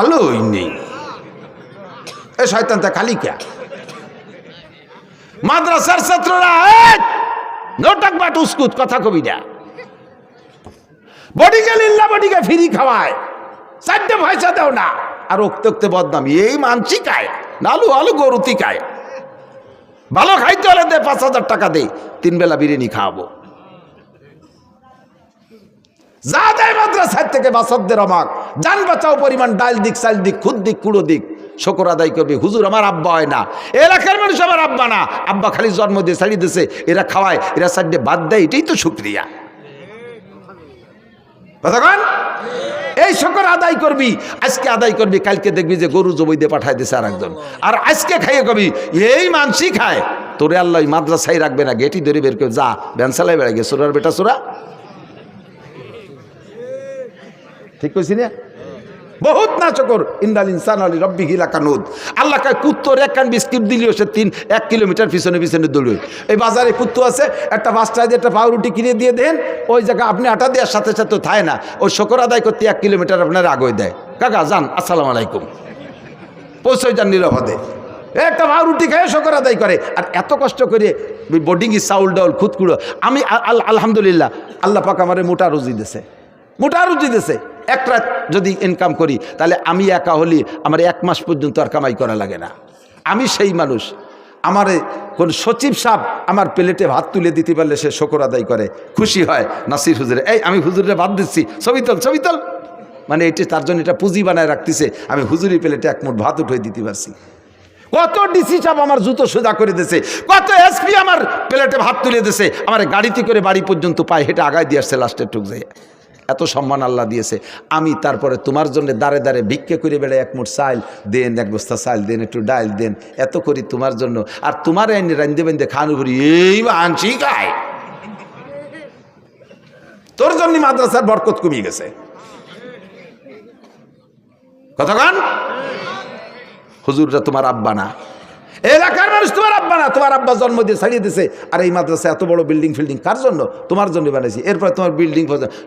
আলোই নেই। এ শয়তান তা খালি কে মাদ্রাসার ছাত্ররা নোটাক বাট উস্কুত কথা কবি না, বডিকে লিল্লা বডিকে ফ্রি খাওয়ায়, চারটে পয়সা দাও না, আর উক্তে উক্তে বদনামি। এই মানসি খায় নালু আলু গরুতি খায়, ভালো খাইতে হলে দে 5,000 টাকা দে, 3 বেলা বিরিয়ানি খাওয়াবো। যা দেয় মাদ্রাসার থেকে বাসাদের অমাক, জান বাঁচাও পরিমাণ, ডাল দিক চাল দিক খুদ দিক কুড়ো দিক, শকর আদায় করবে। হুজুর আমার আব্বা হয় না, এলাকার মানুষ আমার আব্বা না, আব্বা খালি জন্ম দিয়ে ছাড়িয়ে দিয়েছে, এরা খাওয়ায়, এরা সাইডে বাদ দেয়, এটাই তো শুক্রিয়া। কতক্ষণ এই শকর আদায় করবি, আজকে আদায় করবি, কালকে দেখবি যে গরু জবই দিয়ে পাঠায় দিছে আর একজন, আর আজকে খাইয়ে কবি এই মানসি খায়, তোরে আল্লাহ মাদ্রাসায় রাখবে না, গেটি ধরে বের করে যা ব্যানসালাই বেড়ে গেছে সোরার বেটা সোরা। ঠিক কইছি না? বহুত না চকর ইন্দাল ইনসান আলী রব্বি হিলা কানুদ। আল্লাহ কায় কুত্তর এক কান বিস্কিট দিলেও সে 1 কিলোমিটার পিছনে পিছনে দৌড়বে। এই বাজারে কুত্তু আছে, একটা 5 টাকা দিয়ে একটা পাউরুটি কিনে দিয়ে দেন, ওই জায়গায় আপনি আটা দেওয়ার সাথে সাথে থায় না, ওই শকর আদায় করতে 1 কিলোমিটার আপনার আগে দেয়। কাকা যান, আসসালামু আলাইকুম, পৌঁছে যান নিরাপদে। একটা পাউরুটি খায় শকর আদায় করে, আর এত কষ্ট করে বোর্ডিংয়ে চাউল ডাউল খুদকুড়ো। আমি আলহামদুলিল্লাহ আল্লাহ পাক আমারে মোটা রুজি দিয়েছে, মোটা রুজি দিয়েছে। এক রাত যদি ইনকাম করি তাহলে আমি একা হলি আমার 1 মাস পর্যন্ত আর কামাই করা লাগে না। আমি সেই মানুষ, আমার কোন সচিব সাহেব আমার প্লেটে ভাত তুলে দিতে পারলে সে শকর আদায় করে, খুশি হয়। নাসির হুজুরে, এই আমি হুজুরে ভাত দিচ্ছি, ছবি তোল, মানে এটি তার জন্য এটা পুঁজি বানায় রাখতেছে, আমি হুজুরি প্লেটে 1 মুঠ ভাত উঠে দিতে পারছি। কত ডিসি সাহেব আমার জুতো সোজা করে দিয়েছে, কত এসপি আমার প্লেটে ভাত তুলে দিয়েছে, আমার গাড়িতে করে বাড়ি পর্যন্ত পায়ে হেঁটে আগায় দিয়ে আসছে লাস্টের টুক যায়। এত সম্মান আল্লাহ দিয়েছে। আমি তারপরে তোমার জন্য দাঁড়ে দাঁড়ে ভিক্ষে করে বেড়ে 1 মুঠ চাল দেন, 1 বস্তা চাল দেন, একটু ডাল দেন, এত করি তোমার জন্য। আর তোমার এনে রান্ধে বান্ধে খান করি, এই আনছি খায়, তোর জন্য মাদ্রাসার বরকত কমিয়ে গেছে। কতক্ষণ হুজুররা তোমার আব্বা না, এলাকার মানুষ তোমার আব্বা না, তোমার আব্বা জন্ম দিয়ে ছাড়িয়ে দিছে। আর এই মাদ্রাসা এত বড় বিল্ডিং ফিল্ডিং কার জন্য? তোমার জন্য বানাইছি। এরপর তোমার বিল্ডিং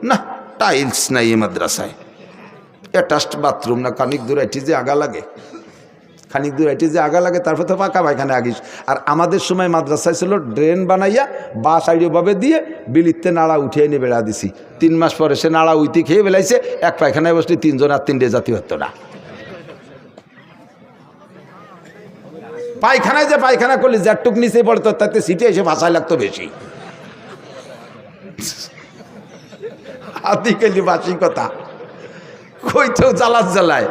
না, টাইলস নাই এই মাদ্রাসায়, অ্যাটাচড বাথরুম না, খানিক দূর আইটি যে আগা লাগে, খানিক দূর আইটি যে আগা লাগে, তারপর তো পাকা পায়খানা আগিস। আর আমাদের সময় মাদ্রাসায় ছিল ড্রেন বানাইয়া বা সাইডভাবে দিয়ে বিলিতে নাড়া উঠিয়ে নিয়ে বেড়া দিছি। 3 মাস পরে সে নাড়া উইতি খেয়ে বেলাইছে, এক পায়খানায় বসলে 3 জন আর 3টে জাতি হতো না। পায়খানায় যে পায়খানা করলে যারটুক নিচে পড়তো তাতে সিটে এসে ভাষায় লাগতো বেশি। হাতি খেলি বাসি কথা কইতেও জ্বালায়।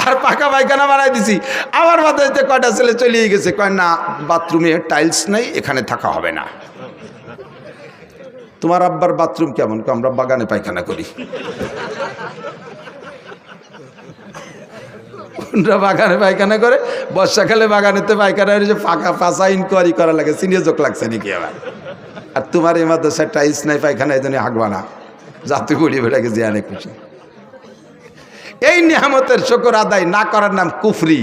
আর পাকা পায়খানা বানাই দিছি, আমার মাথায় কয়টা ছেলে চলিয়ে গেছে, কয় না বাথরুমে টাইলস নাই, এখানে থাকা হবে না। তোমার আব্বার বাথরুম কেমন? আমরা বাগানে পায়খানা করি। বাগানে পায়খানা করে, বর্ষাকালে বাগানেতে পায়খানা হয়েছে, ফাঁকা ফাঁসা ইনকোয়ারি করা লাগে, সিনিয়র যোগ লাগছে নাকি আবার। আর তোমার এই মাদ্রাসায় টাইলস নাই, পায়খানা এই জন্য হাঁকবা না, জাতি গড়িয়ে বেড়ে গেছে অনেক খুশি। এই নিয়ামতের শকর আদায় না করার নাম কুফরি।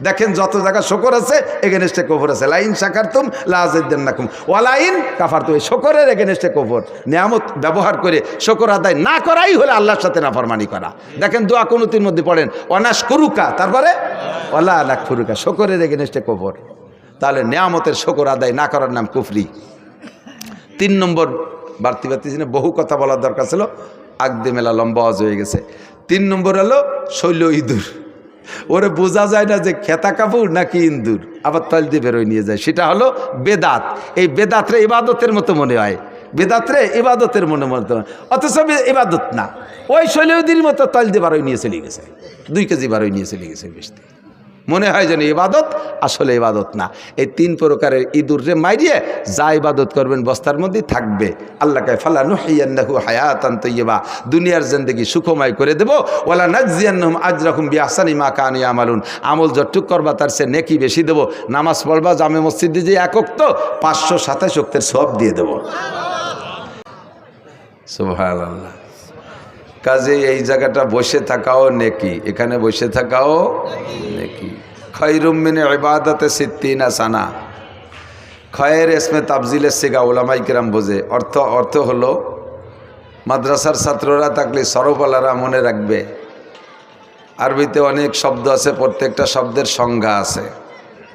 দেখেন যত জায়গা শকর আছে এগেনস্টে কফর আছে। লাইন শাকারতুম লাযিদান্নাকুম ওয়ালাইন কাফারতুম, এই শকরের এগেনস্টে কফর। নিয়ামত ব্যবহার করে শকর আদায় না করাই হলে আল্লাহর সাথে নাফরমানি করা। দেখেন দোয়া কুনুতির মধ্যে পড়েন অনাশকুরুকা, তারপরে ওয়ালা নাকফুরুকা, শকরের এগেনস্টে কফর। তাহলে নিয়ামতের শকর আদায় না করার নাম কুফরি। 3 নম্বর বাড়তি বহু কথা বলার দরকার ছিল, আগদে মেলা লম্বা আওয়াজ হয়ে গেছে। 3 নম্বর হলো শৈল ইঁদুর। ওরে বোঝা যায় না যে খেতা কাপড় নাকি ইন্দুর, আবার তাল দিয়ে বেরোয় নিয়ে যায়, সেটা হলো বেদাত। এই বেদাতরে ইবাদতের মতো মনে হয়, বেদাতরে ইবাদতের মনে অথচ ইবাদত না। ওই শৈলদির মতো তাল দিয়ে বারোয় নিয়ে চলে গেছে, 2 কেজি বারোয় নিয়ে চলে গেছে বেশি, মনে হয় যেন ইবাদত, আসলে ইবাদত না। এই 3 প্রকারের ইঁদুরে মাইরিয়ে যা ইবাদত করবেন বস্তার মধ্যেই থাকবে। আল্লাহ কায় ফালা নুহিয়ান্নাহু হায়াতান তাইয়্যিবা, দুনিয়ার জিন্দেগি সুখময় করে দেব। ওয়ালা নাজজিয়ান্নাহুম আজরাহুম বিআহসানি মা কানু ইয়ামালুন, আমল যতটুক করবা তার চেয়ে নেকি বেশি দেব। নামাজ পড়বা জামে মসজিদে যে 1 ওয়াক্ত 527 ওয়াক্তের সওয়াব দিয়ে দেব। সুবহানাল্লাহ। কাজে এই জায়গাটা বসে থাকাও নেকি, এখানে বসে থাকাও নেকি। খৈরুম মিন ইবাদাতে 60 সানা, খয়ের ইসমে তাবজিলের সিগা উলামাই কিরাম বোঝে। অর্থ হলো মাদ্রাসার ছাত্ররা থাকলে সরবলারা মনে রাখবে আরবিতে অনেক শব্দ আছে, প্রত্যেকটা শব্দের সংজ্ঞা আছে,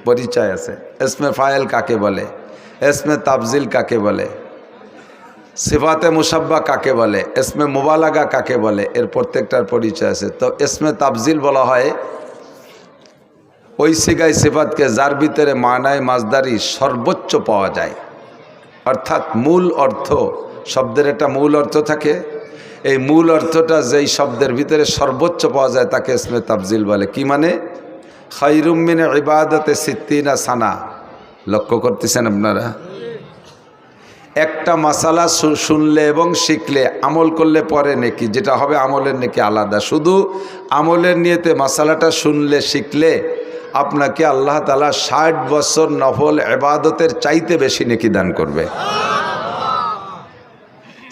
পরিচয় আছে। ইসমে ফাইল কাকে বলে, ইসমে তাফজিল কাকে বলে, সিফাতে মুসাব্বা কাকে বলে, ইসমে মুবালাগা কাকে বলে, এর প্রত্যেকটার পরিচয় আছে। তো ইসমে তাফজিল বলা হয় ওই সিগাই সিফাতকে যার ভিতরে মানায় মাজদারি সর্বোচ্চ পাওয়া যায়, অর্থাৎ মূল অর্থ, শব্দের একটা মূল অর্থ থাকে, এই মূল অর্থটা যেই শব্দের ভিতরে সর্বোচ্চ পাওয়া যায় তাকে ইসমে তাফজিল বলে। কি মানে? খায়রুম মিন ইবাদাতে সিত্তিনা সানা। লক্ষ্য করতেছেন আপনারা? একটা মাসালা শুনলে এবং শিখলে আমল করলে পরে নেকি, যেটা হবে আমলের নেকি আলাদা। শুধু আমলের নিয়তে মাসালাটা শুনলে শিখলে আপনাকে আল্লাহ তাআলা 60 বছর নফল ইবাদতের চাইতে বেশি নেকি দান করবে।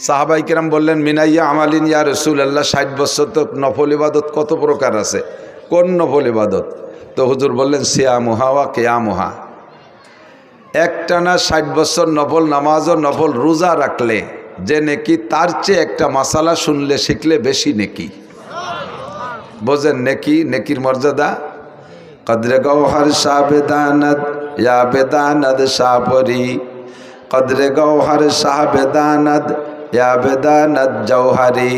সাহাবাই কিরাম বললেন, মিনাইয়া আমালিন ইয়া রাসূলুল্লাহ, 60 বছর তো নফল ইবাদত কত প্রকার আছে, কোন নফল ইবাদত? তো হুজুর বললেন, সিয়ামুহা ওয়া কিয়ামুহা। একটানা 60 বছর নফল নামাজ ও নফল রোজা রাখলে যে নেকি, তার চেয়ে একটা মাসালা শুনলে শিখলে বেশি নেকি। বোঝেন নেকি, নেকির মর্যাদা। কদরে গওহার শাহ বেদানদ ইয়া বেদানদ শাহপরি, কদরে গওহার শাহ বেদানদ ইয়া বেদানদ জওহারি,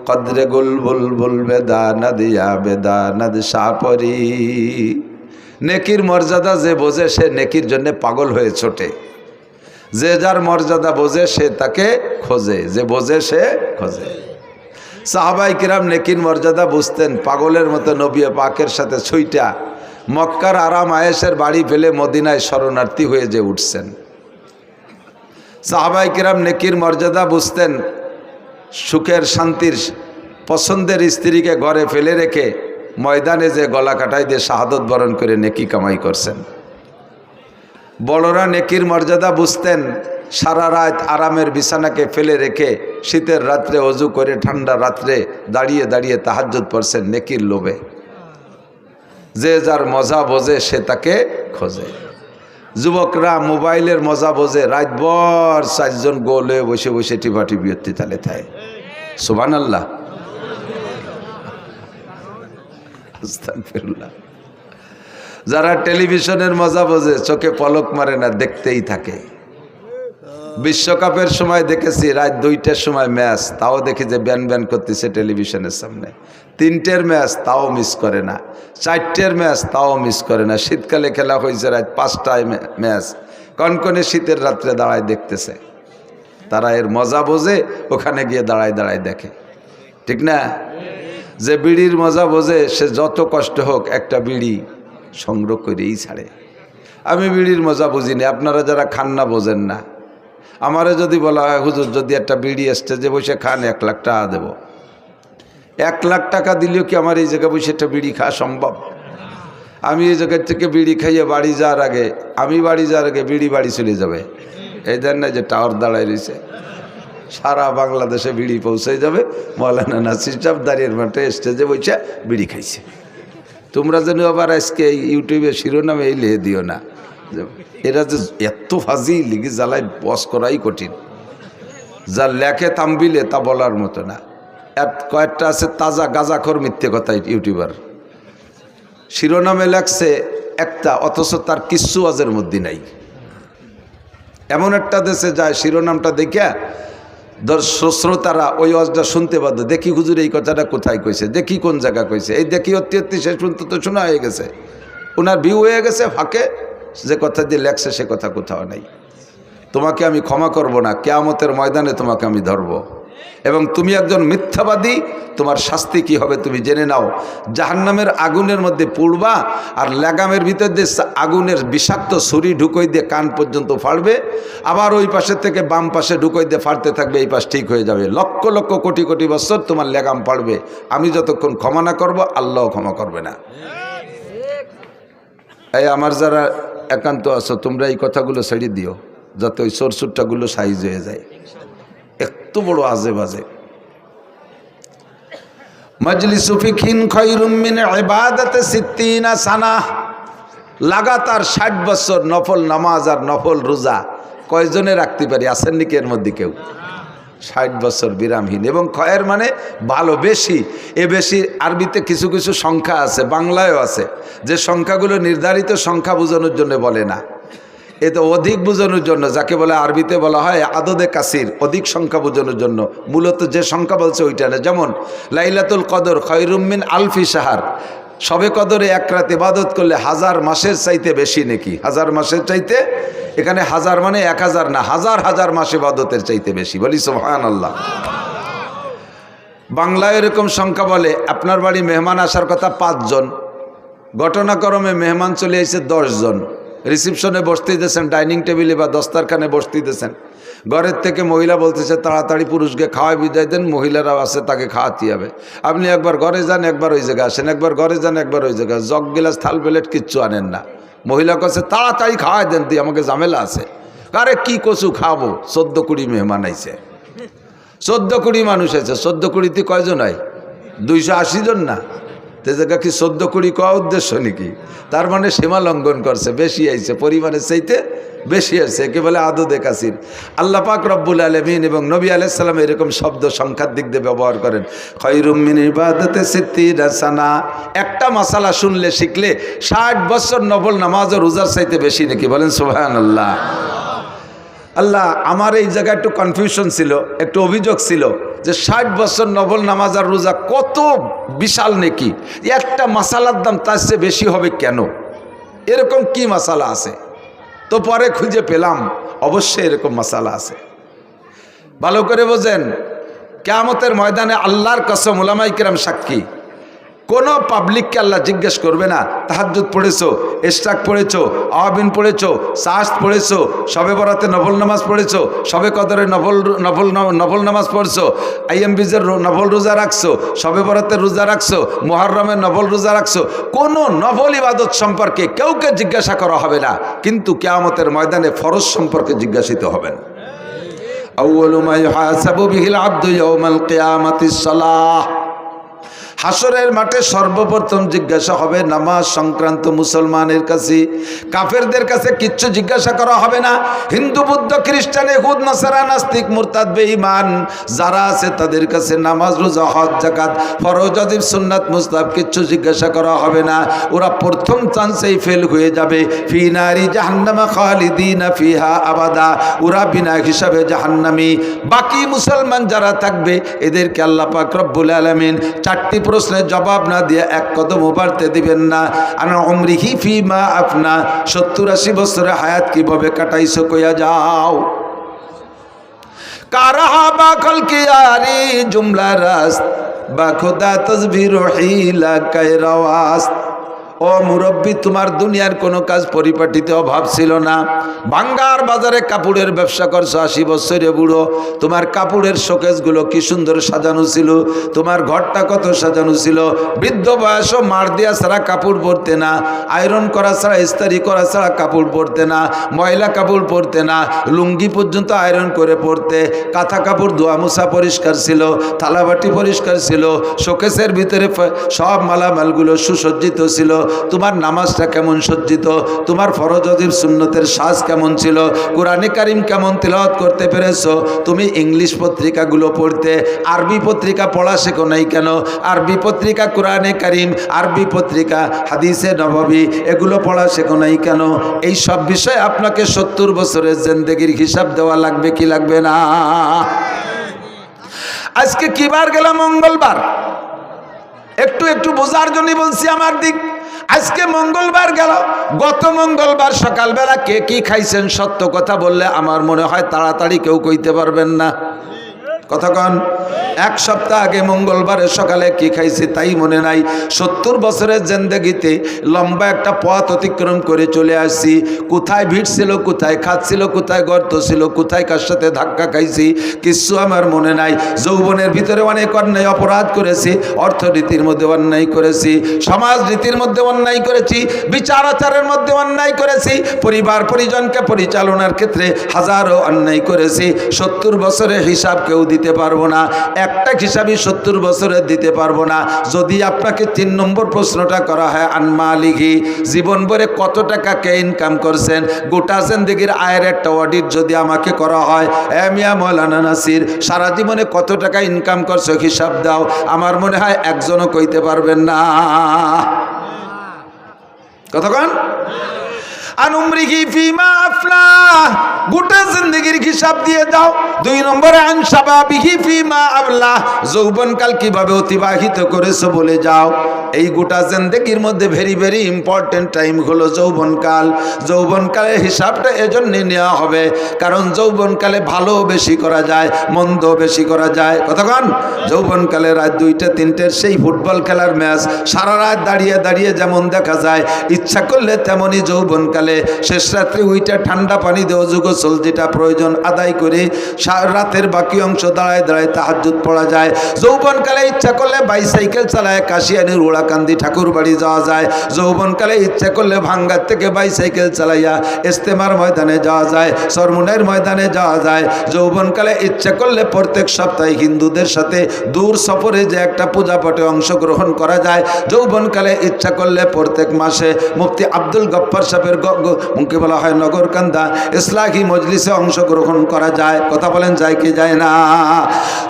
কদরে গুলবুল বেদানদ ইয়া বেদানদ শাহপরি। নেকির মর্যাদা যে বোঝে সে নেকির জন্য পাগল হয়ে ছোটে, যে যার মর্যাদা বোঝে সে তাকে খোঁজে, যে বোঝে সে খোঁজে। সাহাবাই কিরাম নেকির মর্যাদা বুঝতেন, পাগলের মতো নবী পাকের সাথে ছুইটা মক্কার আরাম আয়েশের বাড়ি ফেলে মদিনায় শরণার্থী হয়ে যে উঠছেন। সাহাবাই কিরাম নেকির মর্যাদা বুঝতেন, সুখের শান্তির পছন্দের স্ত্রীকে ঘরে ফেলে রেখে ময়দানে যে গলা কাটাই দিয়ে শাহাদত বরণ করে নেকি কামাই করছেন। বড়রা নেকির মর্যাদা বুঝতেন, সারা রাত আরামের বিছানাকে ফেলে রেখে শীতের রাত্রে অজু করে ঠান্ডা রাত্রে দাঁড়িয়ে দাঁড়িয়ে তাহাজ্জুদ পড়ছেন নেকির লোভে। যে যার মজা বোঝে সে তাকে খোঁজে। যুবকরা মোবাইলের মজা বোঝে, রাতভর 4 জন গোলে বসে বসে টিপাটিপি তালে থাকে। সুবহানাল্লাহ। যারা টেলিভিশনের মজা বোঝে চোখে পলক মারে না, দেখতেই থাকে। বিশ্বকাপের সময় দেখেছি রাত 2টার সময় ম্যাচ, তাও দেখি যে ব্যান ব্যান করতেছে টেলিভিশনের সামনে। 3টের ম্যাচ তাও মিস করে না, 4টের ম্যাচ তাও মিস করে না। শীতকালে খেলা হয়েছে রাত 5টায় ম্যাচ, কনকনে শীতের রাত্রে দাঁড়ায় দেখতেছে। তারা এর মজা বোঝে, ওখানে গিয়ে দাঁড়ায় দাঁড়ায় দেখে, ঠিক না? যে বিড়ির মজা বোঝে সে যত কষ্ট হোক একটা বিড়ি সংগ্রহ করেই ছাড়ে। আমি বিড়ির মজা বুঝিনি, আপনারা যারা খান না বোঝেন না। আমারে যদি বলা হয়, হুজুর যদি একটা বিড়ি স্টেজে বসে খান 1 লাখ টাকা দেব, 1 লাখ টাকা দিলেও কি আমার এই জায়গায় বসে একটা বিড়ি খাওয়া সম্ভব? আমি এই জায়গার থেকে বিড়ি খাইয়ে বাড়ি যাওয়ার আগে, আমি বাড়ি যাওয়ার আগে বিড়ি বাড়ি চলে যাবে। এই দেন না যে টাওয়ার দাঁড়ায় রয়েছে, সারা বাংলাদেশে বিড়ি পৌঁছে যাবে। মৌলানা নাসির সাহেব দাঁড়িয়ে মাঠে স্টেজে বসে বিড়ি খাইছে। তোমরা যেন আবার আজকে ইউটিউবে শিরোনামে এই লিখে দিও না, এরা যে এত ফাজি লিখে জ্বালায় বস করাই কঠিন। যা লেখে তাম্বিলে তা বলার মতো না। কয়েকটা আছে তাজা গাঁজাখোর মিথ্যে কথা ইউটিউবার, শিরোনামে লেখছে একটা, অথচ তার কিচ্ছু ওয়াজের মধ্যে নাই। এমন একটা দেশে যায়, শিরোনামটা দেখে শ্রোতারা ওই ওয়াজটা শুনতে বাধ্য। দেখি হুজুর এই কথাটা কোথায় কইছে, দেখি কোন জায়গা কইছে, এই দেখি অত্যি শেষ পর্যন্ত তো শোনা হয়ে গেছে, ওনার ভিউ হয়ে গেছে ফাঁকে। যে কথা দিয়ে লেখছে সে কথা কোথাও নাই। তোমাকে আমি ক্ষমা করব না, কিয়ামতের ময়দানে তোমাকে আমি ধরব। এবং তুমি একজন মিথ্যাবাদী, তোমার শাস্তি কি হবে তুমি জেনে নাও। জাহান্নামের আগুনের মধ্যে পুড়বা, আর লাগামের ভিতর দিয়ে আগুনের বিষাক্ত ছুরি ঢুকই দিয়ে কান পর্যন্ত ফাড়বে, আবার ওই পাশের থেকে বাম পাশে ঢুকই দিয়ে ফাড়তে থাকবে, এই পাশ ঠিক হয়ে যাবে। লক্ষ লক্ষ কোটি কোটি বছর তোমার লাগাম পাড়বে। আমি যতক্ষণ ক্ষমা না করবো, আল্লাহ ক্ষমা করবে না। এই আমার যারা একান্ত আছো, তোমরা এই কথাগুলো ছেড়ে দিও, যাতে ওই সরসুরটাগুলো সাইজ হয়ে যায়। এত বড় আজে বাজে। মজলিসু ফিকহিন খায়রুম মিন ইবাদাতি 60 সানা। লাগাতার 60 বছর নফল নামাজ আর নফল রোজা কয়জনে রাখতে পারি? আছেন নাকি এর মধ্যে কেউ? 60 বছর বিরামহীন। এবং খয়ের মানে ভালো, বেশি। এ বেশি আরবিতে কিছু কিছু সংখ্যা আছে, বাংলায়ও আছে, যে সংখ্যাগুলো নির্ধারিত সংখ্যা বোঝানোর জন্য বলে না, এ তো অধিক বোঝানোর জন্য, যাকে বলে আরবিতে বলা হয় আদদে কাসির, অধিক সংখ্যা বোঝানোর জন্য। মূলত যে সংখ্যা বলছে ওইটা না। যেমন লাইলাতুল কদর খায়রুম মিন আলফি শাহর, সবে কদরে এক রাত ইবাদত করলে 1000 মাসের চাইতে বেশি নাকি, 1000 মাসের চাইতে, এখানে 1000 মানে 1000 না, হাজার হাজার মাস ইবাদতের চাইতে বেশি। বলি সুবহানাল্লাহ। বাংলায় এরকম সংখ্যা বলে, আপনার বাড়ি মেহমান আসার কথা 5 জন, ঘটনাক্রমে মেহমান চলে এসেছে 10 জন, রিসিপশনে বসতে দিয়েছেন, ডাইনিং টেবিলে বা দস্তারখানে বসতে দিয়েছেন, ঘরের থেকে মহিলা বলতেছে তাড়াতাড়ি পুরুষকে খাওয়াই বিদায় দেন, মহিলারাও আছে তাকে খাওয়াতে হবে। আপনি একবার ঘরে যান, একবার ওই জায়গায় আসেন, একবার ঘরে যান, একবার ওই জায়গায়, জগ গিলাস থাল প্লেট কিচ্ছু আনেন না। মহিলা কাছে তাড়াতাড়ি খাওয়াই দেন, তুই আমাকে ঝামেলা আছে। আরে কি কচু খাবো, 14-20 মেহমান আইছে, 14-20 মানুষ আছে। 14-20 কয়জন হয়? 280 জন না? তে জায়গা কি 14-20 কওয়া উদ্দেশ্য নাকি? তার মানে সীমা লঙ্ঘন করছে, বেশি আইছে, পরিমাণের চাইতে বেশি আছে, কে বলে আদদে কাসির। আল্লাহ পাক রব্বুল আলামিন এবং নবী আলাইহিস সালাম এরকম শব্দ সংখ্যার দিক দিয়ে ব্যবহার করেন। খায়রুম মিন ইবাদাতি সিত্তিনা সানা, একটা মাসালা শুনলে শিখলে 60 বছর নফল নামাজ ও রোজার চাইতে বেশি নাকি? বলেন সুবহানাল্লাহ। আল্লাহ, আমার এই জায়গায় একটু কনফিউশন ছিল, একটু অভিযোগ ছিল যে 60 বছর নফল নামাজ আর রোজা কত বিশাল নাকি, একটা মাসালার দাম তার চেয়ে বেশি হবে কেন? এরকম কি মাসালা আছে? তো পরে খুঁজে পেলাম অবশ্যই এরকম মাসালা আছে। ভালো করে বোঝেন, কিয়ামতের ময়দানে আল্লাহর কসম, উলামায়ে কিরাম সাক্ষী, কোনো পাবলিককে আল্লাহ জিজ্ঞেস করবে না তাহাজ্জুদ পড়েছো, ইশরাক পড়েছো, আওয়াবিন পড়েছো, সাহস পড়েছো, শবে বরাতে নফল নামাজ পড়েছো, শবে কদরে নফল নামাজ পড়ছো, আইয়াম বিজের নফল রোজা রাখছো, শবে বরাতের রোজা রাখছো, মুহররমের নফল রোজা রাখছো। কোনো নফল ইবাদত সম্পর্কে কেউকে জিজ্ঞাসা করা হবে না, কিন্তু কিয়ামতের ময়দানে ফরজ সম্পর্কে জিজ্ঞাসিত হবেন। আউয়ালু মা ইউহাসাবু বিহিল আবদু ইয়াউমাল কিয়ামাতিস সালাহ, হাসরের মাঠে সর্বপ্রথম জিজ্ঞাসা হবে নামাজ সংক্রান্ত মুসলমানের কাছে। কাফেরদের কাছে কিচ্ছু জিজ্ঞাসা করা হবে না। হিন্দু, বুদ্ধ, খ্রিস্টান, ইহুদ, নাসারা, নাস্তিক, মুরতাদ, বেঈমান যারা আছে তাদের কাছে নামাজ, রোজা, হজ, যাকাত, ফরজ, ওয়াজিব, সুন্নাত, মুস্তাহাব কিচ্ছু জিজ্ঞাসা করা হবে না। ওরা প্রথম চান্সেই ফেল হয়ে যাবে। ফি নারি জাহান্নামা খালিদিনা ফিহা আবাদা, ওরা বিনা হিসাবে জাহান্নামী। বাকি মুসলমান যারা থাকবে এদেরকে আল্লাহ পাক রব্বুল আলামিন 4টি প্রশ্নের জবাব না দিয়ে এক কদম বাড়তে দিবেন না। আনা উমরিহি ফিমা আফনা, 70-80 বছরের হায়াত কিভাবে কাটাইছো কইয়া যাও। কারাহা বা খলকিয়ারি জুমলা রাস বা খোদা তসবির হিলা কায়রাওয়াস। ও মুরব্বী, তোমার দুনিয়ার কোনো কাজ পরিপাটিতে অভাব ছিল না। ভাঙ্গার বাজারে কাপড়ের ব্যবসা করছো, 80 বছরে বুড়ো, তোমার কাপড়ের শোকেসগুলো কি সুন্দর সাজানো ছিল, তোমার ঘরটা কত সাজানো ছিল। বৃদ্ধ বয়সও মার দিয়া ছাড়া কাপড় পরতে না, আয়রন করা ছাড়া, ইস্তারি করা ছাড়া কাপড় পরতে না, ময়লা কাপড় পরতে না, লুঙ্গি পর্যন্ত আয়রন করে পরতে, কাঁথা কাপড় ধোয়া মোছা পরিষ্কার ছিল, থালাবাটি পরিষ্কার ছিল, শোকেসের ভিতরে সব মালামালগুলো সুসজ্জিত ছিল। তোমার নামাজটা কেমন সজ্জিত, তোমার ফরজ, ওয়াজিব, সুন্নতের সাজ কেমন ছিল, কোরআনে কারিম কেমন তিলাওয়াত করতে পেরেছো। তুমি ইংলিশ পত্রিকাগুলো পড়তে, আরবি পত্রিকা পড়া শেখো নাই কেন? আরবি পত্রিকা কোরআনে কারিম, আরবি পত্রিকা হাদিসে নববী, এগুলো পড়া শেখো নাই কেন? এই সব বিষয়ে আপনাকে 70 বছরের জিন্দেগির হিসাব দেওয়া লাগবে কি লাগবে না? আজকে কি বার গেল? মঙ্গলবার। একটু একটু বোঝার জন্য বলছি আমার দিক। আজকে মঙ্গলবার গেল, গত মঙ্গলবার সকালবেলা কে কি খাইছেন সত্য কথা বললে আমার মনে হয় তাড়াতাড়ি কেউ কইতে পারবেন না। কতক্ষণ? 1 সপ্তাহ আগে মঙ্গলবারের সকালে কি খাইছি তাই মনে নাই। 70 বছরের জিন্দেগিতে লম্বা একটা পথ অতিক্রম করে চলে আসছি। কোথায় ভিড় ছিল, কোথায় খাচ্ছিল, কোথায় গর্ত ছিল, কোথায় কার সাথে ধাক্কা খাইছি কিছু আমার মনে নাই। যৌবনের ভিতরে অনেক অন্যায় অপরাধ করেছি, অর্থনীতির মধ্যে অন্যায় করেছি, সমাজ নীতির মধ্যে অন্যায় করেছি, বিচার আচারের মধ্যে অন্যায় করেছি, পরিবার পরিজনকে পরিচালনার ক্ষেত্রে হাজারো অন্যায় করেছি। 70 বছরের হিসাব কেউ দিতে পারবো না, একটা হিসাবই 70 বছরের দিতে পারবো না। যদি আপনাকে 3 নম্বর প্রশ্নটা করা হয় আন মালিহি, জীবন ভরে কত টাকা কে ইনকাম করছেন, গোটা জিন্দেগির আয়ের একটা অডিট যদি আমাকে করা হয়, মিয়া মৌলানা নাসির সারা জীবনে কত টাকা ইনকাম করছো হিসাব দাও, আমার মনে হয় একজনও কইতে পারবেন না। কতক্ষণ? আনুমরিহি ফিমা আফলা, গোটা জিন্দেগির হিসাব দিয়ে দাও। 2 নম্বরে আন শাবাবিহি ফিমা আবলা, যৌবনকাল কিভাবে অতিবাহিত করেছো বলে যাও। এই গোটা জিন্দেগির মধ্যে ভেরি ভেরি ইম্পর্টেন্ট টাইম হলো যৌবনকাল। যৌবনকালের হিসাবটা এজন্য নেওয়া হবে কারণ যৌবনকালে ভালো বেশি করা যায়, মন্দ বেশি করা যায়। কতক্ষণ? যৌবনকালে রাত 2টা 3টের সেই ফুটবল খেলার ম্যাচ সারা রাত দাঁড়িয়ে দাঁড়িয়ে যেমন দেখা যায়, ইচ্ছা করলে তেমনই যৌবনকালে শেষ রাত্রে ওইটা ঠান্ডা পানি দিয়ে অজু গোসল যেটা প্রয়োজন আদায় করে রাতের বাকি অংশ দাঁড়ায় দাঁড়ায় তাহাজ্জুদ পড়া যায়। যৌবনকালে ইচ্ছা করলে বাইসাইকেল চালায় কাশিয়ানির ওড়াকান্দি ঠাকুর বাড়ি যাওয়া যায়। যৌবনকালে ইচ্ছা করলে ভাঙ্গার থেকে বাইসাইকেল চালাইয়া ইস্তেমার ময়দানে যাওয়া যায়, সরমুনের ময়দানে যাওয়া যায়। যৌবনকালে ইচ্ছা করলে প্রত্যেক সপ্তাহে হিন্দুদের সাথে দূর সফরে যে একটা পূজা পাঠে অংশগ্রহণ করা যায়। যৌবনকালে ইচ্ছা করলে প্রত্যেক মাসে মুফতি আব্দুল গফফার সাহেবের মুখে বলা হয় নগরকান্দা ইসলাহি মজলিসে অংশগ্রহণ করা যায়। কথা বলেন, যায় কি যায় না?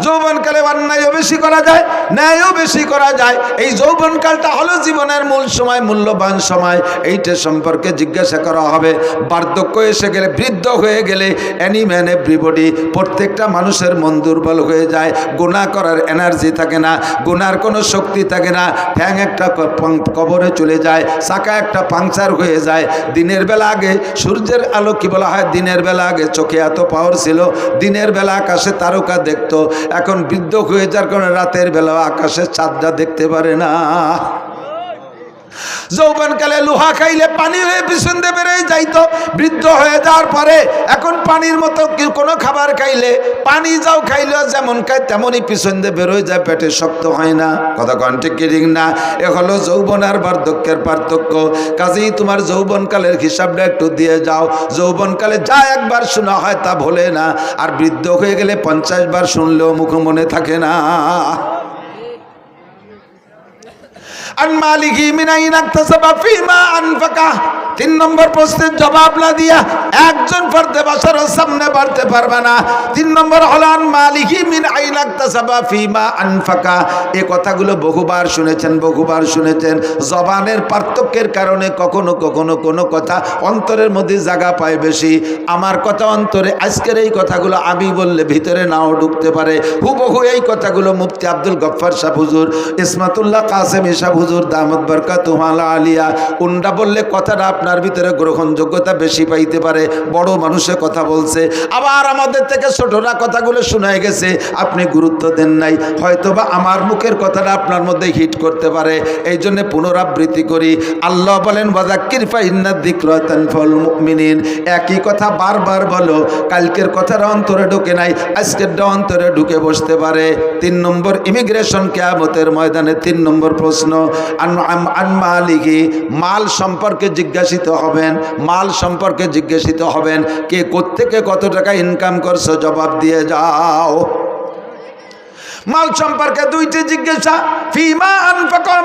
যৌবনকালে অন্যায়ও বেশি করা যায়, ন্যায়ও বেশি করা যায়। এই যৌবনকালটা হলো জীবনের মূল সময়, মূল্যবান সময়। এইটা সম্পর্কে জিজ্ঞাসা করা হবে। বার্ধক্য এসে গেলে, বৃদ্ধ হয়ে গেলে এনি ম্যান এভরিবডি, প্রত্যেকটা মানুষের মন দুর্বল হয়ে যায়, গুনাহ করার এনার্জি থাকে না, গুনার কোনো শক্তি থাকে না। ঠ্যাং একটা কবরে চলে যায়, চাকা একটা পাংচার হয়ে যায়। দিনের বেলা আগে সূর্যের আলো কি বলা হয়, দিনের বেলা আগে চোখে এত পাওয়ার ছিল, দিনের বেলা আকাশে তারকা দেখতো। এখন বৃদ্ধ হয়ে যাওয়ার কারণে রাতের বেলা আকাশে চাঁদটা দেখতে পারে না। যৌবনকালে লোহা খাইলে পানি হয়ে পিছন দিয়ে বেড়ে যাইতো, বৃদ্ধ হয়ে যাওয়ার পরে এখন পানির মতো কোনো খাবার খাইলে পানি যাও খাইলেও যেমন খায় তেমনই পিছন দিয়ে বেরোয় যায়, পেটে শক্ত হয় না। কথা কণ্ঠে কিরিং না? এ হলো যৌবন আর বার্ধক্যের পার্থক্য। কাজেই তোমার যৌবনকালের হিসাবটা একটু দিয়ে যাও। যৌবনকালে যা একবার শোনা হয় তা ভোলে না, আর বৃদ্ধ হয়ে গেলে 50 বার শুনলেও মুখ মনে থাকে না। আন মালিকি মিন আইনা ইকতাসাবা ফিমা আনফাকা, 3 নম্বর প্রশ্নের জবাব না দিয়া একজন ফর্দে বাসার সামনে বাড়তে পারবে না। 3 নম্বর হলো আন মালিকি মিন আইনা ইকতাসাবা ফিমা আনফাকা। এই কথাগুলো বহুবার শুনেছেন, বহুবার শুনেছেন। জবানের পার্থক্যের কারণে কখনো কখনো কোনো কথা অন্তরের মধ্যে জায়গা পায় বেশি। আমার কথা অন্তরে, আজকের এই কথাগুলো আমি বললে ভিতরে নাও ঢুকতে পারে। হুবহু এই কথাগুলো মুফতি আব্দুল গফফার সাহেব হুজুর, ইসমাতুল্লাহ কাসেম সাহেব হুজুর দামত বরকাতুহু আলিয়া, উন্ডা বললে কথাটা আপনার ভিতরে গ্রহণযোগ্যতা বেশি পাইতে পারে। বড় মানুষে কথা বলছে, আবার আমাদের থেকে ছোটরা কথাগুলো শোনায় গেছে, আপনি গুরুত্ব দেন নাই। হয়তোবা আমার মুখের কথাটা আপনার মধ্যে হিট করতে পারে, এই জন্য পুনরাবৃত্তি করি। আল্লাহ বলেন ওয়াযাক্কির ফাইন্না যিকরা তানফাউল মুমিনিন। একই কথা বারবার বলো, কালকের কথাটা অন্তরে ঢুকে নাই, আজকেরটা অন্তরে ঢুকে বসতে পারে। 3 নম্বর ইমিগ্রেশন কিয়ামতের ময়দানে 3 নম্বর প্রশ্ন আন মালিকি, মাল সম্পর্কে জিজ্ঞাসিত হবেন, মাল সম্পর্কে জিজ্ঞাসিত হবেন। কে কোত্থেকে কত টাকা ইনকাম করছো জবাব দিয়ে যাও। মাল সম্পর্কে 2টি জিজ্ঞাসা, ফিমা আনফাকা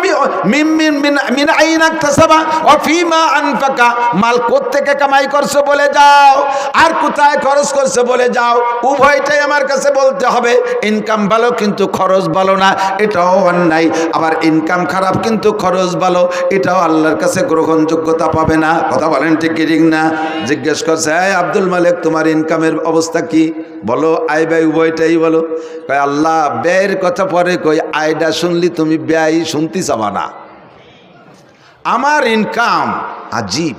মিন আইনা ইকতাসাবা ওয়া ফিমা আনফাকা, মাল কোত্থেকে কামাই করছো বলে যাও, আর কোথায় খরচ করছো বলে যাও। উভয়টাই আমার কাছে বলতে হবে। ইনকাম ভালো কিন্তু খরচ ভালো না, এটাও অন্যায়। আবার ইনকাম খারাপ কিন্তু খরচ ভালো, এটাও আল্লাহর কাছে গ্রহণযোগ্যতা পাবে না। কথা বলেন ঠিক কি ঠিক না? জিজ্ঞেস করছে, এই আব্দুল মালিক তোমার ইনকামের অবস্থা কি বলো, আয় ব্যয় উভয়টাই বলো। কয় আল্লাহ ব্যয়ের কথা পরে কই, আয়টা শুনলি তুমি ব্যয় শুনতে চাবা না। আমার ইনকাম আজীব।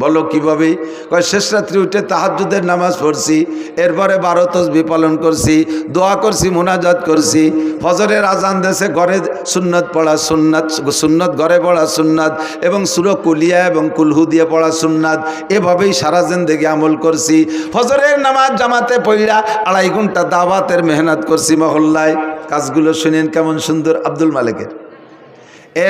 বলো কিভাবে? কয় শেষ রাত্রি উঠে তাহাজ্জুদের নামাজ পড়ছি, এরপরে 12 তাসবিহ পালন করছি, দোয়া করছি, মুনাজাত করছি, ফজরের আজান দেশে ঘরে সুন্নত পড়া সুন্নাত, সুন্নত ঘরে পড়া সুন্নাত, এবং সূরা কুলিয়া এবং কুলহু দিয়ে পড়া সুন্নাত। এভাবেই সারা জিন্দেগি আমল করছি। ফজরের নামাজ জামাতে পড়া 2.5 ঘন্টা দাওয়াতের মেহনত করছি মহল্লায়। কাজগুলো শুনেন কেমন সুন্দর আব্দুল মালিকের।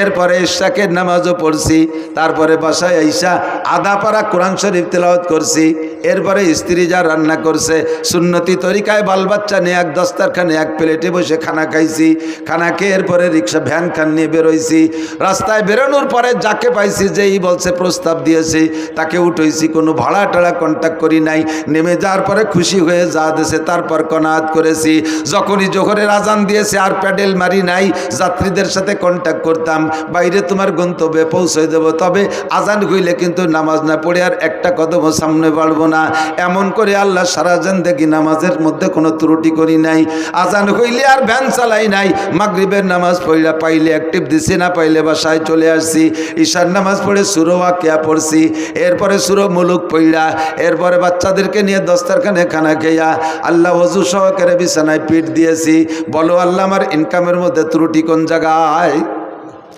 এরপরে ইশাকের নামাজও পড়ছি, তারপরে বাসায় আইসা আধা পারা কোরআন শরীফ তেলাওয়াত করছি। এরপরে স্ত্রী যা রান্না করছে সুন্নতি তরিকায় বাল বাচ্চা নিয়ে এক দস্তারখানে এক প্লেটে বসে খানা খাইছি। খানা খেয়ে এরপরে রিক্সা ভ্যান খান নিয়ে বেরোইছি। রাস্তায় বেরোনোর পরে যাকে পাইছি যেই বলছে প্রস্তাব দিয়েছি তাকে উঠেছি, কোনো ভাড়া টাড়া কন্ট্যাক্ট করি নাই। নেমে যাওয়ার পরে খুশি হয়ে যা দিয়েছে তারপর কনাত করেছি। যখনই জোহরের আজান দিয়েছে আর প্যাডেল মারি নাই, যাত্রীদের সাথে কন্ট্যাক্ট করতাম বাইরে তোমার গন্তব্যে পৌঁছে দেবো, তবে আজান হইলে কিন্তু নামাজ না পড়ে আর একটা কদম সামনে বাড়বো না। এমন করে আল্লাহ সারা জিন্দেগি নামাজের মধ্যে কোনো ত্রুটি করি নাই। আজান হইলে আর ভ্যান চালাই নাই। মাগরিবের নামাজ পড়া পাইলে অ্যাক্টিভ দিছি, না পাইলে বাসায় চলে আসছি। ঈশার নামাজ পড়ে সূরা ওয়াকিয়া পড়ছি, এরপরে সূরা মুলুক পড়া, এরপরে বাচ্চাদেরকে নিয়ে দস্তারখানে খানা খেয়া আল্লাহ ওযু সহকারে বিছানায় পিঠ দিয়েছি। বলো আল্লাহ আমার ইনকামের মধ্যে ত্রুটি কোন জায়গায়?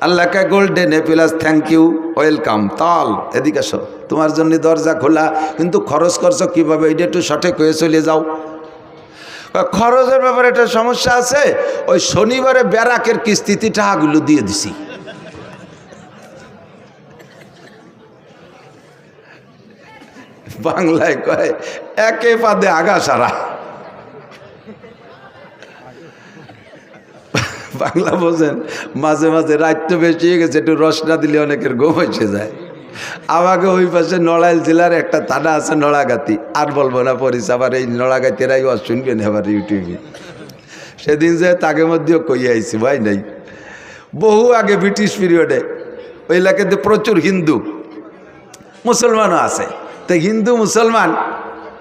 আল্লাহকে golden A plus thank you welcome. তাল এদিকে আসো, তোমার জন্য দরজা খোলা, কিন্তু খরচ করছো কীভাবে এটা একটু সঠিক হয়ে চলে যাও। খরচের ব্যাপারে একটা সমস্যা আছে, ওই শনিবারে ব্যারাকের কিস্তিতে টাকাগুলো দিয়ে দিছি। বাংলায় কয় একে পাদে আগা সারা। বাংলা বোঝেন? মাঝে মাঝে রাত তো বেশি হয়ে গেছে, একটু রস না দিলে অনেকের ঘুম এসে যায়। আমাকে ওই পাশে নড়াইল জেলার একটা থানা আছে নড়াগাতি, আর বলবো না পরিচয়, আবার এই নড়াগাতিরাই শুনবেন আবার ইউটিউবে। সেদিন যে তাকে মধ্যেও কই আইছি ভাই নাই, বহু আগে ব্রিটিশ পিরিয়ডে ওই এলাকাতে প্রচুর হিন্দু মুসলমানও আছে। তো হিন্দু মুসলমান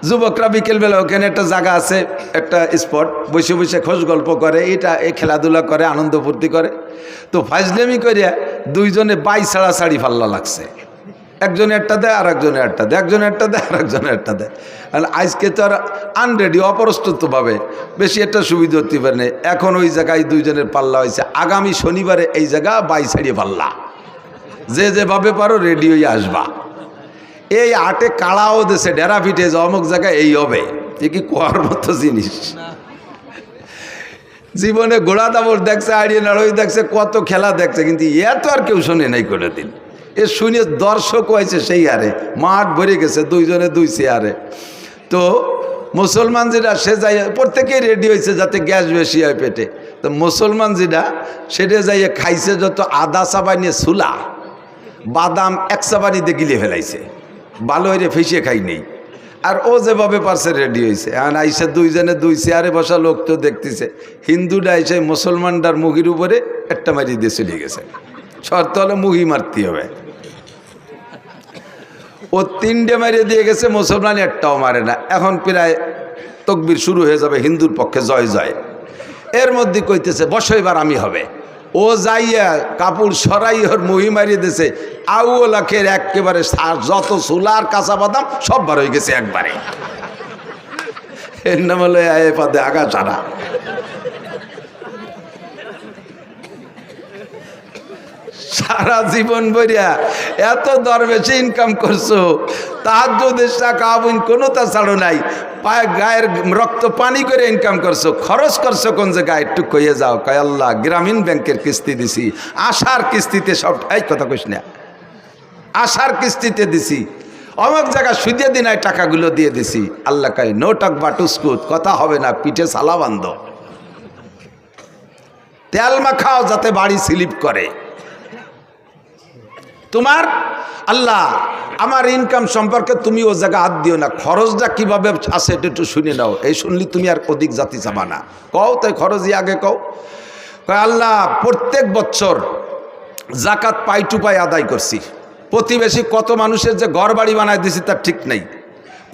যুবকরা বিকেলবেলা ওখানে একটা জায়গা আছে, একটা স্পট, বসে বসে খোঁজ গল্প করে, এটা এই খেলাধুলা করে, আনন্দ ফুর্তি করে। তো ফাজলেমি করিয়া দুইজনে বাই ছাড়া ছাড়ি ফাল্লা লাগছে। একজনে একটা দেয় আর একজনে একটা দেয়, একজনে একটা দেয় আর একজনে একটা দেয়। আর আজকে তো আর আনরেডি অপ্রস্তুতভাবে বেশি একটা সুবিধা হতে পারে না। এখন ওই জায়গায় দুইজনের পাল্লা হয়েছে, আগামী শনিবারে এই জায়গা বাই ছাড়িয়ে পাল্লা, যে যেভাবে পারো রেডি হয়ে আসবা। এই আটে কাড়াও দেশে ডেরা পিঠে যে অমুক জায়গায় এই হবে, এ কি কোয়ার মতো জিনিস? জীবনে ঘোড়া দাবর দেখছে, আড়িয়ে নাড়ই দেখছে, কত খেলা দেখছে, কিন্তু এত আর কেউ শোনে নাই কোনো দিন। এ শুনে দর্শক হয়েছে সেই হারে, মাঠ ভরে গেছে দুইজনে দুই চেয়ারে। তো মুসলমান যেটা সে যাই প্রত্যেকেই রেডি হয়েছে যাতে গ্যাস বেশি হয় পেটে। তো মুসলমান যেটা সেটা যাইয়ে খাইছে যত আদা চাবানিয়ে ছুলা, বাদাম এক চাবানিতে গিলে ফেলাইছে, ভালো হয়ে ফেসে খাই নেই। আর ও যেভাবে পারছে রেডি হয়েছে। এখন আইসে দুইজনে দুই চেয়ারে বসা লোক তো দেখতেছে, হিন্দুটা আইসে মুসলমানটার মুখির উপরে একটা মারি দিয়ে চলে গেছে। শর্ত হলে মুহি মারতে হবে। ও তিনটে মারিয়ে দিয়ে গেছে, মুসলমান একটাও মারে না। এখন প্রায় তকবির শুরু হয়ে যাবে হিন্দুর পক্ষে, জয় জয়। এর মধ্যে কইতেছে বসো এবার আমি হবে। ও যাইয়া কাপড় সরাই ওর মুহি মারিয়ে দিয়েছে। আউলাখের একেবারে যত চুলার কাঁচা বাদাম সব বার হয়ে গেছে একবারে। এর নাম হলো আয়ে পাদে আগা ছাড়া। সারা জীবন বইয়া এত দরবেশে ইনকাম করছো, তাহাজ্জুদের টাকা কোনো তা ছাড়ো নাই, পায়ে গায়ের রক্ত পানি করে ইনকাম করছো, খরচ করছো কোন জায়গায় একটু কইয়ে যাও। কয় আল্লাহ গ্রামীণ ব্যাংকের কিস্তি দিছি, আশার কিস্তিতে সব, এই কথা কইস না, আশার কিস্তিতে দিছি, অমুক জায়গায় সুদিয়ে দিন টাকাগুলো দিয়ে দিছি। আল্লাহ কয় নো টক বাটুস্কুত, কথা হবে না, পিঠে সালা বান্ধ, তেল মাখাও যাতে বাড়ি স্লিপ করে। তোমার আল্লাহ আমার ইনকাম সম্পর্কে তুমি ও জায়গা হাত দিও না, খরচটা কিভাবে আছে এটা একটু শুনে নাও। এই শুনলি তুমি আর অধিক জাতি চাবা না, কও তাই খরচই আগে কও। আল্লাহ প্রত্যেক বছর জাকাত পাই টু পাই আদায় করছি, প্রতিবেশী কত মানুষের যে ঘর বাড়ি বানায় দিছি তার ঠিক নেই,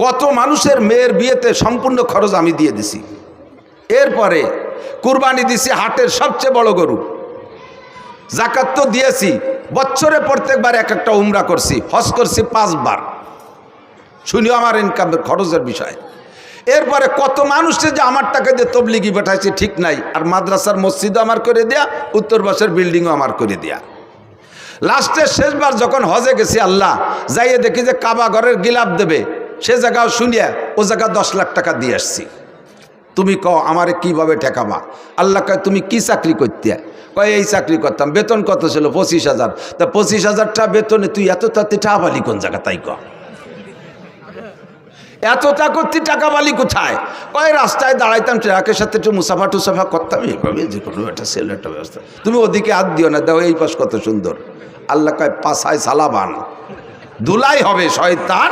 কত মানুষের মেয়ের বিয়েতে সম্পূর্ণ খরচ আমি দিয়ে দিছি। এরপরে কুরবানি দিছি হাটের সবচেয়ে বড় গরু, জাকাত তো দিয়েছি, বছরে প্রত্যেকবার এক একটা উমরা করছি, হজ করছি 5 বার। শুনিও আমার ইনকামের খরচের বিষয়। এরপরে কত মানুষে যে আমার টাকা দিয়ে তবলিগি পাঠাইছি ঠিক নাই, আর মাদ্রাসার মসজিদও আমার করে দেয়া, উত্তরবাসের বিল্ডিংও আমার করে দেয়া। লাস্টের শেষবার যখন হজে গেছি, আল্লাহ যাইয়ে দেখি যে কাবা ঘরের গিলাপ দেবে, সে জায়গাও শুনিয়া ও জায়গা 10 লাখ টাকা দিয়ে আসছি। তুমি কও আমারে কিভাবে ঠেকাবা? আল্লাহ কয় তুমি কি চাকরি করতে? কয় এই চাকরি করতাম। বেতন কত ছিল? 25,000। তা 25,000 টাকা বেতনে তুই এত তাতে টাকা পালি কোন জায়গা? তাই ক এতটা করতে টাকা বালি কোথায়? ওই রাস্তায় দাঁড়াইতাম, ট্রাকের সাথে একটু মুসাফা টুসাফা করতাম, এইভাবে যে কোনো একটা সেল একটা ব্যবস্থা। তুমি ওদিকে হাত দিও না, দাও এই পাশ কত সুন্দর। আল্লাহ কয় পাশায় সালাবান, ধুলাই হবে শয়তান।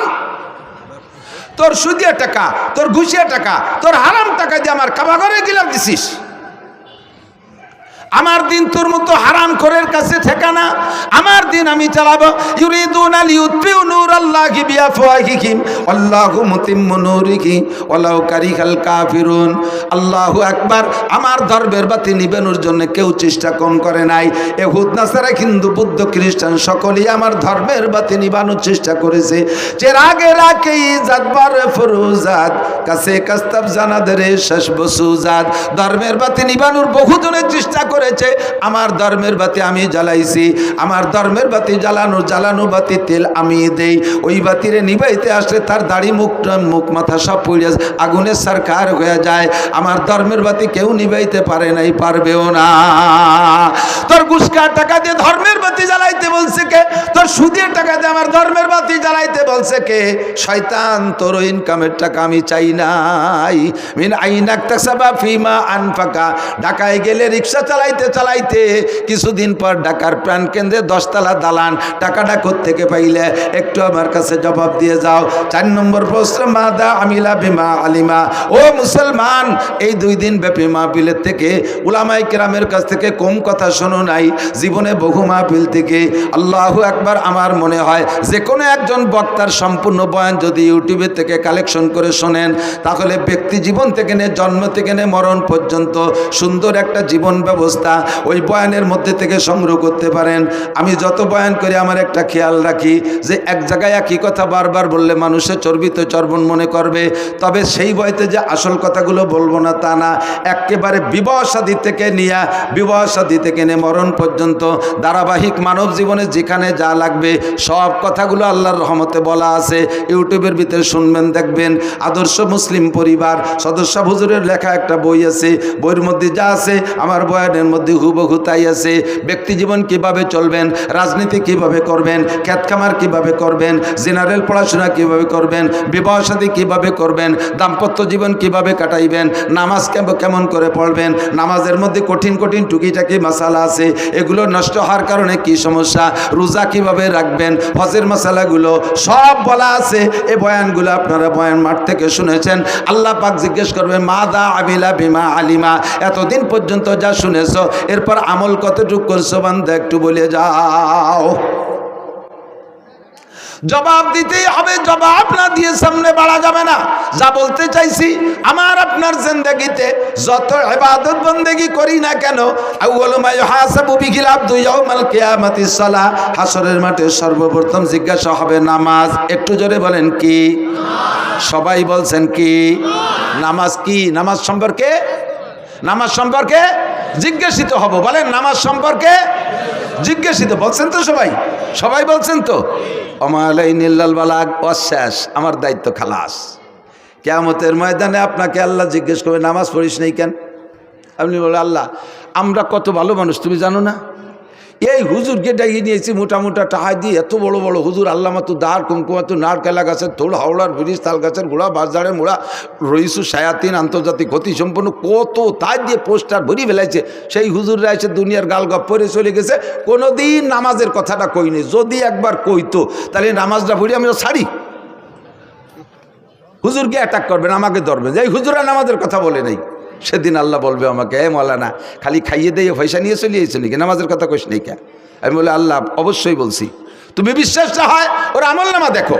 তোর সুদিয়া টাকা, তোর ঘুষিয়া টাকা, তোর হারাম টাকা দিয়ে আমার কাবা ঘরে গিলাম দিছিস। আমার দিন তোর মতো হারাম খোরের কাছে ঠেকানা। আমার দিন আমি চালাবো। ইউরিদুনা লিউতফিউ নূরাল্লাহি বিআফওয়াহিহিম আল্লাহু মুতিম্মু নূরিহি ওয়ালাউ কারিহাল কাফিরুন। আল্লাহু আকবার। আমার ধর্মের বাতি নিবানোর জন্য কেউ চেষ্টা কম করে নাই। ইহুদ নাসারা হিন্দু বৌদ্ধ খ্রিস্টান সকলেই আমার ধর্মের বাতি নিবানোর চেষ্টা করেছে। চেরাগে রাখে ইজাদবার ফরুজাত কাছে কাস্তাব জানাদরে শেষ বসুজাত। ধর্মের বাতি নিবানোর বহুজনের চেষ্টা করে, আমার ধর্মের বাতি আমি জ্বালাইছি। আমার ধর্মের বাতি জ্বালানো বাতি তেল আমি দেই। ওই বাতিরে নিবাইতে আসলে তার দাড়ি মুখ মাথা সব পুড়ে আগুনের সরকার হয়ে যায়। আমার ধর্মের বাতি কেউ নিবাইতে পারে নাই, পারবেও না। তোর ঘুষকার টাকা দিয়ে ধর্মের বাতি জ্বালাইতে বলছে কে? তোর সুদের টাকা দিয়ে আমার ধর্মের বাতি জ্বালাইতে বলছে কে? শয়তান, তোর ইনকামের টাকা আমি চাই নাই। মিন আইনাক তাসাবা ফিমা আনফাকা। ঢাকায় গেলে রিক্সা চালাইতে কিছুদিন পর ঢাকার প্রাণ কেন্দ্রে 10 তলা দালান। টাকাটা কোত্থেকে পাইলে একটু আমার কাছে জবাব দিয়ে যাও। 4 নম্বর প্রশ্ন, মাদা আমিলা বিমা আলিমা। ও মুসলমান, এই 2 দিন ব্যাপী মাহফিলের থেকে উলামায়ে কেরামের কাছ থেকে কম কথা শোনো নাই। জীবনে বহু মাহফিল থেকে। আল্লাহু আকবার। আমার মনে হয় যে কোনো একজন বক্তার সম্পূর্ণ বয়ান যদি ইউটিউবে থেকে কালেকশন করে শোনেন, তাহলে ব্যক্তি জীবন থেকে নিয়ে জন্ম থেকে নিয়ে মরণ পর্যন্ত সুন্দর একটা জীবন ব্যবস্থা ওই বয়ানের মধ্যে থেকে সংগ্রহ করতে পারেন। আমি যত বয়ান করি আমার একটা খেয়াল রাখি যে এক জায়গায় একই কথা বারবার বললে মানুষের চর্বিত চর্বণ মনে করবে। তবে সেই বইতে যে আসল কথাগুলো বলবো না তা না, একেবারে বিবাহ শাদী থেকে নিয়ে মরণ পর্যন্ত ধারাবাহিক মানব জীবনে যেখানে যা লাগবে সব কথাগুলো আল্লাহর রহমতে বলা আছে। ইউটিউবের ভিতরে শুনবেন, দেখবেন। আদর্শ মুসলিম পরিবার সদস্য হুজুরের লেখা একটা বই আছে। বইয়ের মধ্যে যা আছে আমার বয়ানের মধ্যে হুবহু তাই আছে। ব্যক্তি জীবন কিভাবে চলবেন, রাজনীতি কিভাবে করবেন, খেত খামার কিভাবে করবেন, জেনারেল পড়াশোনা কিভাবে করবেন, বিবাহ শাদী কিভাবে করবেন, দাম্পত্য জীবন কিভাবে কাটাইবেন, নামাজ কেমন করে পড়বেন, নামাজের মধ্যে কঠিন টুকিটাকি মাসালা আছে, এগুলো নষ্ট হওয়ার কারণে কি সমস্যা, রোজা কিভাবে রাখবেন, হজের মাসালাগুলো সব বলা আছে। এই বয়ানগুলো আপনারা বয়ান মাঠ থেকে শুনেছেন। আল্লাহ পাক জিজ্ঞেস করবেন, মাদা আমিলা বিমা আলিমা। এতদিন পর্যন্ত যা শুনেছ এরপর আমল কতটুকু করছো বান্দা, একটু বলে যাও। জবাব দিতেই হবে, জবাব না দিয়ে সামনে বাড়া যাবে না। যা বলতে চাইছি, আমার আপনার জিন্দেগিতে যত ইবাদত বন্দেগি করি না কেন, আউয়ালু মা ইউহাসাবু বিহিল আবদু ইয়াউমাল কিয়ামাতিস সালাহ। হাসরের মাঠে সর্বপ্রথম জিজ্ঞাসা হবে নামাজ। একটু জোরে বলেন কি? সবাই বলছেন কি? নামাজ কি? নামাজ সম্পর্কে জিজ্ঞাসিত হব। বলেন নামাজ সম্পর্কে জিজ্ঞাসিত। বলছেন তো সবাই বলছেন তো? ওমালাইনিল্লাল বালাগ, অশেষ, আমার দায়িত্ব খালাস। কিয়ামতের ময়দানে আপনাকে আল্লাহ জিজ্ঞেস করবে নামাজ পড়িস নাই কেন? আপনি বলে, আল্লাহ আমরা কত ভালো মানুষ তুমি জানো না? এই হুজুরকে ডাকিয়ে নিয়েছি মোটা টাকা দিয়ে, এত বড় বড় হুজুর, আল্লাহ মাতু দাঁড় কুমকুমাতু নারকেলা গাছের থোল, হাওড়ার ব্রিজ, তাল গাছের গোড়া, বাজারের মোড়া, রইসু সায়াতিন, আন্তর্জাতিক গতি সম্পন্ন কত তাই দিয়ে পোস্টার ভরি ফেলাইছে। সেই হুজুররা এসে দুনিয়ার গালগপ পরে চলে গেছে, কোনোদিন নামাজের কথাটা কইনি। যদি একবার কইতো তাহলে নামাজটা ভরি আমি ছাড়ি। হুজুরকে অ্যাটাক করবেন, আমাকে ধরবেন যে এই হুজুরা নামাজের কথা বলে নাই। সেদিন আল্লাহ বলবে আমাকে, এ মৌলানা খালি খাইয়ে দিয়ে পয়সা নিয়ে চলে এসেছো নাকি, নামাজের কথা কইস নাই কে? আমি বলি, আল্লাহ অবশ্যই বলছি। তুমি বিশ্বাস না হয় ওর আমল নামা দেখো।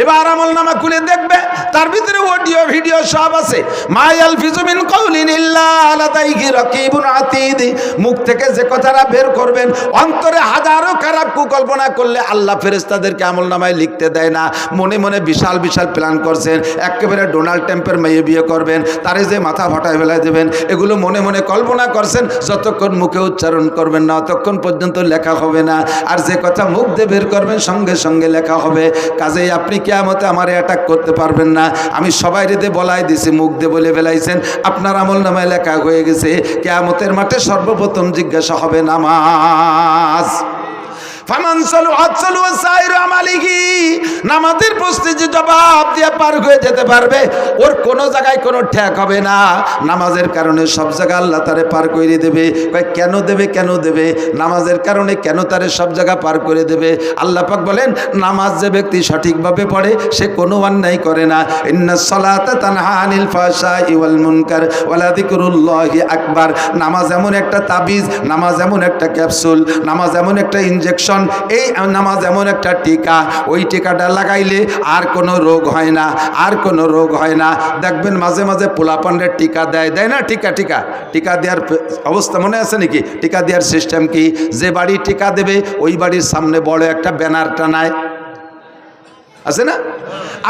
এবার আমল নামা খুলে দেখবে, তার ভিতরে অডিও ভিডিও সব আছে। মায়াল ফিজুমিন কাউলিন ইল্লা লাদাইহি রাকিবুন আতীদ। মুখ থেকে যে কথাটা বের করবেন, অন্তরে হাজারো খারাপ কুকল্পনা করলে আল্লাহ ফেরেশতাদেরকে আমল নামায় লিখতে দেয় না। মনে মনে বিশাল প্ল্যান করছেন, একেবারে ডোনাল্ড ট্রাম্পের মেয়ে বিয়ে করবেন, তারে যে মাথা ফাটায় ফেলাই দেবেন, এগুলো মনে মনে কল্পনা করছেন। যতক্ষণ মুখে উচ্চারণ করবেন না ততক্ষণ পর্যন্ত লেখা হবে না। আর যে কথা মুখ দিয়ে বের করবেন সঙ্গে সঙ্গে লেখা হবে। কাজেই আপনি কিয়ামতে আমারে অ্যাটাক করতে পারবেন না। আমি সবাই রেতে বলাই দিছি, মুখ দিয়ে বলে ফেলাইছেন, আপনার আমল নামায় লেখা হয়ে গেছে। কিয়ামতের মাঠে সর্বপ্রথম জিজ্ঞাসা হবে নামাজ। ফামান সালুহাত সালুহা সাইরু আমালিহি, নামাজের প্রশ্নে যে জবাব দিয়ে পার হয়ে যেতে পারবে, ওর কোনো জায়গায় কোনো ঠেক হবে না। নামাজের কারণে সব জায়গা আল্লাহ তারে পার করে দেবে। কয় কেন দেবে? কেন দেবে? নামাজের কারণে কেন তারে সব জায়গা পার করে দেবে? আল্লাহ পাক বলেন, নামাজ যে ব্যক্তি সঠিকভাবে পড়ে সে কোনো অন্যায় করে না। ইন্নাস সালাতা তানহা আনিল ফাহশাই ওয়াল মুনকার ওয়ালা যিকরুল্লাহি আকবার। নামাজ এমন একটা তাবিজ, নামাজ এমন একটা ক্যাপসুল, নামাজ এমন একটা ইনজেকশন, এই নামাজ এমন একটা টিকা, ওই টিকাটা লাগাইলে আর কোনো রোগ হয় না, আর কোনো রোগ হয় না। দেখবেন মাঝে মাঝে পোলাপানের টিকা দেয় না? টিকা দেওয়ার অবস্থা মনে আছে নাকি? টিকা দেওয়ার সিস্টেম কি? যে বাড়ি টিকা দেবে ওই বাড়ির সামনে বড় একটা ব্যানার টানায়, আছে না?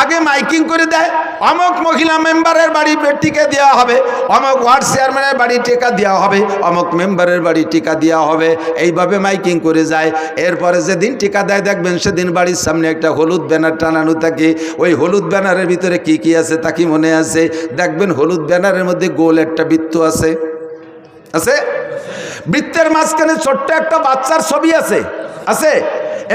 আগে মাইকিং করে দেয়, অমুক মহিলা মেম্বারের বাড়ি টিকা দেওয়া হবে, অমুক ওয়ার্ড চেয়ারম্যানের বাড়ি টিকা দেওয়া হবে, অমুক মেম্বারের বাড়ি টিকা দেওয়া হবে, এইভাবে মাইকিং করে যায়। এরপরে যেদিন টিকা দেয় দেখবেন সেদিন বাড়ির সামনে একটা হলুদ ব্যানার টানানো থাকে। ওই হলুদ ব্যানারের ভিতরে কি কি আছে তা কি মনে আছে? দেখবেন হলুদ ব্যানারের মধ্যে গোল একটা বৃত্ত আছে, বৃত্তের মাঝখানে ছোট্ট একটা বাচ্চার ছবি আছে।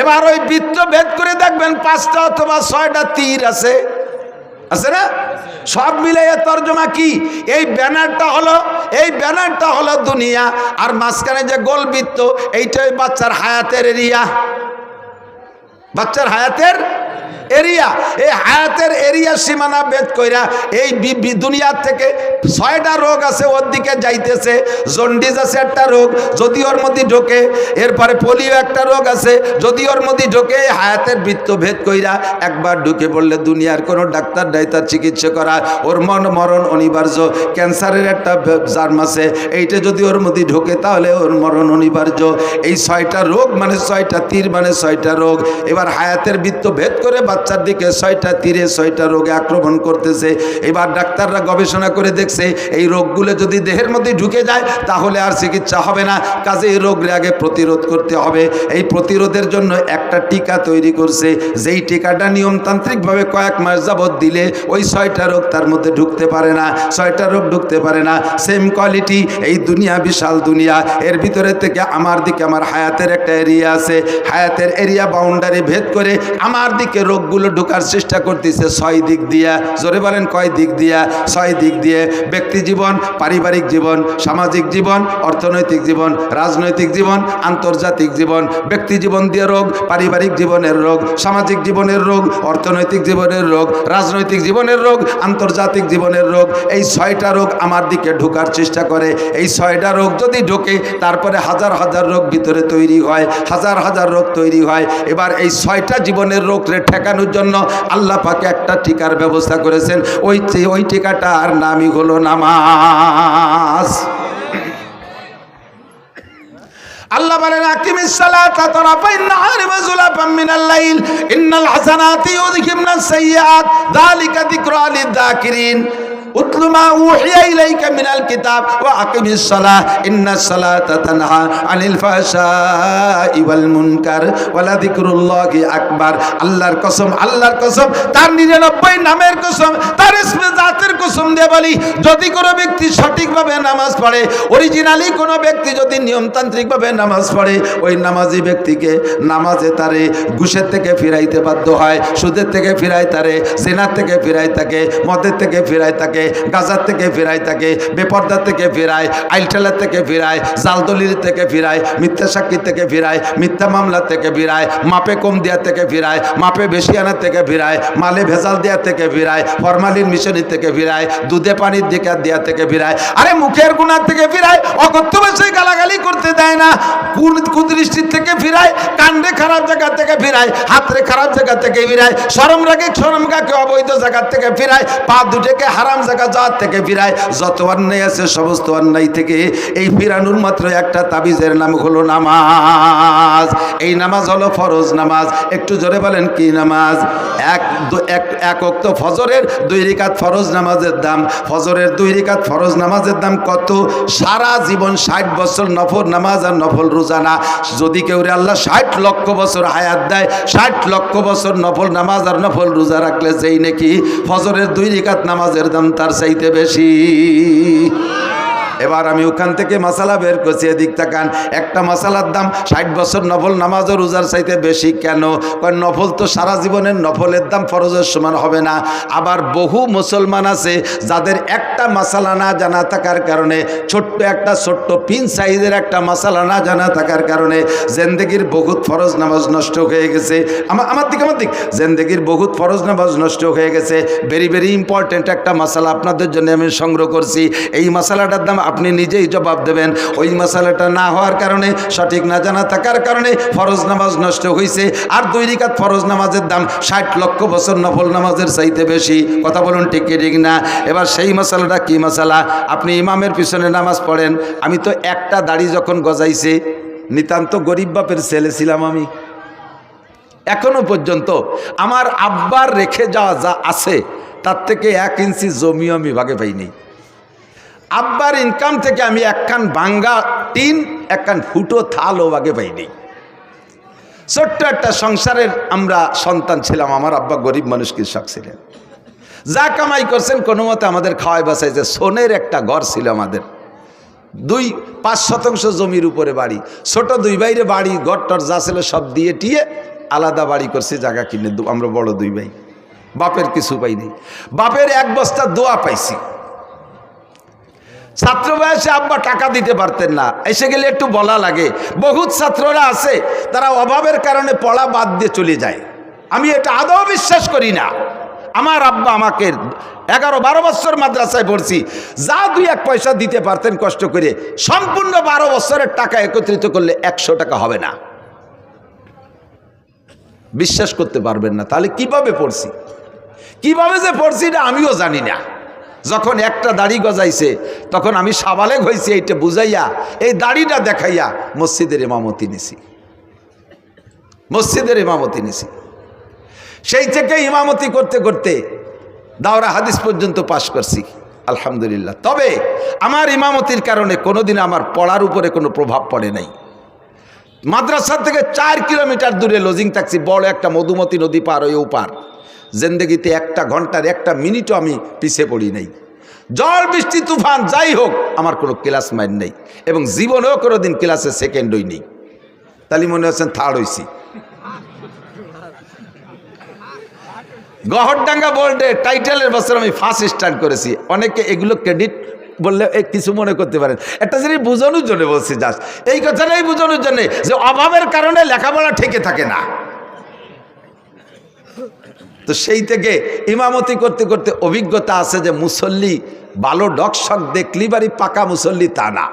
এবার ওই বৃত্ত ভেদ করে দেখবেন 5টা অথবা 6টা তীর আছে না? সব মিলে তর্জমা কি? এই ব্যানারটা হলো দুনিয়া, আর মাঝখানে যে গোল বৃত্ত এইটাই বাচ্চার হায়াতের এরিয়া, বাচ্চার হায়াতের এরিয়া। এই হায়াতের এরিয়া সীমানা ভেদ কইরা এই দুনিয়ার থেকে 6টা রোগ আছে ওর দিকে যাইতেছে। জন্ডিস আছে একটা রোগ, যদি ওর মধ্যে ঢোকে, এরপরে পোলিও একটা রোগ আছে, যদি ওর মধ্যে ঢোকে, হায়াতের বৃত্ত ভেদ কইরা একবার ঢুকে পড়লে দুনিয়ার কোনো ডাক্তার নাই তার চিকিৎসা করা, ওর মরণ অনিবার্য। ক্যান্সারের একটা জার্ম আছে, এইটা যদি ওর মধ্যে ঢোকে তাহলে ওর মরণ অনিবার্য। এই 6টা রোগ মানে 6টা তীর মানে 6টা রোগ। এবার হায়াতের বৃত্ত ভেদ করে বাচ্চার দিকে 6টা তীরে 6টা রোগে আক্রমণ করতেছে। এবার ডাক্তাররা গবেষণা করে দেখছে এই রোগগুলো যদি দেহের মধ্যে ঢুকে যায় তাহলে আর চিকিৎসা হবে না, কাজে এই রোগের আগে প্রতিরোধ করতে হবে। এই প্রতিরোধের জন্য একটা টিকা তৈরি করছে, যেই টিকাটা নিয়মতান্ত্রিকভাবে কয়েক মাস যাবৎ দিলে ওই 6টা রোগ তার মধ্যে ঢুকতে পারে না, 6টা রোগ ঢুকতে পারে না। সেম কোয়ালিটি এই দুনিয়া, বিশাল দুনিয়া, এর ভিতরে থেকে আমার দিকে আমার হায়াতের একটা এরিয়া আছে, হায়াতের এরিয়া বাউন্ডারি ভেদ করে আমার দিকে রোগগুলো ঢোকার চেষ্টা করতেছে 6 দিক দিয়া। জোরে বলেন কয় দিক দিয়া? 6 দিক দিয়ে। ব্যক্তি জীবন, পারিবারিক জীবন, সামাজিক জীবন, অর্থনৈতিক জীবন, রাজনৈতিক জীবন, আন্তর্জাতিক জীবন। ব্যক্তি জীবন দিয়ে রোগ, পারিবারিক জীবনের রোগ, সামাজিক জীবনের রোগ, অর্থনৈতিক জীবনের রোগ, রাজনৈতিক জীবনের রোগ, আন্তর্জাতিক জীবনের রোগ। এই 6টা রোগ আমার দিকে ঢোকার চেষ্টা করে। এই 6টা রোগ যদি ঢোকে তারপরে হাজার হাজার রোগ ভিতরে তৈরি হয়, হাজার হাজার রোগ তৈরি হয়। এবার এই 6টা জীবনের রোগকে ঠেকানোর জন্য আল্লাহ পাকে একটা টিকার ব্যবস্থা করেছেন। ওই টিকাটার নামই হলো নামাজ। আল্লাহ বলেন, আকিমিস সালাতা তারাফাইন নাহারি ওয়া যুলাফাম মিনাল লাইল ইন্নাল হাসানাতি ইউযহিবনাস সাইয়্যাত যালিকা যিকরা লিয-যাকিরিন। উতলু মা উহিয়া ইলাইকা মিনাল কিতাব ওয়া আকিমিস সালাহ ইন্নাস সালাতা তানহা আনিল ফাহশাই ওয়াল মুনকার ওয়া লাযিকরুল্লাহি আকবার। আল্লাহর কসম, আল্লাহর কসম, তার 99 নামের কসম, তার ইসমে জাতের কসম দিয়ে বলি, যদি কোনো ব্যক্তি সঠিকভাবে নামাজ পড়ে, অরিজিনালি কোনো ব্যক্তি যদি নিয়মতান্ত্রিকভাবে নামাজ পড়ে, ওই নামাজি ব্যক্তিকে নামাজে তারে ঘুষের থেকে ফিরাইতে বাধ্য হয়, সুদের থেকে ফিরায় তারে, জিনার থেকে ফিরায় তাকে, মদের থেকে ফিরায় তাকে, গাজার থেকে ফিরায় তাকে, বেপর্দার থেকে ফিরায়, আইলটেলার থেকে ফিরায়, জালদলির থেকে ফিরায়, মিথ্যা সাক্ষী থেকে ফিরায়, মিথ্যা মামলা থেকে ফিরায়, মাপে কম দেওয়ার থেকে ফিরায়, মাপে বেশি আনার থেকে ফিরায়, মালে ভেজাল দেওয়ার থেকে ফিরায়, ফরমালিন মিশনের থেকে ফিরায়, দুধে পানির দিকে দেওয়ার থেকে ফিরায়, আরে মুখের গুণার থেকে ফিরায়, অকথ্য ভাষায় গালাগালি করতে দেয় না, কুদৃষ্টির থেকে ফিরায়, কাণ্ডে খারাপ জায়গা থেকে ফিরায়, হাতরে খারাপ জায়গা থেকে ফিরায়, শরম রাগে অবৈধ জায়গা থেকে ফিরায়, পা দুটোকে হারাম জায়গা যাওয়ার থেকে ফিরায়। যত অন্যায় আছে সমস্ত অন্যায় থেকে এই ফিরানোর মাত্র একটা তাবিজের নাম হলো নামাজ। এই নামাজ হলো ফরজ নামাজ। একটু জোরে বলেন কি নামাজ? এক ওয়াক্ত ফজরের 2 রাকাত ফরজ নামাজের দাম, ফজরের 2 রাকাত ফরজ নামাজের দাম কত? সারা জীবন 60 বছর নফল নামাজ আর নফল রোজা না। যদি কেউ আল্লাহ 60 লক্ষ বছর হায়াত দেয়, 60 লক্ষ বছর নফল নামাজ আর নফল রোজা রাখলে যেই নাকি ফজরের 2 রাকাত নামাজের দাম তার চাইতে বেশি। এবার আমি ওখান থেকে মশালা বের করছি, এদিক তাকান। একটা মশালার দাম 60 বছর নফল নামাজ ও রোজার চাইতে বেশি। কেন? কারণ নফল তো সারা জীবনের নফলের দাম ফরজের সমান হবে না। আবার বহু মুসলমান আছে যাদের একটা মশালা না জানা থাকার কারণে, ছোট্ট পিন সাইজের একটা মশালা না জানা থাকার কারণে জিন্দেগির বহুত ফরজ নামাজ নষ্ট হয়ে গেছে। আমার দিক জিন্দেগির বহুত ফরজ নামাজ নষ্ট হয়ে গেছে। ভেরি ভেরি ইম্পর্টেন্ট একটা মশালা আপনাদের জন্য আমি সংগ্রহ করছি। এই মশালাটার দাম আপনি নিজেই জবাব দেবেন। ওই মশালাটা না হওয়ার কারণে, সঠিক না জানা থাকার কারণে ফরজ নামাজ নষ্ট হয়েছে। আর 2 রাকাত ফরজ নামাজের দাম 60 লক্ষ বছর নফল নামাজের চাইতে বেশি। কথা বলুন ঠিক কি ঠিক না? এবার সেই মশালাটা কি মশালা? আপনি ইমামের পিছনে নামাজ পড়েন। আমি তো একটা দাড়ি যখন গজাইছে, নিতান্ত গরিব বাপের ছেলে ছিলাম আমি। এখনো পর্যন্ত আমার আব্বার রেখে যাওয়া যা আছে তার থেকে 1 ইঞ্চি জমিও আমি ভাগে পাইনি। আব্বার ইনকাম থেকে আমি একখান ভাঙ্গা টিন, একখান ফুটো থালও ভাগে পাইনি। ছোট্ট একটা সংসারের আমরা সন্তান ছিলাম। আমার আব্বা গরিব মানুষ, কৃষক ছিলেন। যা কামাই করছেন কোনো মতে আমাদের খাওয়াই বাঁচাইছে। সোনের একটা ঘর ছিল আমাদের, 2-5 শতাংশ জমির উপরে বাড়ি, ছোট 2 ভাইরে বাড়ি, ঘরটর যা ছিল সব দিয়ে টিয়ে আলাদা বাড়ি করছি, জায়গা কিনে। আমরা বড় 2 ভাই, বাপের কিছু পাইনি। বাপের 1 বস্তা দোয়া পাইছি। ছাত্র বয়সে আব্বা টাকা দিতে পারতেন না, এসে গেলে একটু বলা লাগে। বহুত ছাত্ররা আছে তারা অভাবের কারণে পড়া বাদ দিয়ে চলে যায়। আমি এটা আদৌ বিশ্বাস করি না। আমার আব্বা আমাকে 11-12 বছর মাদ্রাসায় পড়ছি, যা 2-1 পয়সা দিতে পারতেন কষ্ট করে, সম্পূর্ণ 12 বছরের টাকা একত্রিত করলে 100 টাকা হবে না। বিশ্বাস করতে পারবেন না। তাহলে কিভাবে পড়ছি, কিভাবে যে পড়ছি এটা আমিও জানি না। যখন একটা দাড়ি গজাইছে তখন আমি সাবালেগ হয়েছি, এইটা বুঝাইয়া এই দাড়িটা দেখাইয়া মসজিদের ইমামতি নিছি। সেই থেকে ইমামতি করতে করতে দাওরা হাদিস পর্যন্ত পাশ করছি, আলহামদুলিল্লাহ। তবে আমার ইমামতির কারণে কোনোদিন আমার পড়ার উপরে কোনো প্রভাব পড়ে নাই। মাদ্রাসা থেকে 4 কিলোমিটার দূরে লজিং থাকছি, বড় একটা মধুমতি নদী পার হয়ে ওপার। জিন্দেগিতে 1 ঘন্টার 1 মিনিটও আমি পিছিয়ে পড়ি নাই। জল বৃষ্টি তুফান যাই হোক আমার কোনো ক্লাস মাইন নেই, এবং জীবনেও কোনোদিন ক্লাসে সেকেন্ড হইনি। তাহলে মনে হচ্ছেন থার্ড হইছি। গহরডাঙ্গা বোর্ডে টাইটেলের বছর আমি ফার্স্ট স্টার্ট করেছি। অনেকে এগুলো ক্রেডিট বললে কিছু মনে করতে পারেন। একটা জিনিস বোঝানোর জন্য বলছি, জাস্ট এই কথাটাই বোঝানোর জন্য যে অভাবের কারণে লেখাপড়া ঠেকে থাকে না। তো সেই থেকে ইমামতি করতে করতে অভিজ্ঞতা আছে যে মুসল্লি ভালো ডকশক দেখলি বাড়ি পাকা মুসল্লি তা না।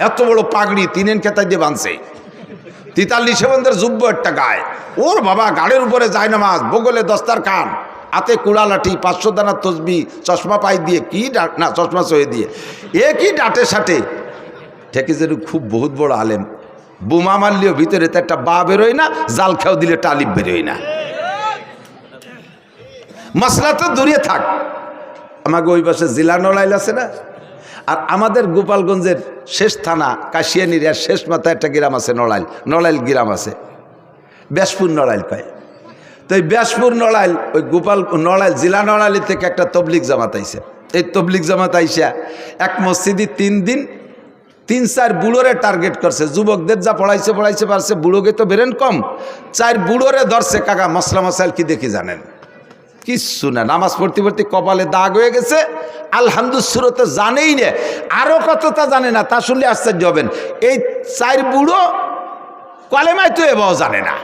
এত বড় পাগড়ি 3 খেতায় দিয়ে বাঁধছে, 43 বন্ধের যুব্য একটা গায়ে, ওর বাবা গাড়ির উপরে যায় নামাজ, বগলে দস্তারখান, হাতে কুড়া লাঠি, 500 দানা তসবি, চশমা পাই দিয়ে কি না চশমা সয়ে দিয়ে একই ডাটে সাটে ঠেকে যে খুব বহুত বড় আলেম। বোমা মারলেও ভিতরে তো একটা বা বেরোয় না, জাল খেয়াও দিলে টালিব বেরোয় না। মশলা তো দূরে থাক, আমাকে ওই পাশে জেলা নড়াইল আছে না, আর আমাদের গোপালগঞ্জের শেষ থানা কাশিয়ানির শেষ মাথায় একটা গ্রাম আছে নড়াইল গ্রাম আছে, ব্যাসপুর নড়াইল কয়। তো এই ব্যাসপুর নড়াইল, ওই নড়াইল জেলা নড়াইল থেকে একটা তবলিগ জামাত আইসে। এই তবলিগ জামাত আইসা এক মসজিদে 3 দিন 3-4 বুড়োরে টার্গেট করছে। যুবকদের যা পড়াইছে পারছে, বুড়োকে তো বেরেন কম, 4 বুড়োরে ধরছে। কাকা মশলা মশাইল কি দেখি জানেন? কিচ্ছু না, নামাজ পড়তে পড়তে কপালে দাগ হয়ে গেছে। আলহামদুলিল্লাহ তো জানেই না, আরো কতটা জানে না, তা শুনলে আশ্চর্য হবেন। এই 4 বুড়ো কলেমায় তো এবাও জানে না।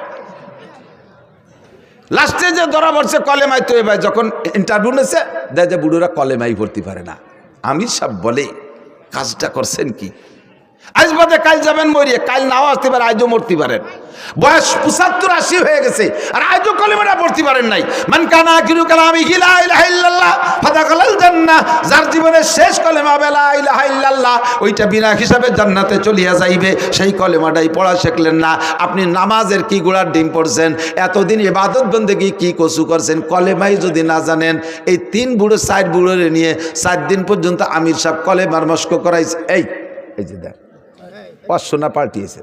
লাস্টে যে ধরা পড়ছে কলেমায় তো এবার, যখন ইন্টারভিউ নিয়েছে দেয় যে বুড়োরা কলেমাই পড়তে পারে না। আমির সাহেব বলে কাজটা করছেন কি? আজ বাদে কাল যাবেন মরিয়ে, কাল নাও আসতে পারে, আজও মরতে পারেন। বয়স 75-80 হয়ে গেছে আর আজও কলেমাটা পড়তে পারেন নাই। মান কানা আখিরু কালামিহি লা ইলাহা ইল্লাল্লাহ ফাদাখালাল জান্নাহ, যার জীবনের শেষ কলেমা লা ইলাহা ইল্লাল্লাহ, ওইটা বিনা হিসাবে জান্নাতে চলিয়া যাইবে। সেই কলেমাটাই পড়া শিখলেন না। আপনি নামাজের কি গোড়ার ডিম পড়ছেন, এতদিন ইবাদত বন্দেগী কি কসু করছেন, কলেমাই যদি না জানেন। এই 3 বুড়ো 4 বুড়োরে নিয়ে 4 দিন পর্যন্ত আমির সাহেব কলেমার মস্ক করাইছে। এই যে দেখ অশোনা পাল্টিয়েছে,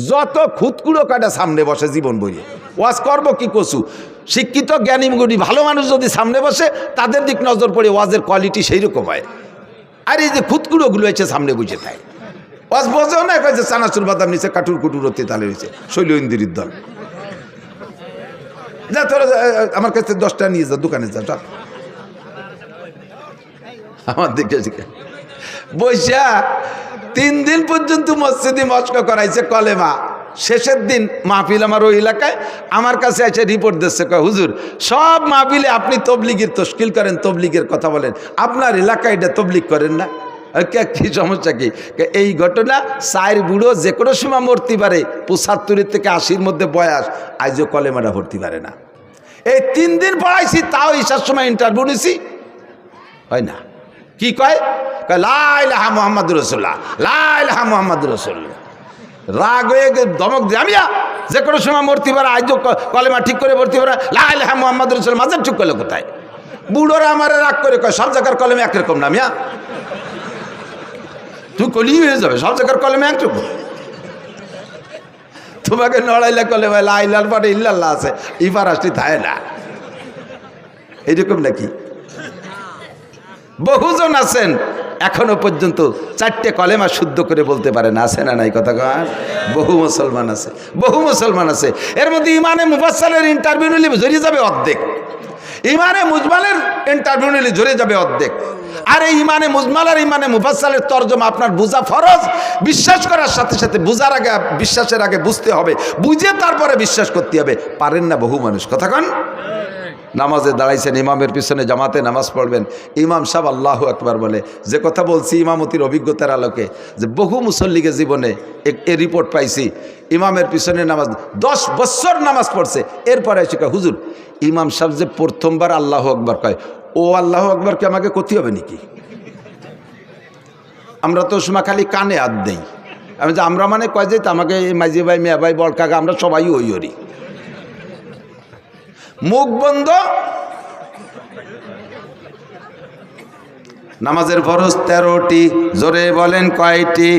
যত খুদকুড়ো কাটা সামনে বসে জীবন বইয়ে ওয়াজ করবো কি কসু। শিক্ষিত জ্ঞানী গুণী ভালো মানুষ যদি সামনে বসে, তাদের দিক নজর পড়ে ওয়াজের কোয়ালিটি সেই রকম হয়। আর এই যে খুতকুড়োগুলো এসে সামনে বুঝে থাকে, ওয়াজ বোঝেও না, যে চানাচুর বাদাম নিচে কাটুর কুটুর অতি তালে রয়েছে শৈল ইন্দিরির দল। যা তোরা আমার কাছে 10টা নিয়ে যা, দোকানে যা, চল। আমার দিকে বৈশা 3 দিন পর্যন্ত মসজিদে মস্ক করাইছে কলেমা। শেষের দিন মাহফিল আমার ওই এলাকায়, আমার কাছে এসে রিপোর্ট দিচ্ছে, কয় হুজুর সব মাহফিলে আপনি তবলিগের তশকিল করেন, তবলিগের কথা বলেন, আপনার এলাকায় এটা তবলিগ করেন না। কি সমস্যা কি? এই ঘটনা 4 বুড়ো যে কোনো সময় মরতে পারে, 75 থেকে 80-র মধ্যে বয়স, আজও কলেমাটা ভরতে পারে না। এই 3 দিন পড়াইছি, তাও ঈশার সময় ইন্টারভিউ নিছি, হয় না। কি কয়? লা ইলাহা মুহাম্মাদুর রাসূলুল্লাহ, লা ইলাহা মুহাম্মাদুর রাসূলুল্লাহ। রাগ হয়ে ধমক দিয়ে, আমিয়া যে কোনো সময় মরতে পারে, আজও কলেমা ঠিক করে ভরতে পারে, লা ইলাহা মুহাম্মাদুর রাসূলুল্লাহ। মাঝে ঠিক করলে কোথায়? বুড়োরা আমার রাগ করে কয়, সব জায়গার কলেমা একরকম না মিয়া, তুই কলি হয়ে যাবে, সব জায়গার কলেমা একরকম। তোমাকে নড়াইলে কলেমা লা ইলাহার পরে ইল্লাল্লাহ আছে, ইফার আসতে থাকে না, এইরকম নাকি? বহুজন আছেন এখনো পর্যন্ত 4টে কলেমা শুদ্ধ করে বলতে পারে না, আছে না নাই কথা কয়? বহু মুসলমান আছে, বহু মুসলমান আছে। এর মধ্যে ইমানে মুফাসসালের ইন্টারভিউ নিলে জড়িয়ে যাবে অর্ধেক, ইমানে মুজমালের ইন্টারভিউ নিলে জড়ে যাবে অর্ধেক। আর এই ইমানে মুজমাল আর ইমানে মুফাসসালের তরজমা আপনার বুঝা ফরজ। বিশ্বাস করার সাথে সাথে বুঝার আগে, বিশ্বাসের আগে বুঝতে হবে, বুঝে তারপরে বিশ্বাস করতে হবে। পারেন না বহু মানুষ, কথা কন। নামাজে দাঁড়াইছেন, ইমামের পিছনে জামাতে নামাজ পড়বেন, ইমাম সাহেব আল্লাহু আকবার বলে। যে কথা বলছি ইমামতির অভিজ্ঞতার আলোকে, যে বহু মুসল্লিকে জীবনে এ রিপোর্ট পাইছি, ইমামের পিছনে নামাজ 10 বছর নামাজ পড়ছে, এরপরে এসে কয় হুজুর ইমাম সাহেব যে প্রথমবার আল্লাহু আকবার কয়, ও আল্লাহু আকবারকে আমাকে করতে হবে নাকি? আমরা তো সময় খালি কানে হাত দেই। আমি যে আমরা মানে কয় যে আমাকে মাঝি ভাই, মেয়া ভাই, বড় কাকা, আমরা সবাই ওই ওরি। মুখ বন্ধ। নামাজের ফরজ 13টি, জোরে বলেন কয়টি?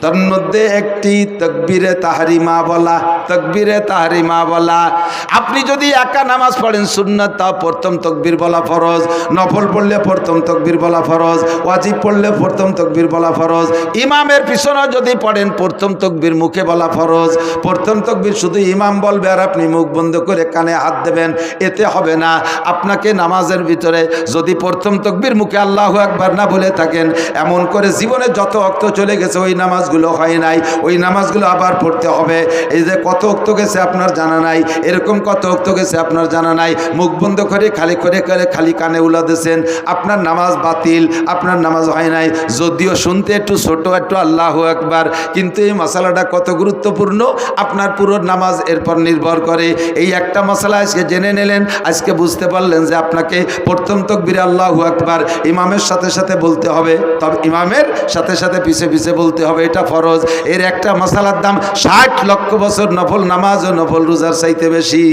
তার মধ্যে একটি তাকবীরে তাহরিমা বলা, তাকবীরে তাহরিমা বলা। আপনি যদি একা নামাজ পড়েন সুন্নাত, তা প্রথম তাকবীর বলা ফরজ, নফল পড়লে প্রথম তাকবীর বলা ফরজ, ওয়াজিব পড়লে প্রথম তাকবীর বলা ফরজ। ইমামের পিছনে যদি পড়েন প্রথম তাকবীর মুখে বলা ফরজ। প্রথম তাকবীর শুধু ইমাম বলবে আর আপনি মুখ বন্ধ করে কানে হাত দেবেন, এতে হবে না। আপনাকে নামাজের ভিতরে যদি প্রথম তাকবীর মুখে আল্লাহু আকবার না বলে থাকেন, এমন করে জীবনে যত ওয়াক্ত চলে গেছে ওই নামাজগুলো হয় নাই, ওই নামাজগুলো আবার পড়তে হবে। এই যে কত ওয়াক্ত গেছে আপনার জানা নাই, এরকম কত ওয়াক্ত গেছে আপনার জানা নাই, মুখ বন্ধ করে খালি কানে উলা দিয়েছেন, আপনার নামাজ বাতিল, আপনার নামাজ হয় নাই। যদিও শুনতে একটু ছোট, একটু আল্লাহু আকবার, কিন্তু এই মশালাটা কত গুরুত্বপূর্ণ আপনার পুরো নামাজ এরপর নির্ভর করে। এই একটা মশলা আজকে জেনে নিলেন, আজকে বুঝতে পারলেন যে আপনাকে প্রথম তাকবীরে আল্লাহু আকবার ইমামের সাথে সাথে বলতে হবে, তবে ইমামের সাথে সাথে পিছে পিছে বলতে হবে, এটা ফরজ। এর একটা মশালার দাম 60 লক্ষ বছর নফল নামাজ ও নফল রোজার চাইতে বেশি।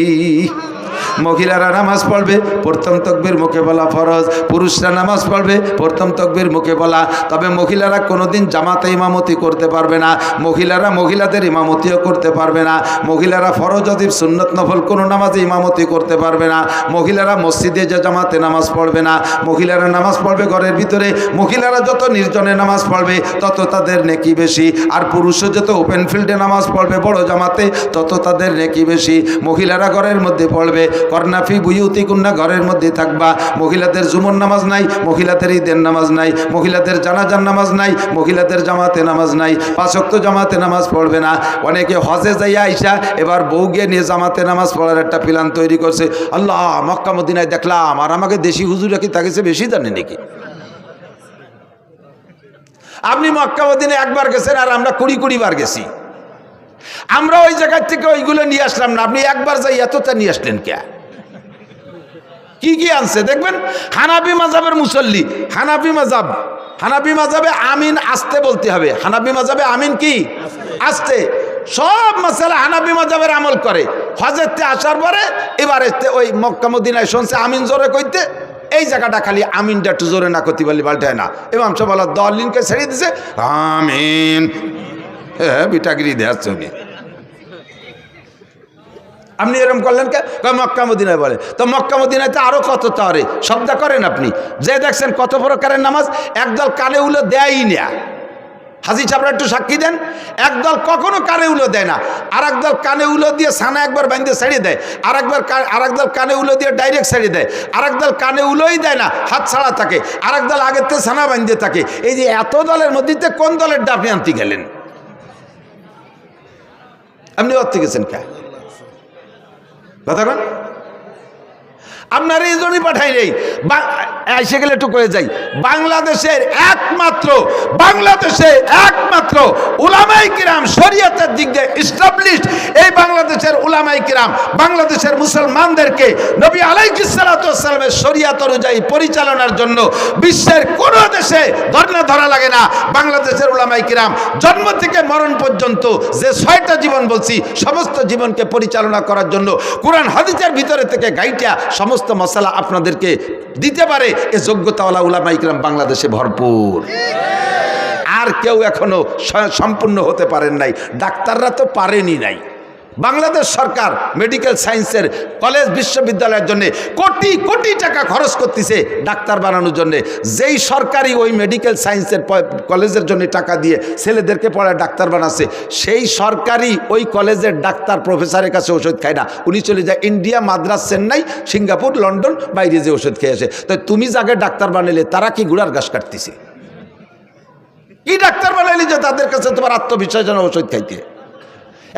মহিলারা নামাজ পড়বে প্রথম তাকবীর মুখে বলা ফরজ, পুরুষরা নামাজ পড়বে প্রথম তাকবীর মুখে বলা। তবে মহিলারা কোনোদিন জামাতে ইমামতি করতে পারবে না, মহিলারা মহিলাদের ইমামতিও করতে পারবে না, মহিলারা ফরজ ওয়াজিব সুন্নত নফল কোনো নামাজে ইমামতি করতে পারবে না, মহিলারা মসজিদে যে জামাতে নামাজ পড়বে না, মহিলারা নামাজ পড়বে ঘরের ভিতরে। মহিলারা যত নির্জনে নামাজ পড়বে তত তাদের নেকি বেশি, আর পুরুষও যত ওপেন ফিল্ডে নামাজ পড়বে বড় জামাতে তত তাদের নেকি বেশি। মহিলারা ঘরের মধ্যে পড়বে, করনাফি বুয়ুতিকুন্না, ঘরের মধ্যে থাকবা। মহিলাদের জুমুর নামাজ নাই, মহিলাদের ঈদের নামাজ নাই, মহিলাদের জানাজার নামাজ নাই, মহিলাদের জামাতে নামাজ নাই, 5 ওয়াক্ত জামাতে নামাজ পড়বে না। অনেকে হজে যাইয়া আইসা এবার বউকে নিয়ে জামাতে নামাজ পড়ার একটা প্ল্যান তৈরি করছে। আল্লাহ, মক্কা মদিনায় দেখলাম, আর আমাকে দেশি হুজুরা কি তাকে বেশি জানে নাকি? আপনি মক্কা মদিনায় একবার গেছেন আর আমরা 20 বার গেছি। আমরা ওই জায়গার থেকে ওইগুলো নিয়ে আসলাম না, আপনি একবার যাই এতটা নিয়ে আসলেন কে? কি কি আনছে দেখবেন। হানাফি মাযহাবের মুসল্লি, হানাফি মাযহাবে আমিন আস্তে বলতে হবে। হানাফি মাযহাবে আমিন কি আস্তে। সব মাসালা হানাফি মাযহাবের আমল করে। হজেতে আসার পরে এবারে ওই মক্কা মদিনায় শুনছে আমিন জোরে কইতে, এই জায়গাটা খালি আমিনটা একটু জোরে না করতে পারলে পাল্টায় না। ইমাম সাহেব আল্লাহ দলিনকে ছেড়ে দিছে, আমিন। হ্যাঁ, বিটাগিরি দেওয়ার চোখে আপনি এরকম করলেন কে? মক্কা মদিনায় বলে। তো মক্কা মদিনায় তো আরও কত তরে শব্দ করেন আপনি, যে দেখছেন কত প্রকারের নামাজ। একদল কানে উলো দেয়ই না, হাজি সাহেবরা একটু সাক্ষী দেন। একদল কখনো কানে উলো দেয় না, আর একদল কানে উলো দিয়ে সানা একবার বাঁধতে ছেড়ে দেয়, আর একদল কানে উলো দিয়ে ডাইরেক্ট ছেড়ে দেয়, আর একদল কানে উলোই দেয় না, হাত ছাড়া থাকে, আর একদল আগের থেকে সানা বাঁধতে থাকে। এই যে এত দলের মধ্যে কোন দলের আপনি আনতে গেলেন? আপনি অর্থে গেছেন কে কথা কন? আপনার এই জন্যই পাঠাই নেই। এসে গেলে একটু করে যাই, বাংলাদেশের একমাত্র উলামায়ে কিরাম শরীয়তের দিক দিয়ে এস্টাবলিশড এই বাংলাদেশের উলামায়ে কিরাম বাংলাদেশের মুসলমানদেরকে নবী আলাইহিস সালাতু ওয়াস সালামের শরীয়ত অনুযায়ী পরিচালনার জন্য বিশ্বের কোনো দেশে ধর্ণা ধরা লাগে না। বাংলাদেশের উলামায়ে কিরাম জন্ম থেকে মরণ পর্যন্ত যে 6টা জীবন বলছি, সমস্ত জীবনকে পরিচালনা করার জন্য কোরআন হাদিসের ভিতরে থেকে গাইটা সমস্ত মশালা আপনাদেরকে দিতে পারে এ যোগ্যতাওয়ালা উলামায়ে কিরাম বাংলাদেশে ভরপুর। আর কেউ এখনো সম্পূর্ণ হতে পারেন নাই, ডাক্তাররা তো পারেনি নাই। বাংলাদেশ সরকার মেডিকেল সায়েন্সের কলেজ বিশ্ববিদ্যালয়ের জন্য কোটি কোটি টাকা খরচ করতেছে ডাক্তার বানানোর জন্য। যেই সরকারি ওই মেডিকেল সায়েন্সের কলেজের জন্য টাকা দিয়ে ছেলেদেরকে পড়ায় ডাক্তার বানাচ্ছে, সেই সরকারি ওই কলেজের ডাক্তার প্রফেসরের কাছে ওষুধ খায় না, উনি চলে যায় India, Madras, Chennai, Singapore, London, বাইরে যে ওষুধ খেয়ে আসে। তাই তুমি যাকে ডাক্তার বানালে তারা কি গুড়ার ঘাস কাটতেছে? কি ডাক্তার বানাইলি যে তাদের কাছে তোমার আত্মবিশ্বাস যেন ওষুধ খাইতে?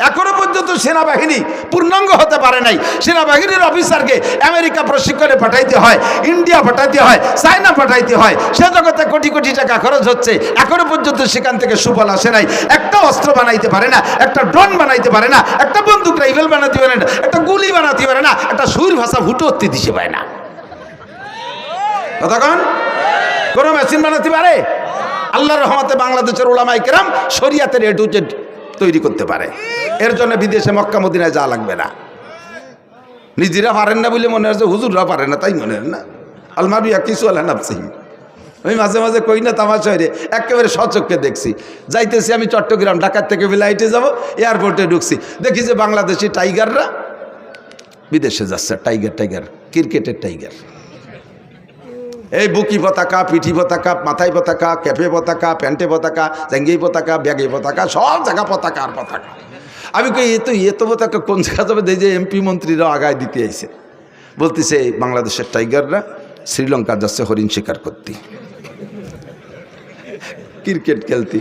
এখনো পর্যন্ত সেনাবাহিনী পূর্ণাঙ্গ হতে পারে নাই। সেনাবাহিনীর অফিসারকে আমেরিকা প্রশিক্ষণে পাঠাইতে হয়, ইন্ডিয়া পাঠাইতে হয়, চায়না পাঠাইতে হয়, সে জগতে কোটি কোটি টাকা খরচ হচ্ছে, এখনো পর্যন্ত সেখান থেকে সুফল আসে নাই। একটা অস্ত্র বানাইতে পারে না, একটা ড্রোন বানাইতে পারে না, একটা বন্দুক রাইফেল বানাতে পারে না, একটা গুলি বানাতে পারে না, একটা সুর ভাষা ফুটো উঠতে দিতে পারে না। কতক্ষণ কোনো মেশিন বানাতে পারে? আল্লাহর রহমতে বাংলাদেশের উলামায়ে কেরাম শরিয়াতের এ টু জেড তৈরি করতে পারে। এর জন্য বিদেশে মক্কা মদিনায় যাওয়া লাগবে না। নিজেরা পারেন না বলে মনে হচ্ছে হুজুররা পারে না তাই মনে হয় না। আলমাবিয়া কিছু আল্লাহ নাফসিহি। আমি মাঝে মাঝে কই না তামাশা হয়ে একেবারে সচক্ষে দেখছি। যাইতেছি আমি চট্টগ্রাম, ঢাকার থেকে ফ্লাইটে যাব, এয়ারপোর্টে ঢুকছি, দেখি যে বাংলাদেশি টাইগাররা বিদেশে যাচ্ছে। টাইগার ক্রিকেটের টাইগার, এই বুকি পতাকা, পিঠি পতাকা, মাথায় পতাকা, ক্যাপে পতাকা, প্যান্টে পতাকা, জাঙ্গি পতাকা, ব্যাগে পতাকা, সব জায়গা পতাকা আর পতাকা। আমি কই এ তো পতাকা কোন জায়গা যাবে? দেখি যে এমপি মন্ত্রীরা আগায় দিতে আইছে, বলতেছে বাংলাদেশের টাইগাররা শ্রীলঙ্কা যাচ্ছে হরিণ শিকার করতে, ক্রিকেট খেলতে।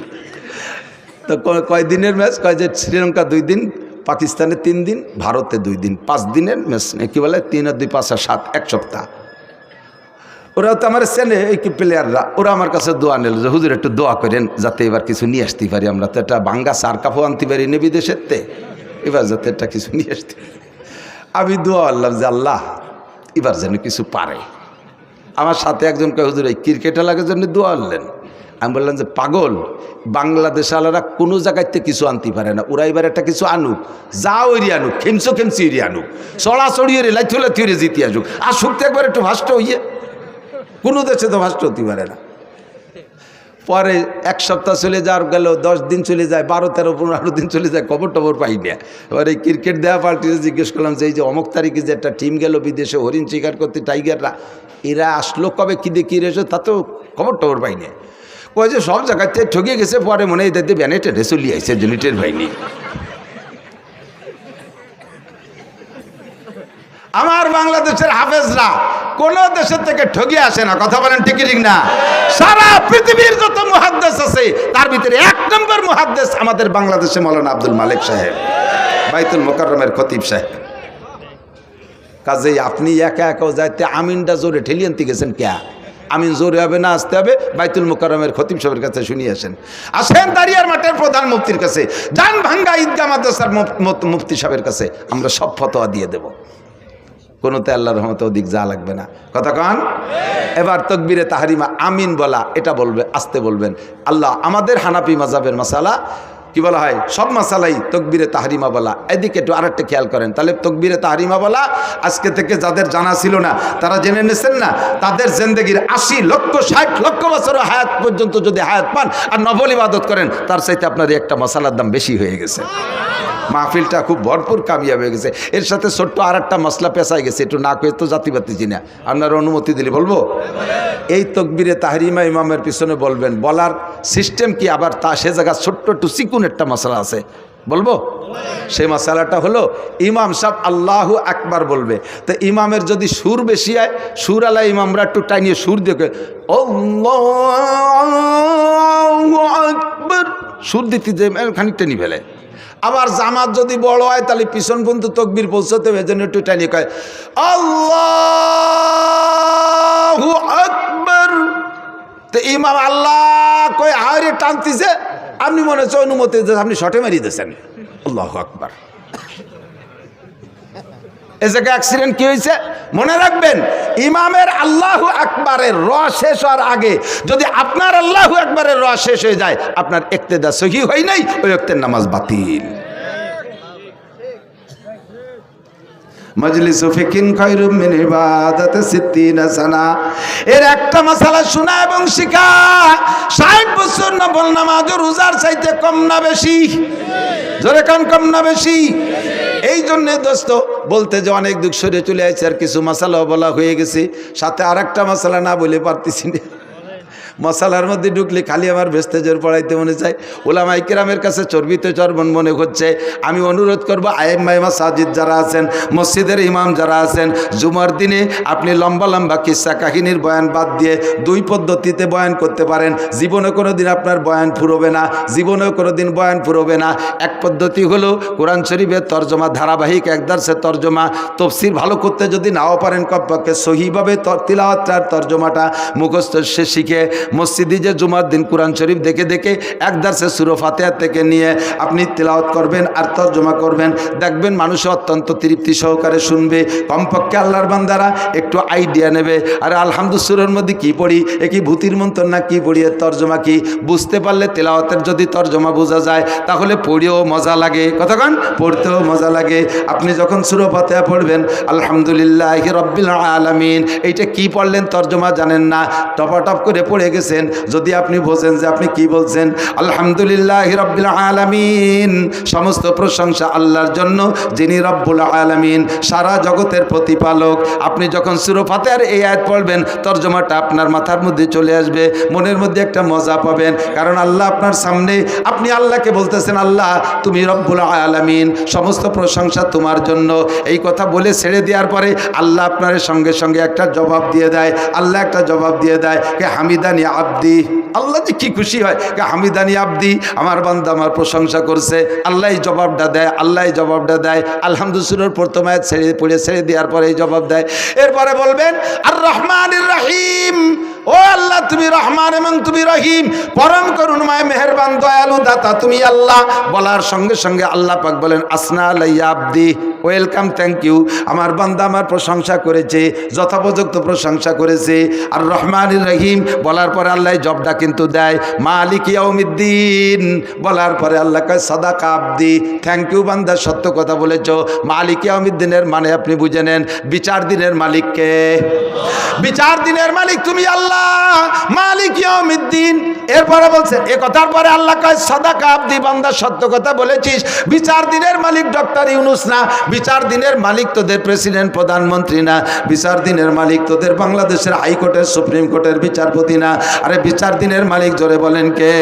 তো কয়দিনের ম্যাচ? কয় যে শ্রীলঙ্কা 2 দিন, পাকিস্তানে 3 দিন, ভারতে 2 দিন, 5 দিনের ম্যাচ। কি বলে 3 আর 2 5 আর 7, 1 সপ্তাহ। ওরাও তো আমার চেনে এই প্লেয়াররা, ওরা আমার কাছে দোয়া নিল যে হুজুর একটু দোয়া করেন যাতে এবার কিছু নিয়ে আসতে পারি। আমরা তো একটা বাঙ্গা সার কাপড় আনতে পারি নে বিদেশের তে, এবার যাতে একটা কিছু নিয়ে আসতে। আমি দোয়া আল্লাহ যে আল্লাহ এবার যেন কিছু পারে। আমার সাথে একজন কয় হুজুর এই ক্রিকেট লাগার জন্য দোয়া আনলেন। আমি বললাম যে পাগল, বাংলাদেশ আলারা কোনো জায়গাতে কিছু আনতে পারে না, ওরা এবার একটা কিছু আনুক, যা ওইরি আনুক, খেমচি এরি আনুক, চড়াচড়ি এরে লাইথুলাথি এরে জিতে আসুক, আর শুকতে একবার একটু ভাষ্ট হইয়ে। কোনো দেশে তো ভাষ্ট হতে পারে না। পরে 1 সপ্তাহ চলে যাওয়ার গেল, 10 দিন চলে যায়, 12, 13, 15 দিন চলে যায়, খবর পাই না। এবার এই ক্রিকেট দেওয়া পার্টিতে জিজ্ঞেস করলাম যে এই যে অমুক তারিখে যে একটা টিম গেল বিদেশে হরিণ শিকার করতে, টাইগাররা, এরা আসলো কবে, কী দিয়ে কী রেসে, তা তো খবর পাই না। ওই যে সব জায়গাতে ঠকিয়ে গেছে, পরে মনে হয় এদের ব্যানেটে রেসলি আইসে জুনিটের ভাইনি। আমার বাংলাদেশের হাফেজরা কোন দেশের থেকে ঠগিয়ে আসে না, কথা বলেন ঠিক ঠিক না? সারা পৃথিবীর যত মুহাদ্দিস আছে তার ভিতরে 1 নম্বর মুহাদ্দিস আমাদের বাংলাদেশে মাওলানা আব্দুল মালিক সাহেব, বাইতুল মুকাররমের খতিব সাহেব। কাজেই আপনি একা একাও যাইতে আমিনটা জোরে ঠেলিয়ে আনতে গেছেন কে? আমিন জোরে হবে না, আসতে হবে বাইতুল মুকাররমের খতিব সাহেবের কাছে শুনিয়ে আসেন দাঁড়িয়ার মাঠের প্রধান মুফতির কাছে, জান ভাঙ্গা ঈদগাহ মাদ্রাসার মুফতি সাহেবের কাছে, আমরা সব ফতোয়া দিয়ে দেব। কোনোতে আল্লাহর রহমতে ওদিক যা লাগবে না, কথা কন। এবার তাকবীরে তাহরিমা আমিন বলা, এটা বলবে, আসতে বলবেন। আল্লাহ আমাদের হানাফি মাযহাবের মাসালা কি বলা হয়, সব মাসালাই তাকবীরে তাহরিমা বলা। এদিকে একটু আরেকটা খেয়াল করেন, তাহলে তাকবীরে তাহরিমা বলা আজকে থেকে যাদের জানা ছিল না তারা জেনে নিয়েছেন না, তাদের জিন্দেগির 80 লক্ষ 60 লক্ষ বছর হায়াত পর্যন্ত যদি হায়াত পান আর নফল ইবাদত করেন, তার চাইতে আপনার একটা মাসালার দাম বেশি হয়ে গেছে। মাহফিলটা খুব ভরপুর কামিয়াব হয়ে গেছে। এর সাথে ছোট্ট আর একটা মশলা পেঁচাই গেছে, একটু না কয়ে তো জাতিপাতি চিনা। আপনার অনুমতি দিলে বলবো? এই তকবিরে তাহরিমা ইমামের পিছনে বলবেন, বলার সিস্টেম কি, আবার তা সে জায়গায় ছোট্ট একটু চিকুন একটা মশলা আছে, বলবো? সেই মশালাটা হলো ইমাম সাহেব আল্লাহু আকবার বলবে, তো ইমামের যদি সুর বেশি হয়, সুর আলা ইমামরা একটু টাইনিয়ে সুর দিয়ে আল্লাহু আকবার সুর দিতে যে খানিকটা নি ফেলে। আবার জামাত যদি বড় হয় তাহলে পিছন পর্যন্ত তকবির পৌঁছতে হবে, এজন্য একটু টাইনিয়ে কয় আল্লাহু আকবার। তো ইমাম আল্লাহ কয় হারে টানতিছে, আপনি মনে হচ্ছে অনুমতি দিয়েছেন, আপনি শটে মারিয়ে দিয়েছেন আল্লাহু আকবার। এ জায়গায় অ্যাক্সিডেন্ট কি হয়েছে মনে রাখবেন, ইমামের আল্লাহু আকবারের র শেষ হওয়ার আগে যদি আপনার আল্লাহু আকবারের র শেষ হয়ে যায়, আপনার ইক্তেদা সহি হয় নাই, ওই ওয়াক্তের নামাজ বাতিল। মজলিস ফিকিন খায়রুম মিন ইবাদাতি 60 সানা। এর একটা মাসালা শোনা এবং শিখা 60 বছর নফল নামাজ ও রোজার চাইতে কম না বেশি? জোরে কান, কম না বেশি? এই জন্যে দোস্ত বলতে যে অনেক দুঃখ সরে চলে আসছে, আর কিছু মশালাও বলা হয়ে গেছে, সাথে আর একটা মশালা না বলে পারতেছি না। মশালার মধ্যে ঢুকলে খালি আমার ভেস্তেজের পড়াইতে মনে চায়। ওলামায়ে কেরামের কাছে চর্বিতে চর্বণ মনে হচ্ছে। আমি অনুরোধ করবো আইম্মায়ে মাসাজিদ যারা আছেন, মসজিদের ইমাম যারা আছেন, জুমার দিনে আপনি লম্বা লম্বা কিস্সা কাহিনীর বয়ান বাদ দিয়ে 2 পদ্ধতিতে বয়ান করতে পারেন। জীবনে কোনো দিন আপনার বয়ান ফুরোবে না, জীবনেও কোনো দিন বয়ান ফুরোবে না। এক পদ্ধতি হলো কোরআন শরীফের তর্জমা, ধারাবাহিক একদার্সের তর্জমা, তফসির ভালো করতে যদি নাও পারেন কমপক্ষে সহিভাবে তিলাওয়াতের তর্জমাটা মুখস্থ সে শিখে মসজিদে যে জুমার দিন কোরআন শরীফ দেখে দেখে এক দার্সে সূরা ফাতিহা থেকে নিয়ে আপনি তিলাওয়াত করবেন আর তর্জমা করবেন, দেখবেন মানুষ অত্যন্ত তৃপ্তি সহকারে শুনবে। কমপক্ষে আল্লাহর বান্দারা একটু আইডিয়া নেবে, আরে আলহামদুলিল্লাহ সূরার মধ্যে কি পড়ি, এ কি ভূতির মন্ত্র না কি পড়ি, এর তর্জমা কি বুঝতে পারলে তিলাওয়াতের যদি তর্জমা বোঝা যায় তাহলে পড়েও মজা লাগে। কতক্ষণ পড়তেও মজা লাগে। আপনি যখন সূরা ফাতিহা পড়বেন আলহামদুলিল্লাহি রাব্বিল আলামিন, এইটা কি পড়লেন তর্জমা জানেন না, টপাটপ করে পড়ে গেছেন, যদি আপনি বোঝেন যে আপনি কি বলছেন, আলহামদুলিল্লাহি রাব্বিল আলামিন, সমস্ত প্রশংসা আল্লাহর জন্য যিনি রব্বুল আলামিন, সারা জগতের প্রতিপালক। আপনি যখন সূরা ফাতিহার এই আয়াত পড়বেন তর্জমাটা আপনার মাথার মধ্যে চলে আসবে, মনের মধ্যে একটা মজা পাবেন, কারণ আল্লাহ আপনার সামনে, আপনি আল্লাহকে বলতেছেন আল্লাহ তুমি রব্বুল আলামিন, সমস্ত প্রশংসা তোমার জন্য। এই কথা বলে ছেড়ে দেওয়ার পরে আল্লাহ আপনার সঙ্গে সঙ্গে একটা জবাব দিয়ে দেয়। আল্লাহ একটা জবাব দিয়ে দেয় কে হামিদানি আব্দি। আল্লাহ যে কি খুশি হয়, কে হামিদানি আব্দি, আমার বান্দা আমার প্রশংসা করছে। আল্লাহ জবাবটা দেয়, আল্লাহ জবাবটা দেয়। আলহামদুলিল্লাহ প্রথম আয়াত ছেড়ে দেওয়ার পরে এই জবাব দেয়। এরপরে বলবেন আর রহমানির রহিম, ও আল্লাহ তুমি রহমান এবং তুমি রহিম, পরম করুণাময় মেহেরবান দয়ালু দাতা তুমি আল্লাহ। বলার সঙ্গে সঙ্গে আল্লাহ পাক বলেন আসনা আলাইয়া আব্দি, ওয়েলকাম, থ্যাংক ইউ, আমার বান্দা আমার প্রশংসা করেছে, যথোপযুক্ত প্রশংসা করেছে। আর রহমানির রহিম বলার পরে আল্লাহ জবটা কিন্তু দেয় মালিক ইয়াউমিদ্দিন, বলার পরে আল্লাহ কয় সাদাকা আব্দি, থ্যাংক ইউ বান্দা, সত্য কথা বলেছ। মালিক ইয়াউমিদ্দিনের মানে আপনি বুঝে নেন বিচার দিনের মালিককে, বিচার দিনের মালিক তুমি আল্লাহ, মালিক ইয়াউমিদ্দিন। এরপরে বলছেন এ কথার পরে আল্লাহ কয় সাদাকা আব্দি, বান্দা সত্য কথা বলেছিস। বিচার দিনের মালিক ডক্টর ইউনূস না, বিচার দিনের মালিক তোদের প্রেসিডেন্ট প্রধানমন্ত্রী না, বিচার দিনের মালিক তোদের বাংলাদেশের হাইকোর্টের সুপ্রিম কোর্টের বিচারপতি না, আরে বিচার দিনের মালিক জোরে বলেন কে?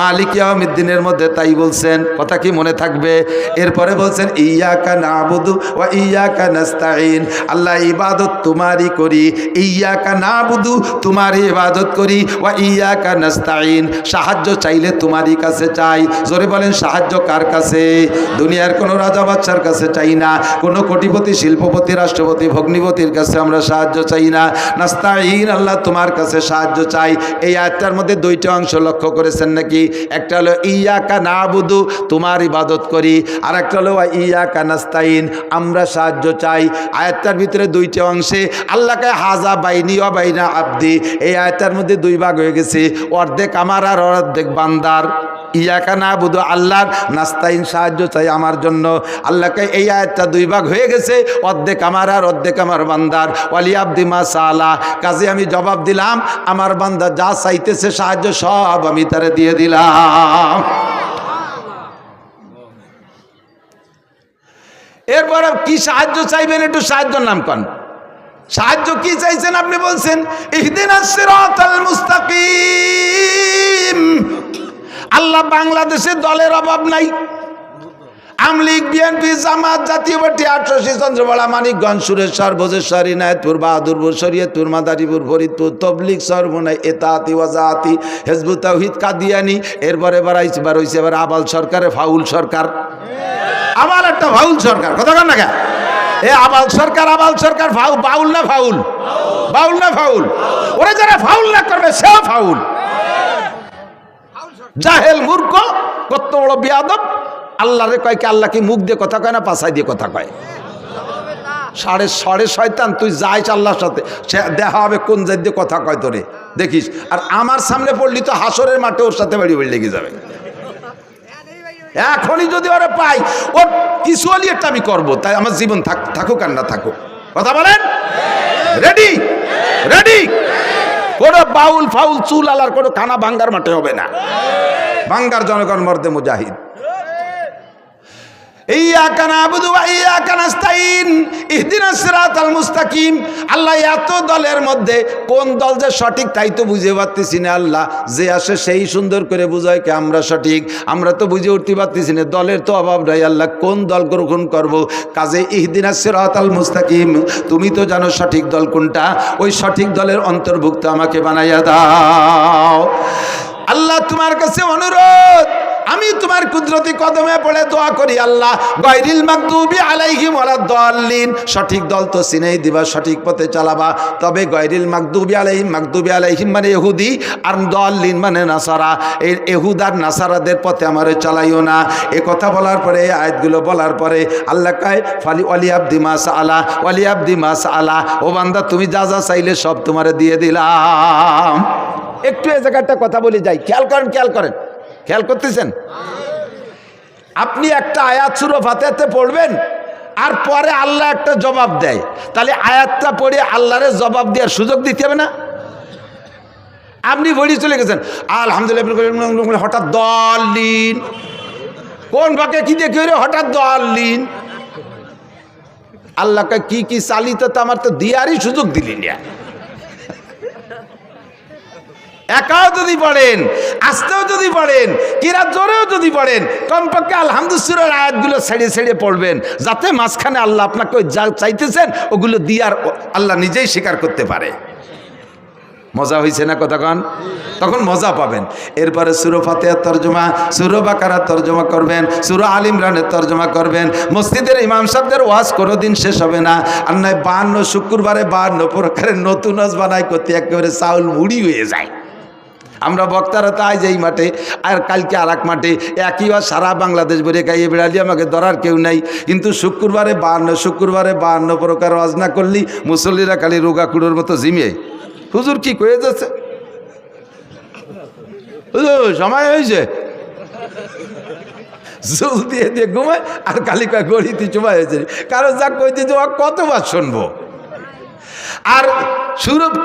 মালিক ইয়াউমিদ্দিনের মধ্যে তাই বলছেন, কথা কি মনে থাকবে? এরপরে বলছেন ইয়াকা নাবুদু ওয়া ইয়াকা নাস্তাঈন, আল্লাহ ইবাদত তোমারই করি, ইয়াকা নাবুদু তোমারই ইবাদত করি, ওয়া ইয়াকা নাস্তাঈন সাহায্য চাইলে তোমারই কাছে চাই। জোরে বলেন সাহায্য কার কাছে? দুনিয়ার কোনো রাজা বাদশার কাছে চাই না, কোনো কোটিপতি শিল্পপতি রাষ্ট্রপতি ভগ্নিপতির কাছে আমরা সাহায্য চাই না। নাস্তাঈন আল্লাহ তোমার কাছে সাহায্য চাই। এই আয়াতটার মধ্যে 2টা অংশ লক্ষ্য করেছেন নাকি? একটা হলো ইয়াকা নাবুদু তোমার ইবাদত করি, আর একটা হলো ইয়াকা নাস্তাঈন আমরা সাহায্য চাই। আয়াতটার ভিতরে 2টা অংশে আল্লাহকে হাজা বাইনি ওয়া বাইনা আব্দি, এই আয়াতটার মধ্যে 2 ভাগ হয়ে গেছে, অর্ধেক আমার আর অর্ধেক বান্দার। ইয়াকা নাবুদু আল্লাহর, নাস্তাইন সাহায্য চাই আমার জন্য। আল্লাহকে এই আয়াতটা 2 ভাগ হয়ে গেছে, অর্ধেক আমার আর অর্ধেক আমার বান্দার। ওয়ালি আব্দি মা সালা, কাজে আমি জবাব দিলাম আমার বান্দা যা চাইতেছে সাহায্য সব আমি তারে দিয়ে দিলাম। এরপরে কি সাহায্য চাইবেন, একটু সাহায্যের নাম কন। সাহায্য কি চাইছেন? আপনি বলছেন ইহদিনাস সিরাতাল মুস্তাকিম। আল্লাহ বাংলাদেশে দলের অভাব নাই। আমলিগ, বিএনপি, জামাত, জাতীয় পার্টি, ৮৮ চন্দ্রবাড়া, মানিকগঞ্জ, সুরেশ্বর, ভোজেশ্বর, ইনায়েতপুর, বাহাদুরপুর, শরীয়তপুর, মাদারীপুর, ফরিদপুর, তবলিগ, সরমুনাই, এতাতি, ওয়াজাতি, হিজবুত তাওহীদ, কাদিয়ানি। এরপরে এবার হইছে এবার আবাল সরকারে ফাউল সরকার। আবার একটা ফাউল সরকার, কথা কন না কেন? এ আবাল সরকার বাউল না ফাউল? বাউল না ফাউল? ওরা যারা ফাউল না করবে সেও ফাউল। জাহেল, মূর্খ, কত বড় বিয়াদব। আল্লাহরে কয় কি? আল্লাহ কি মুখ দিয়ে কথা কয় না পাছাই দিয়ে কথা কয়? সাড়ে শয়তান, তুই যাইস আল্লাহর সাথে, সে দেখা হবে কোন জাত দিয়ে কথা কয় তোরে, দেখিস। আর আমার সামনে পড়লি তো হাসরের মাঠে ওর সাথে বাড়ি বাড়ি লেগে যাবে। এখনই যদি ওরা পাই, ওর কিছু হলি একটা আমি করবো, তাই আমার জীবন থাকুক আর না থাকুক। কথা বলেন? রেডি? রেডি? কোনো বাউল ফাউল চুল আলার কোনো খানা ভাঙ্গার মাঠে হবে না। ভাঙ্গার জনগণ মর্দে মুজাহিদ। ইয়্যাকা না'বুদু ওয়া ইয়্যাকা নাস্তাইন ইহদিনাস সিরাতাল মুস্তাকিম। আল্লাহ এত দলের মধ্যে কোন দল যে সঠিক তাই তো বুঝে পারতেছি না। আল্লাহ যে আসে সেই সুন্দর করে বুঝায় কি আমরা সঠিক, আমরা তো বুঝে উঠতে পারতেছি না। দলের তো অভাব নাই। আল্লাহ কোন দল গ্রহণ করব? কাজে ইহদিনাস সিরাতাল মুস্তাকিম, তুমি তো জানো সঠিক দল কোনটা, ওই সঠিক দলের অন্তর্ভুক্ত আমাকে বানাইয়া দাও। আল্লাহ তোমার কাছে অনুরোধ, আমি তোমার কুদরতি কদমে পড়ে দোয়া করি, আল্লাহ গায়রিল মাগদুবি আলাইহিম ওয়ালাদ-দাল্লিন, সঠিক দল তো চিনেই দিবা, সঠিক পথে চালাবা। তবে গায়রিল মাগদুবি আলাইহিম মানে ইহুদি, আর দাল্লিন মানে নাসারা, এই ইহুদ আর নাসারাদের পথে আমারে চালাইও না। এ কথা বলার পরে, এই আয়াতগুলো বলার পরে আল্লাহ কয় ফালি ওয়ালি আবদি মা সাআলা ওয়ালি আবদি মা সাআলা, ও বান্দা তুমি যা যা চাইলে সব তোমারে দিয়ে দিলাম। একটু এই জায়গাটা কথা বলে যাই, খেয়াল করেন, খেয়াল করেন, খেয়াল করতেছেন? আপনি একটা আয়াত সূরা ফাতিহাতে পড়বেন, আর পরে আল্লাহ একটা জবাব দেয়, তাহলে আয়াতটা পড়ে আল্লাহরে জবাব দেওয়ার সুযোগ দিতে হবে না? আপনি বলি চলে গেছেন আলহামদুলিল্লাহ, হঠাৎ দাল্লিন, কোন বাকে কি দেখে হঠাৎ দাল্লিন? আল্লাহকে কি কি চালিত আমার তো দিয়ারই সুযোগ দিলি না। একাও যদি পড়েন, আস্তেও যদি পড়েন, কিরা জোরেও যদি পড়েন, কমপক্ষে আলহামদুলিল্লাহর আয়াতগুলো ছেড়ে ছেড়ে পড়বেন, যাতে মাঝখানে আল্লাহ আপনাকে যা চাইতেছেন ওগুলো দিয়ার আল্লাহ নিজেই স্বীকার করতে পারে। মজা হয়েছে না কথাক্ষণ? তখন মজা পাবেন। এরপরে সূরা ফাতিহার তরজমা, সূরা বাকারার তরজমা করবেন, সূরা আল ইমরানের তরজমা করবেন। মসজিদের ইমাম সাহেবদের ওয়াজ কোনোদিন শেষ হবে না। আর নয় 52 শুক্রবারে 52 প্রকারের নতুন ওয়াজ বানাই করতে একেবারে চাউল মুড়ি হয়ে যায়। আমরা বক্তারা তো আজ এই মাঠে আর কালকে আর এক মাঠে, একই ওয়াজ সারা বাংলাদেশ ভরে খাইয়ে বেড়ালি, আমাকে ধরার কেউ নাই। কিন্তু শুক্রবারে 52 প্রকার ওয়াজ না করলি মুসল্লিরা খালি রোগা কুড়োর মতো জিমে, হুজুর কি কয়ে যাচ্ছে, সময় হয়েছে, জল দিয়ে দিয়ে ঘুমায় আর কালি কয় গড়িতে চুমায় হয়েছে। কারণ যা কইতে যাওয়া কতবার শুনবো। আর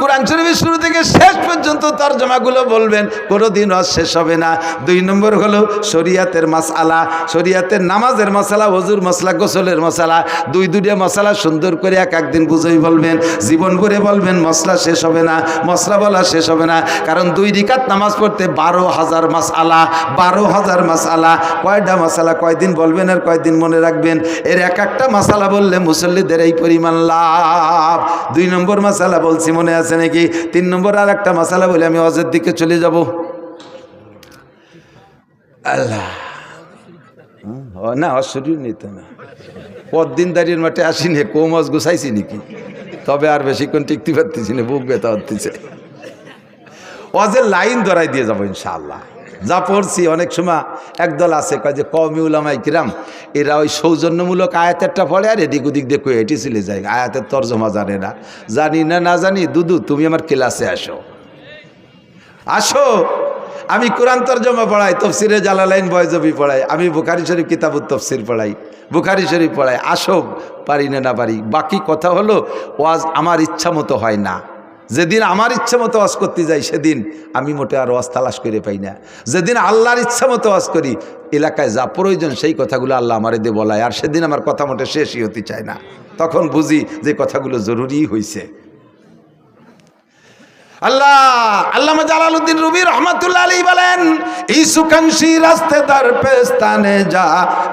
কোরআন শরীফের শুরু থেকে শেষ পর্যন্ত তরজমাগুলো বলবেন, কোনোদিন ওয়াজ শেষ হবে না। 2 নম্বর হলো শরিয়াতের মাসআলা, শরিয়াতের নামাজের মশালা, ওযুর মশলা, গোসলের মশালা, দুইটা মশালা সুন্দর করে এক একদিন বুঝেই বলবেন, জীবন ভরে বলবেন, মশলা শেষ হবে না, মশলা বলা শেষ হবে না। কারণ 2 রাকাত নামাজ পড়তে 12,000 মাসআলা, 12,000 মাসআলা। কয়টা মশালা কয়দিন বলবেন আর কয়দিন মনে রাখবেন? এর এক একটা মশালা বললে মুসল্লিদের এই পরিমাণ লাভ। 2 নম্বর মশালা বলছি, মনে আছে নাকি? 3 নম্বর আর একটা মশালা বলে আমি হজের দিকে চলে যাব। আল্লাহ না, অশরীর নিত না, পরদিন দাঁড়িয়ে মাঠে আসিনি, কম হজ গুছাইছি নাকি? তবে আর বেশিক্ষণ টিকতে পারতেছি না, বুক ব্যথা হতেছে। হজের লাইন ধরাই দিয়ে যাবো ইনশাআল্লাহ। যা পড়ছি অনেক সময় একদল আছে কয় যে কওমি উলামায়ে কিরাম, এরা ওই সৌজন্যমূলক আয়াতেরটা পড়ে আর এদিক ওদিক দিয়ে কয়ে এটি চলে যায়, আয়াতের তর্জমা জানে না। জানি না, না জানি, দুদু তুমি আমার ক্লাসে আসো, আসো। আমি কোরআন তর্জমা পড়াই, তফসিরে জালালাইন বয়জবি পড়াই, আমি বুখারী শরীফ কিতাবুত তফসির পড়াই, বুখারী শরীফ পড়াই। আসো, পারি না না পারি। বাকি কথা হলো ওয়াজ আমার ইচ্ছা মতো হয় না। যেদিন আমার ইচ্ছা মতো ওয়াজ করতে যাই সেদিন আমি মোটে আর ওয়াজ তালাশ করে পাই না। যেদিন আল্লাহর ইচ্ছা মতো ওয়াজ করি এলাকায় যা প্রয়োজন সেই কথাগুলো আল্লাহ আমারে দিয়ে বলায়, আর সেদিন আমার কথা মোটে শেষই হতে চায় না, তখন বুঝি যে কথাগুলো জরুরি হয়েছে। আল্লামা জালালউদ্দিন রুমি রহমাতুল্লাহ আলাইহি বলেন, ইসুকানশি রাস্তেদার পেস্তানে যা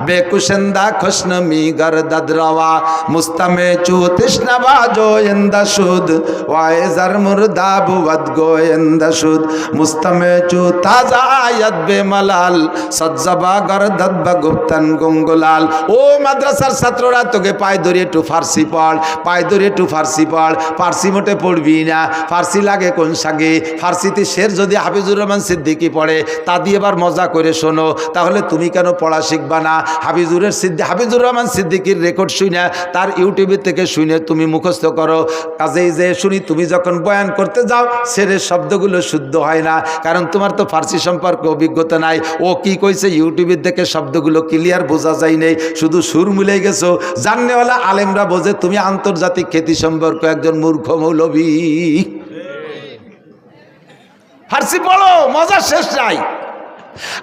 বেকুশন্দা খুশনমি গরদদ রওয়া মুস্তামে চু তৃষ্ণা বাজোয়েন্দা সুদ ওয়াইজার মুর্দা বুবদ গোয়েন্দা সুদ মুস্তামে চু তাজা আয়াত বেমালাল সজ্জাবা গরদদ বগুপ্তন গুঙ্গুলাল। ও মাদ্রাসার ছাত্ররা, তোকে পায়ে ধরে একটু ফার্সি পড়, পায়ে ধরে একটু ফার্সি পড়। ফার্সি মোটে পড়বি না, ফার্সি লাগে কোন সাগে? ফার্সিতে শের যদি হাফিজুর রহমান সিদ্দিকী পড়ে তা দিয়ে এবার মজা করে শোনো, তাহলে তুমি কেন পড়া শিখবা না? হাফিজুর রহমান সিদ্দিকীর রেকর্ড শুনে, তার ইউটিউবের থেকে শুনে তুমি মুখস্থ করো। কাজেই যে শুনি তুমি যখন বয়ান করতে যাও শেরের শব্দগুলো শুদ্ধ হয় না, কারণ তোমার তো ফার্সি সম্পর্কে অভিজ্ঞতা নাই। ও কি কইছে ইউটিউবের থেকে শব্দগুলো ক্লিয়ার বোঝা যায় নেই, শুধু সুর মিলে গেছো। জাননেওয়ালা আলেমরা বোঝে তুমি আন্তর্জাতিক খ্যাতি সম্পর্ক একজন মূর্খ মৌলবী। ফার্সি পড়ো, মজা শেষ নাই।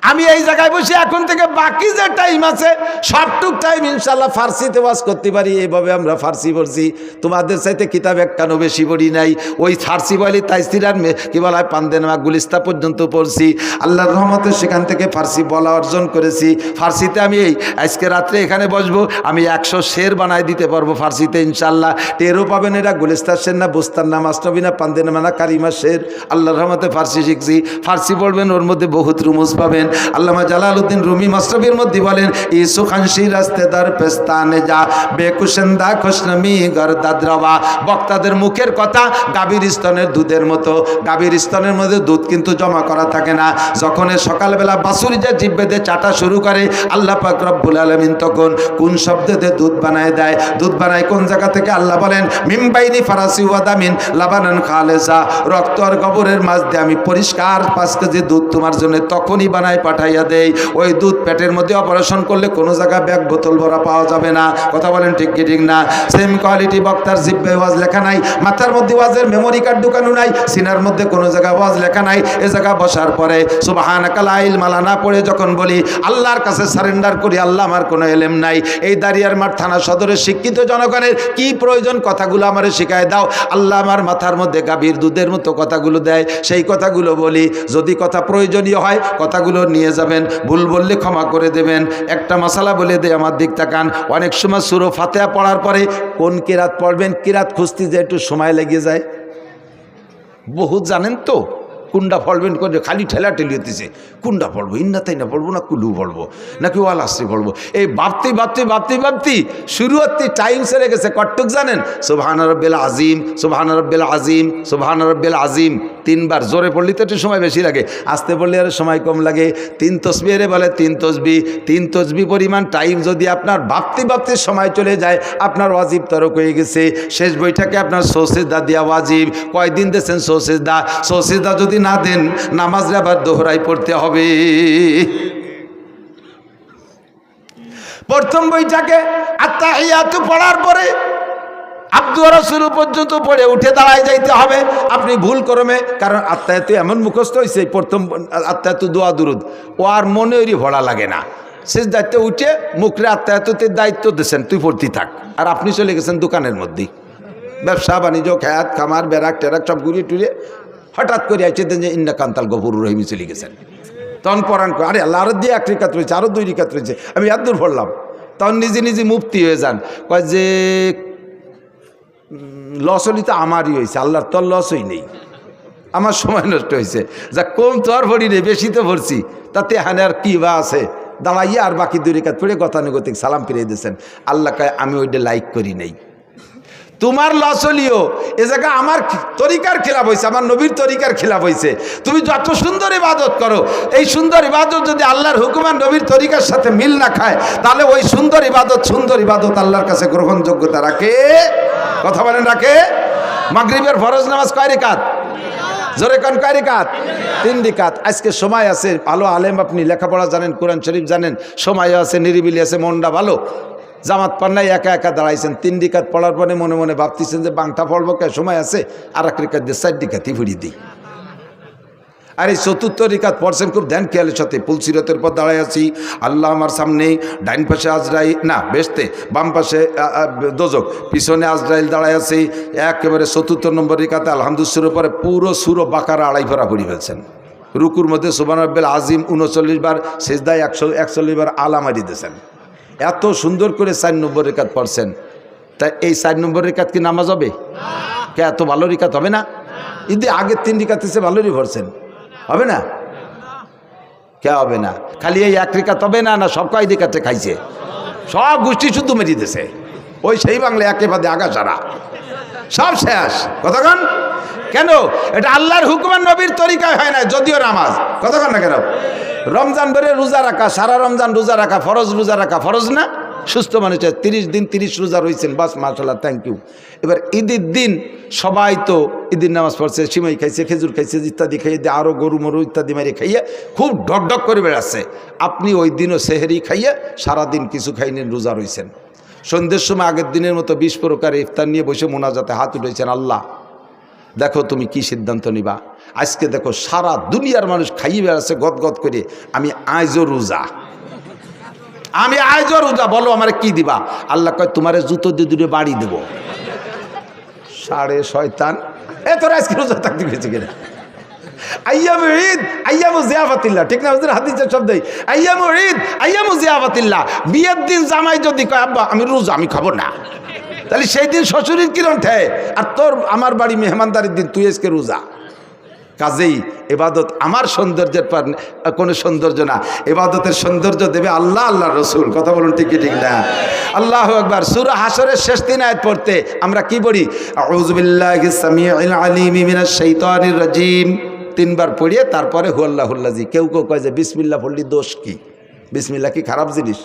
আমি এই জায়গায় বসে এখন থেকে বাকি যে টাইম আছে সবটুক টাইম ইনশাল্লাহ ফার্সিতে ওয়াজ করতে পারি। এইভাবে আমরা ফার্সি পড়ছি, তোমাদের চাইতে কিতাব একখানো বেশি পড়ি নাই। ওই ফার্সি বলি তাইসির আর কি বলা হয় পান্দেনামা গুলিস্তা পর্যন্ত পড়ছি। আল্লাহর রহমতে সেখান থেকে ফার্সি বলা অর্জন করেছি। ফার্সিতে আমি এই আজকে রাত্রে এখানে বসবো, আমি 100 শের বানাই দিতে পারবো ফার্সিতে ইনশাল্লাহ। টেরও পাবেন এটা গুলিস্তার শের না, বুস্তার না, মাস্টাবি না, পান্দেনামা না, কারিমা শের। আল্লাহর রহমতে ফার্সি শিখছি। ফার্সি পড়বেন, ওর মধ্যে বহুত রুমুজ পাবেন। আল্লামা জালালউদ্দিন রুমি মাসরাবির মধ্যে বলেন, ইসু খানশি রাস্তেদার পেস্তানে যা বেকুশন্দা খুশনমি গরদাদ রওয়া। বক্তাদের মুখের কথা গাভীর স্তনের দুধের মতো। গাভীর স্তনের মধ্যে দুধ কিন্তু জমা করা থাকে না। যখন সকালবেলা বাছুরি যে জিব্বেতে চাটা শুরু করে, আল্লাহ পাক রব্বুল আলামিন তখন কোন শব্দতে দুধ বানায় দেয়? দুধ বানায় কোন জায়গা থেকে? আল্লাহ বলেন, মিমবাইনি ফারাসি ওয়াদামিন লাবানান খালেসা। রক্ত আর গোবরের মাঝ দিয়ে আমি পরিষ্কার 5 কেজি দুধ তোমার জন্য তখনই বানাই পাঠাইয়া দেই। ওই দুধ পেটের মধ্যে অপারেশন করলে কোনো জায়গায় ব্যাগ বোতল ভরা পাওয়া যাবে না। কথা বলেন ঠিক কি ঠিক না? সেম কোয়ালিটি বক্তার জিব্বে ওয়াজ লেখা নাই, মাথার মধ্যে ওয়াজের মেমোরি কার্ড ঢুকানো নাই, সিনার মধ্যে কোনো জায়গায় ওয়াজ লেখা নাই। এ জায়গা বসার পরে সুবহানাকা লা ইলমা লানা পড়ে যখন বলি আল্লাহর কাছে সারেন্ডার করি, আল্লাহ আমার কোনো এলেম নাই। এই দাঁড়িয়ার মাঠ থানা সদরের শিক্ষিত জনগণের কি প্রয়োজন কথাগুলো আমারে শিখায় দাও। আল্লাহ আমার মাথার মধ্যে গাভীর দুধের মতো কথাগুলো দেয়, সেই কথাগুলো বলি। যদি কথা প্রয়োজনীয় হয় কথাগুলো নিয়ে যাবেন, ভুল বললে ক্ষমা করে দেবেন। একটা মশালা বলে দে, আমার দিক তাকান। অনেক সময় সূরা ফাতিহা পড়ার পরে কোন কিরাত পড়বেন, কিরাত খুঁজতে যে একটু সময় লেগে যায়। বহুত জানেন তো কুন্ডা পড়বেন করে খালি ঠেলা ঠেলি হতেছে। কুন্ডা পড়বো, ইন্না তাই না পড়বো, না কুলু পড়বো, নাকি ওয়াল আসতে পড়বো। এই ভাবতে শুরু হতে টাইম সেরে গেছে। কট্টুক জানেন? সুবহান রাব্বিল আযীম, সুবহান রাব্বিল আযীম, সুবহান রাব্বিল আযীম 3 বার। জোরে পড়লে তো একটু সময় বেশি লাগে, আস্তে পড়লে আর সময় কম লাগে। 3 তসবিহ বলে 3 তসবিহ। 3 তসবিহ পরিমাণ টাইম যদি আপনার ভাবতে সময় চলে যায়, আপনার ওয়াজিব তরক হয়ে গেছে। শেষ বইটাকে আপনার সৌসিদা দেওয়া ওয়াজিব। কয়দিন দিয়েছেন সৌসিদা? সৌসিদা যদি না দেন নামাজে আবার দোহরাই পড়তে হবে। প্রথম বইটাকে আত্তাহিয়াতু পড়ার পরে আব্দুর রাসূল পর্যন্ত পড়ে উঠে দাঁড়ায় যাইতে হবে। আপনি ভুল করবে, কারণ আত্তাহিয়াতু এমন মুখস্থ হয়েছে, প্রথম আত্তাহিয়াতু দোয়া দুরুদ ও আর মনেরই ভরা লাগে না। শেষ দায়িত্ব উঠে মুখরে আত্তাহিয়াতুতে দায়িত্ব দিয়েছেন, তুই পড়তে থাক। আর আপনি চলে গেছেন দোকানের মধ্যেই, ব্যবসা বাণিজ্য, খ্যাত খামার বেরাক টেরাক সব ঘুরিয়ে টুরিয়ে হঠাৎ করে আইছে যে ইন্না কান্তাল গফুর রহিমি চলে গেছেন। তখন পরাণ করে, আরে আল্লাহ আরো দিয়ে 1 রিকাত রয়েছে, আরো 2 রিকাত রয়েছে, আমি এত দূর পড়লাম। তখন নিজে মুফতি হয়ে যান, কয় যে লস হলি তো আমারই হয়েছে, আল্লাহর তোর লসই নেই, আমার সময় নষ্ট হয়েছে। যা কম তো আর ভরি নেই, বেশি তো ভরছি, তাতে এখানে আর কি বা আছে। দাঁড়াইয়া আর বাকি 2 রিকাত পড়ে গতানুগতিক সালাম ফিরিয়ে দিয়েছেন। আল্লাহ কয় আমি ওইটা লাইক করি নাই, তোমার লস হলিও এ জায়গা আমার তরিকার খেলাফ হয়েছে, আমার নবীর তরিকার খেলাফ হয়েছে। তুমি যত সুন্দর ইবাদত করো, এই সুন্দর ইবাদত যদি আল্লাহর হুকুম আর নবীর তরিকার সাথে মিল না খায়, তাহলে ওই সুন্দর ইবাদত আল্লাহর কাছে গ্রহণযোগ্যতা রাখে? কথা বলেন রাখে? মাগরিবের ফরজ নামাজ কয় রিকাত? জোরে কোন কয় রিকাত? 3 রিকাত। আজকে সময় আছে, ভালো আলেম, আপনি লেখাপড়া জানেন, কোরআন শরীফ জানেন, সময় আছে, নিরিবিলি আছে, মনটা ভালো। জামাত পান্নায় একা দাঁড়াইছেন, 3 রিকাত পড়ার পরে মনে মনে ভাবতেছেন যে বাংটা পড়বো কে, সময় আছে, আর 1 রিকাত দিয়ে 4 রিকাতই ফুরিয়ে দিই। আর এই চতুর্থ রিকাত পড়ছেন খুব ধ্যান খেয়ালের সাথে। পুলসিরতের পর দাঁড়ায় আছি, আল্লাহ আমার সামনে, ডাইন পাশে আজরাইল না বেহেশতে, বাম পাশে দোজক, পিছনে আজরাইল দাঁড়ায় আছি। একেবারে চতুর্থ নম্বর রিকাতে আলহামদুলিল্লাহর পরে পুরো সূরা বাকারা আড়াই ফেরা পড়ে ফেলছেন। রুকুর মধ্যে সুবহান রাব্বিল আজিম 39 বার, সিজদায় 141 বার আলা মারি দিয়েছেন। এত সুন্দর করে 4 নম্বর রিকাত পড়ছেন। তাই এই 4 নম্বর রিকাত কি নামাজ হবে? কে এত ভালো রিকাত হবে না? ঈদে আগের 3 রিকাত এসে ভালোই পড়ছেন, হবে না? কে হবে না? খালি এই 1 রিকাত হবে না, না সব কয় রিকাতে খাইছে? সব গোষ্ঠী শুদ্ধ মেরিয়ে দিয়েছে। ওই সেই বাংলা একে বাদে আগা সারা সব শেষ। কতক্ষণ কেন? এটা আল্লাহর হুকুম নবীর তরিকায় হয় না, যদিও নামাজ। কতক্ষণ না কেন? রমজান ভরে রোজা রাখা, সারা রমজান রোজা রাখা ফরজ, রোজা রাখা ফরজ না? সুস্থ মানুষের 30 দিন 30 রোজা রয়েছেন, বাস মাশাআল্লাহ, থ্যাংক ইউ। এবার ঈদের দিন সবাই তো ঈদের নামাজ পড়ছে, সিমাই খাইছে, খেজুর খাইছে, ইত্যাদি খাইয়ে দিয়ে আরও গরু মরু ইত্যাদি মারিয়ে খাইয়ে খুব ঢকঢক করে বেড়াচ্ছে। আপনি ওই দিনও সেহরি খাইয়ে সারাদিন কিছু খাইলেন, রোজা রয়েছেন। সন্ধ্যের সময় আগের দিনের মতো 20 প্রকার ইফতার নিয়ে বসে মোনাজাতে হাত উঠেছেন, আল্লাহ দেখো তুমি কি সিদ্ধান্ত নিবা। আজকে দেখো সারা দুনিয়ার মানুষ খাইয়ে বেড়াচ্ছে গদগদ করে, আমি আজও রোজা, আমি আজও রোজা, বলো আমার কি দিবা? আল্লাহ কয় তোমারে জুতো দিয়ে দূরে বাড়ি দেবো। সাড়ে শয়তান, তোর আজকে রোজা থাকতে গেছে কিনা? আইয়ামু ঈদ আইয়ামু জিয়াফাতিল্লাহ, ঠিক না? ওদের হাদিসের শব্দই আইয়ামু ঈদ আইয়ামু জিয়াফাতিল্লাহ। বিয়ের দিন জামাই যদি কয় আব্বা আমি রোজা, আমি খাবো না, তাহলে সেই দিন শ্বশুরের কিরণ ঠেয়? আর তোর আমার বাড়ি মেহমানদারির দিন তুই আজকে রোজা। কাজেই এবাদত আমার সৌন্দর্যের পর কোনো সৌন্দর্য না, এবাদতের সৌন্দর্য দেবে আল্লাহ, আল্লাহ রসুল। কথা বলুন ঠিক কি ঠিক না? আল্লাহু আকবার। সূরা হাশরের শেষ 3 আয়াত পড়তে আমরা কি বলি? আউযু বিল্লাহিস সামিউল আলিম মিনাশ শাইতানির রাজিম 3 বার পড়িয়ে তারপরে হুয়াল্লাহুল্লাজি। কেউ কেউ কয় যে বিসমিল্লাহ পড়লি দোষ কি? বিসমিল্লাহ কি খারাপ জিনিস?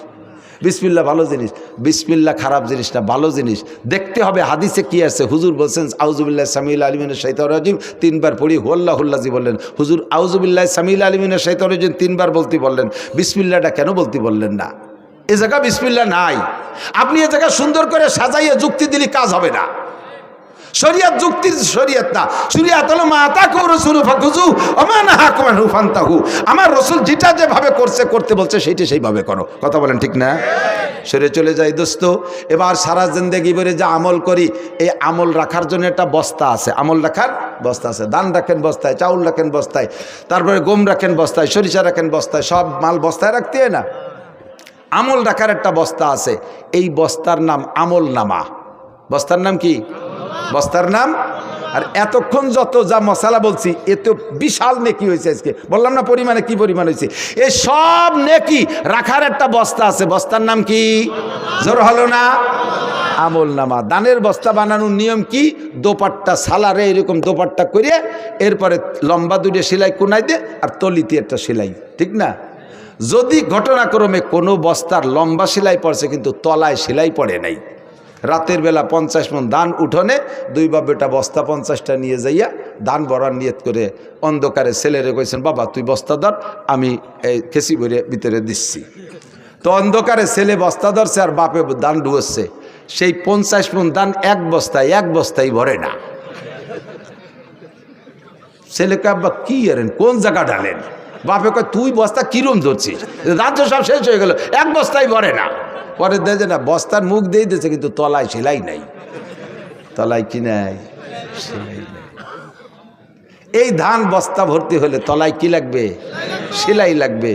বিসমিল্লাহ ভালো জিনিস। বিসমিল্লাহ খারাপ জিনিস না, ভালো জিনিস। দেখতে হবে হাদিসে কি আছে। হুজুর বলছেন আউযুবিল্লাহি সামিউল আলিম মিনাশ শাইতানির রাজিম 3 বার পড়ি হুয়াল্লাহুল্লাজি বললেন। হুজুর আউযুবিল্লাহি সামিউল আলিম মিনাশ শাইতানির রাজিম 3 বার বলতে বললেন, বিসমিল্লাহটা কেন বলতে বললেন না? এ জায়গা বিসমিল্লাহ নাই। আপনি এ জায়গা সুন্দর করে সাজাইয়ে যুক্তি দিলে কাজ হবে না। শরিয়ত যুক্তির শরিয়ত না, শরিয়ত হলো মা আতাকুর রাসূলু ফাকুযু ওয়া মা নাহাকুম আনহু ফান্তাহু। আমার রাসূল যেটা যেভাবে করতে বলছে সেইটা সেইভাবে করো। কথা বলেন ঠিক না? সরে চলে যাই দোস্ত। এবার সারা জিন্দেগি ভরে যা আমল করি, এই আমল রাখার জন্য একটা বস্তা আছে, আমল রাখার বস্তা আছে। ধান রাখেন বস্তায়, চাউল রাখেন বস্তায়, তারপরে গম রাখেন বস্তায়, সরিষা রাখেন বস্তায়, সব মাল বস্তায় রাখতে হয় না? আমল রাখার একটা বস্তা আছে, এই বস্তার নাম আমল নামা। বস্তার নাম কি? বস্তার নাম। আর এতক্ষণ যত যা মশালা বলছি, এ তো বিশাল নেকি হয়েছে। আজকে বললাম না পরিমাণে কি পরিমাণ হয়েছে। এই সব নেকি রাখার একটা বস্তা আছে, বস্তার নাম কি? জোর হলো না? আমল নামা। দানের বস্তা বানানোর নিয়ম কি? দোপাট্টা সালারে এরকম দোপাট্টা করে এরপরে লম্বা 2 সেলাই কোনাই দে আর তলিতে একটা সেলাই, ঠিক না? যদি ঘটনাক্রমে কোনো বস্তার লম্বা সেলাই পড়ছে কিন্তু তলায় সেলাই পড়ে নাই, রাতের বেলা 50 মণ ধান উঠোনে 2 বাপ বেটা বস্তা 50টা নিয়ে যাইয়া ধান ভরার নিয়ত করে অন্ধকারে ছেলেরে কইছেন, বাবা তুই বস্তা ধর, আমি এই খেসি ভরে ভিতরে দিচ্ছি। তো অন্ধকারে ছেলে বস্তা ধরছে আর বাপে ধান ঢুকছে। সেই 50 মণ ধান এক বস্তায় ভরে না। ছেলেকে আব্বা কি এরেন, কোন জায়গা ঢালেন? বাপে কয় তুই বস্তা কিরম ধরছিস, ধান তো সব শেষ হয়ে গেল, এক বস্তায় ভরে না। পরে দেখে না বস্তার মুখ দিয়ে দিয়েছে কিন্তু তলায় সেলাই নাই। তলায় কি নাই? সেলাই নাই। এই ধান বস্তা ভর্তি হলে তলায় কি লাগবে? সেলাই লাগবে।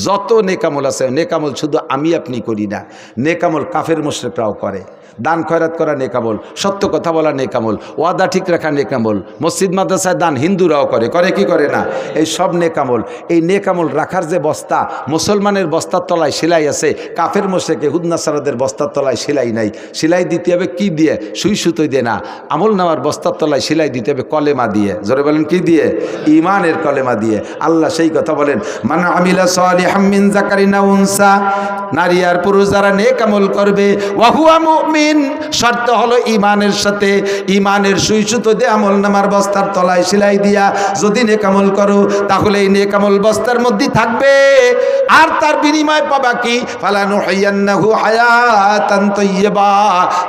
যত নেকামল আছে, নেকামল শুধু আমি আপনি করি না, নেকামল কাফের মুশরিকরাও করে। দান খয়রাত করা নেকামল, সত্য কথা বলা নেকামল, ওয়াদা ঠিক রাখা নেকামল, মসজিদ মাদ্রাসায় দান হিন্দুরাও করে কি করে না? এই সব নেকামল। এই নেকামল রাখার যে বস্তা, মুসলমানের বস্তার তলায় সেলাই আছে, কাফের মুশরিক ইহুদ নাসারাদের বস্তার তলায় সেলাই নাই। সেলাই দিতে হবে কি দিয়ে? সুই সুতোই দিয়ে না, আমল নামার বস্তার তলায় সেলাই দিতে হবে কলেমা দিয়ে। জোরে বলেন কি দিয়ে? ঈমানের কলেমা দিয়ে। আল্লাহ সেই কথা বলেন, মান আমিলা সালিহাম মিন যাকারিন আও উনসা, নারী আর পুরুষ যারা নেক আমল করবে, ওয়া হুয়া মুমিন, মুমিন, শর্ত হলো ইমানের সাথে, ইমানের সুই সুতো দিয়ে আমল নামার বস্তার তলায় সেলাই দিয়া যদি নেক আমল করো তাহলে এই নেক আমল বস্তার মধ্যে থাকবে। আর তার বিনিময় পাবা কি? ফালানুহিয়ান্নাহু হায়াতান তাইয়্যিবা,